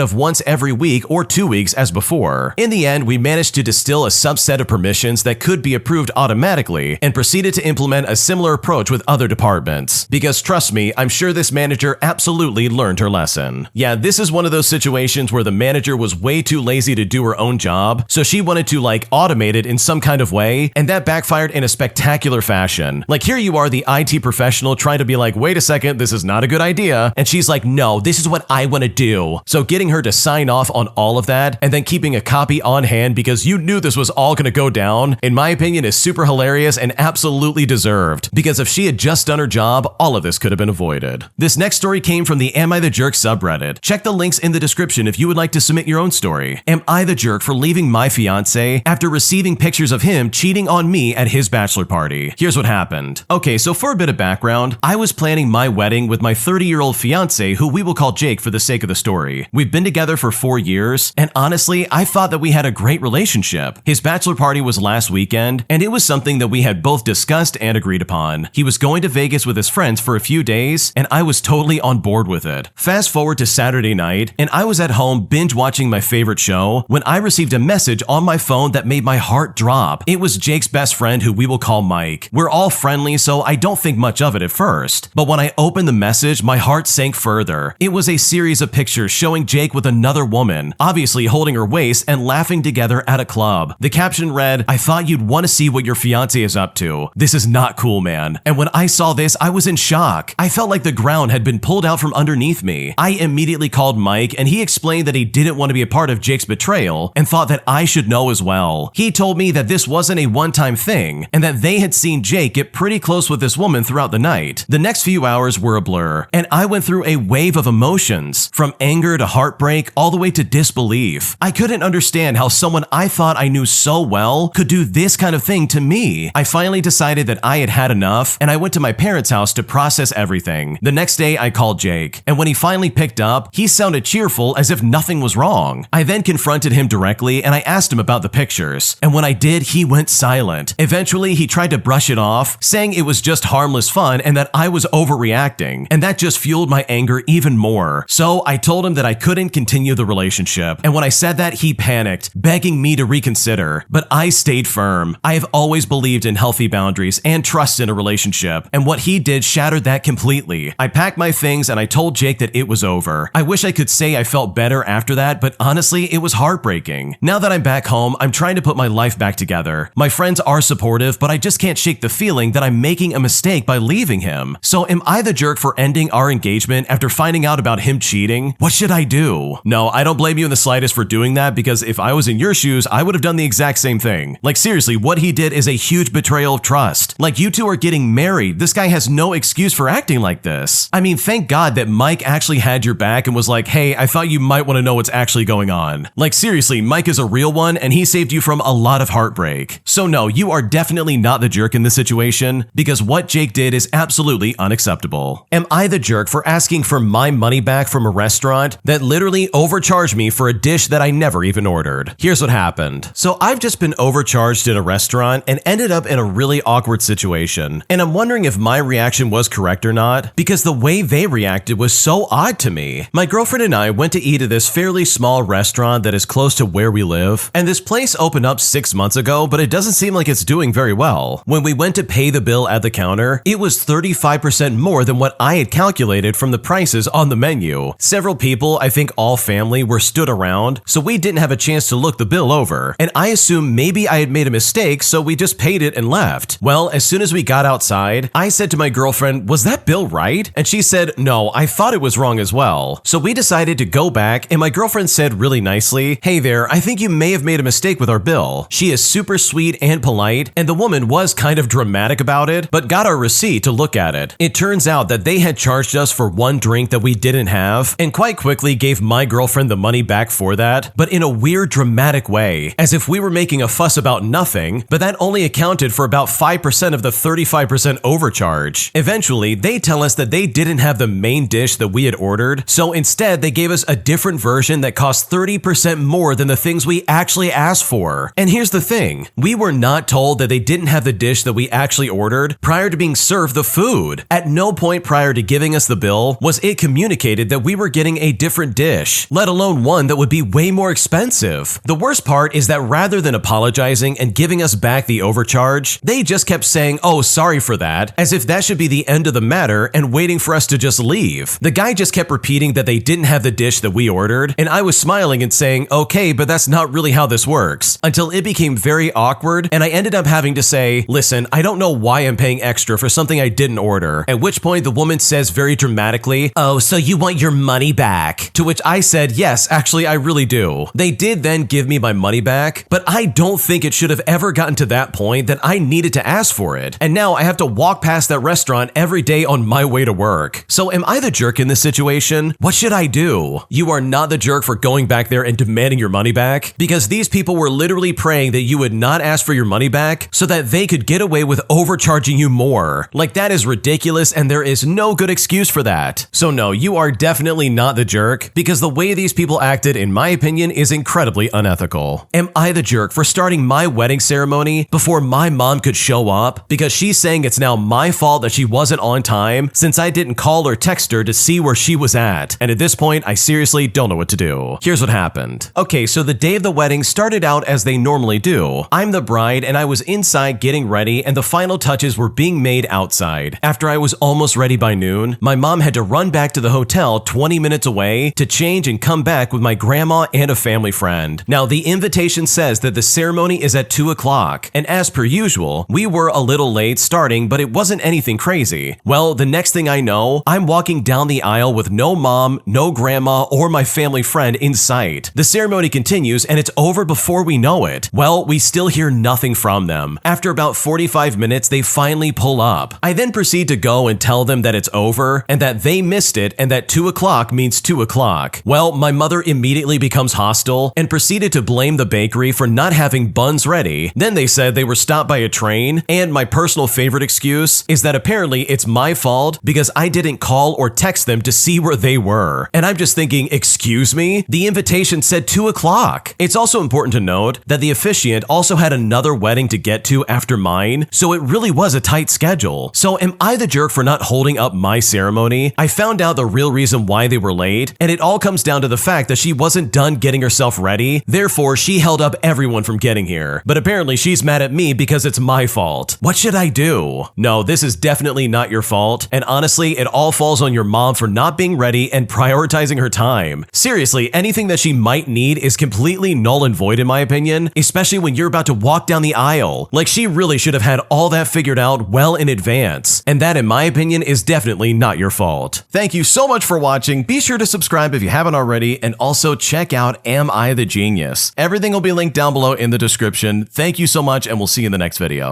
[SPEAKER 1] of once every week or 2 weeks as before. In the end, we managed to distill a subset of permissions that could be approved automatically and proceeded to implement a similar approach with other departments. Because trust me, I'm sure this manager absolutely learned her lesson. Yeah, this is one of those situations where the manager was way too lazy to do her own job, so she wanted to automate it in some kind of way, and that backfired in a spectacular fashion. Like, here you are, the IT professional, trying to be like, wait a second, this is not a good idea, and she's like, no, this is what I want to do. So getting her to sign off on all of that, and then keeping a copy on hand because you knew this was all going to go down, in my opinion, is super hilarious and absolutely deserved, because if she had just done her job, all of this could have been avoided. This next story came from the Am I the Jerk subreddit. Check the links in the description if you would like to submit your own story. Am I the jerk for leaving my fiance after receiving pictures of him cheating on me at his bachelor party? Here's what happened. Okay, so for a bit of background, I was planning my wedding with my 30-year-old fiance, who we will call Jake for the sake of the story. We've been together for 4 years, and honestly, I thought that we had a great relationship. His bachelor party was last weekend, and it was something that we had both discussed and agreed upon. He was going to Vegas with his friends for a few days, and I was totally on board with it. Fast forward to Saturday night, and I was at home binge watching my favorite show when I received a message on my phone that made my heart drop. It was Jake's best friend, who we will call Mike. We're all friendly, so I don't think much of it at first. But when I opened the message, my heart sank further. It was a series of pictures showing Jake with another woman, obviously holding her waist and laughing together at a club. The caption read, "I thought you'd want to see what your fiance is up to. This is not cool, man." And when I saw this, I was in shock. I felt like the ground had been pulled out from underneath me. I immediately called Mike, and he explained that he didn't want to be a part of Jake's betrayal and thought that I should know as well. He told me that this wasn't a one-time thing and that they had seen Jake get pretty close with this woman throughout the night. The next few hours were a blur, and I went through a wave of emotions, from anger to heartbreak all the way to disbelief. I couldn't understand how someone I thought I knew so well could do this kind of thing to me. I finally decided that I had had enough, and I went to my parents' house to process everything. The next day, I called Jake, and when he finally picked up, he sounded cheerful as if nothing was wrong. I then confronted him directly, and I asked him about the pictures, and when I did, he went silent. Eventually, he tried to brush it off, saying it was just harmless fun and that I was overreacting, and that just fueled my anger even more. So I told him that I couldn't continue the relationship, and when I said that, he panicked, begging me to reconsider, but I stayed firm. I have always believed in healthy boundaries and trust in a relationship, and what he did shattered that completely. I packed my things and I told Jake that it was over. I wish I could say I felt better after that, but honestly, it was heartbreaking. Now that I'm back home, I'm trying to put my life back together. My friends are supportive, but I just can't shake the feeling that I'm making a mistake by leaving him. So am I the jerk for ending our engagement after finding out about him cheating? What should I do? No, I don't blame you in the slightest for doing that, because if I was in your shoes, I would have done the exact same thing. Like, seriously, what he did is a huge betrayal of trust. Like, you two are getting married. This guy has no excuse for acting like this. I mean, thank God that Mike actually had your back and was like, hey, I thought you might want to know what's actually going on. Like, seriously, Mike is a real one, and he saved you from a lot of heartbreak. So no, you are definitely not the jerk in this situation, because what Jake did is absolutely absolutely unacceptable. Am I the jerk for asking for my money back from a restaurant that literally overcharged me for a dish that I never even ordered? Here's what happened. So I've just been overcharged in a restaurant and ended up in a really awkward situation. And I'm wondering if my reaction was correct or not, because the way they reacted was so odd to me. My girlfriend and I went to eat at this fairly small restaurant that is close to where we live, and this place opened up 6 months ago, but it doesn't seem like it's doing very well. When we went to pay the bill at the counter, it was 35% more than what I had calculated from the prices on the menu. Several people, I think all family, were stood around, so we didn't have a chance to look the bill over, and I assumed maybe I had made a mistake, so we just paid it and left. Well, as soon as we got outside, I said to my girlfriend, "Was that bill right?" And she said, "No, I thought it was wrong as well." So we decided to go back, and my girlfriend said really nicely, "Hey there, I think you may have made a mistake with our bill." She is super sweet and polite, and the woman was kind of dramatic about it, but got our receipt to look at it. It turns out that they had charged us for one drink that we didn't have, and quite quickly gave my girlfriend the money back for that, but in a weird dramatic way, as if we were making a fuss about nothing, but that only accounted for about 5% of the 35% overcharge. Eventually, they tell us that they didn't have the main dish that we had ordered, so instead they gave us a different version that cost 30% more than the things we actually asked for. And here's the thing, we were not told that they didn't have the dish that we actually ordered prior to being served the food. At no point prior to giving us the bill was it communicated that we were getting a different dish, let alone one that would be way more expensive. The worst part is that rather than apologizing and giving us back the overcharge, they just kept saying, "Oh, sorry for that," as if that should be the end of the matter and waiting for us to just leave. The guy just kept repeating that they didn't have the dish that we ordered, and I was smiling and saying, "Okay, but that's not really how this works," until it became very awkward, and I ended up having to say, "Listen, I don't know why I'm paying extra for something I didn't order," at which point the woman says very dramatically, "Oh, so you want your money back?" To which I said, "Yes, actually I really do." They did then give me my money back, but I don't think it should have ever gotten to that point that I needed to ask for it, and now I have to walk past that restaurant every day on my way to work. So am I the jerk in this situation? What should I do? You are not the jerk for going back there and demanding your money back, because these people were literally praying that you would not ask for your money back so that they could get away with overcharging you more. Like, that is ridiculous, and there is no good excuse for that. So no, you are definitely not the jerk, because the way these people acted, in my opinion, is incredibly unethical. Am I the jerk for starting my wedding ceremony before my mom could show up, because she's saying it's now my fault that she wasn't on time since I didn't call or text her to see where she was at? And at this point, I seriously don't know what to do. Here's what happened. Okay, so the day of the wedding started out as they normally do. I'm the bride, and I was inside getting ready, and the final touches were being made outside. After I was almost ready by noon, my mom had to run back to the hotel 20 minutes away to change and come back with my grandma and a family friend. Now, the invitation says that the ceremony is at 2 o'clock, and as per usual, we were a little late starting, but it wasn't anything crazy. Well, the next thing I know, I'm walking down the aisle with no mom, no grandma, or my family friend in sight. The ceremony continues, and it's over before we know it. Well, we still hear nothing from them. After about 45 minutes, they finally pull up. I then proceed to go and tell them that it's over, and that they missed it, and that 2 o'clock means 2 o'clock. Well, my mother immediately becomes hostile and proceeded to blame the bakery for not having buns ready. Then they said they were stopped by a train, and my personal favorite excuse is that apparently it's my fault because I didn't call or text them to see where they were. And I'm just thinking, excuse me? The invitation said 2 o'clock. It's also important to note that the officiant also had another wedding to get to after mine, so it really was a tight schedule. So am I the jerk for not holding up my ceremony? I found out the real reason why they were late, and it all comes down to the fact that she wasn't done getting herself ready, therefore she held up everyone from getting here. But apparently she's mad at me because it's my fault. What should I do? No, this is definitely not your fault, and honestly, it all falls on your mom for not being ready and prioritizing her time. Seriously, anything that she might need is completely null and void in my opinion, especially when you're about to walk down the aisle. Like, she really should have had all that figured out well in advance, and that in my opinion is definitely not your fault. Thank you so much for watching. Be sure to subscribe if you haven't already, and also check out Am I the Genius? Everything will be linked down below in the description. Thank you so much, and we'll see you in the next video.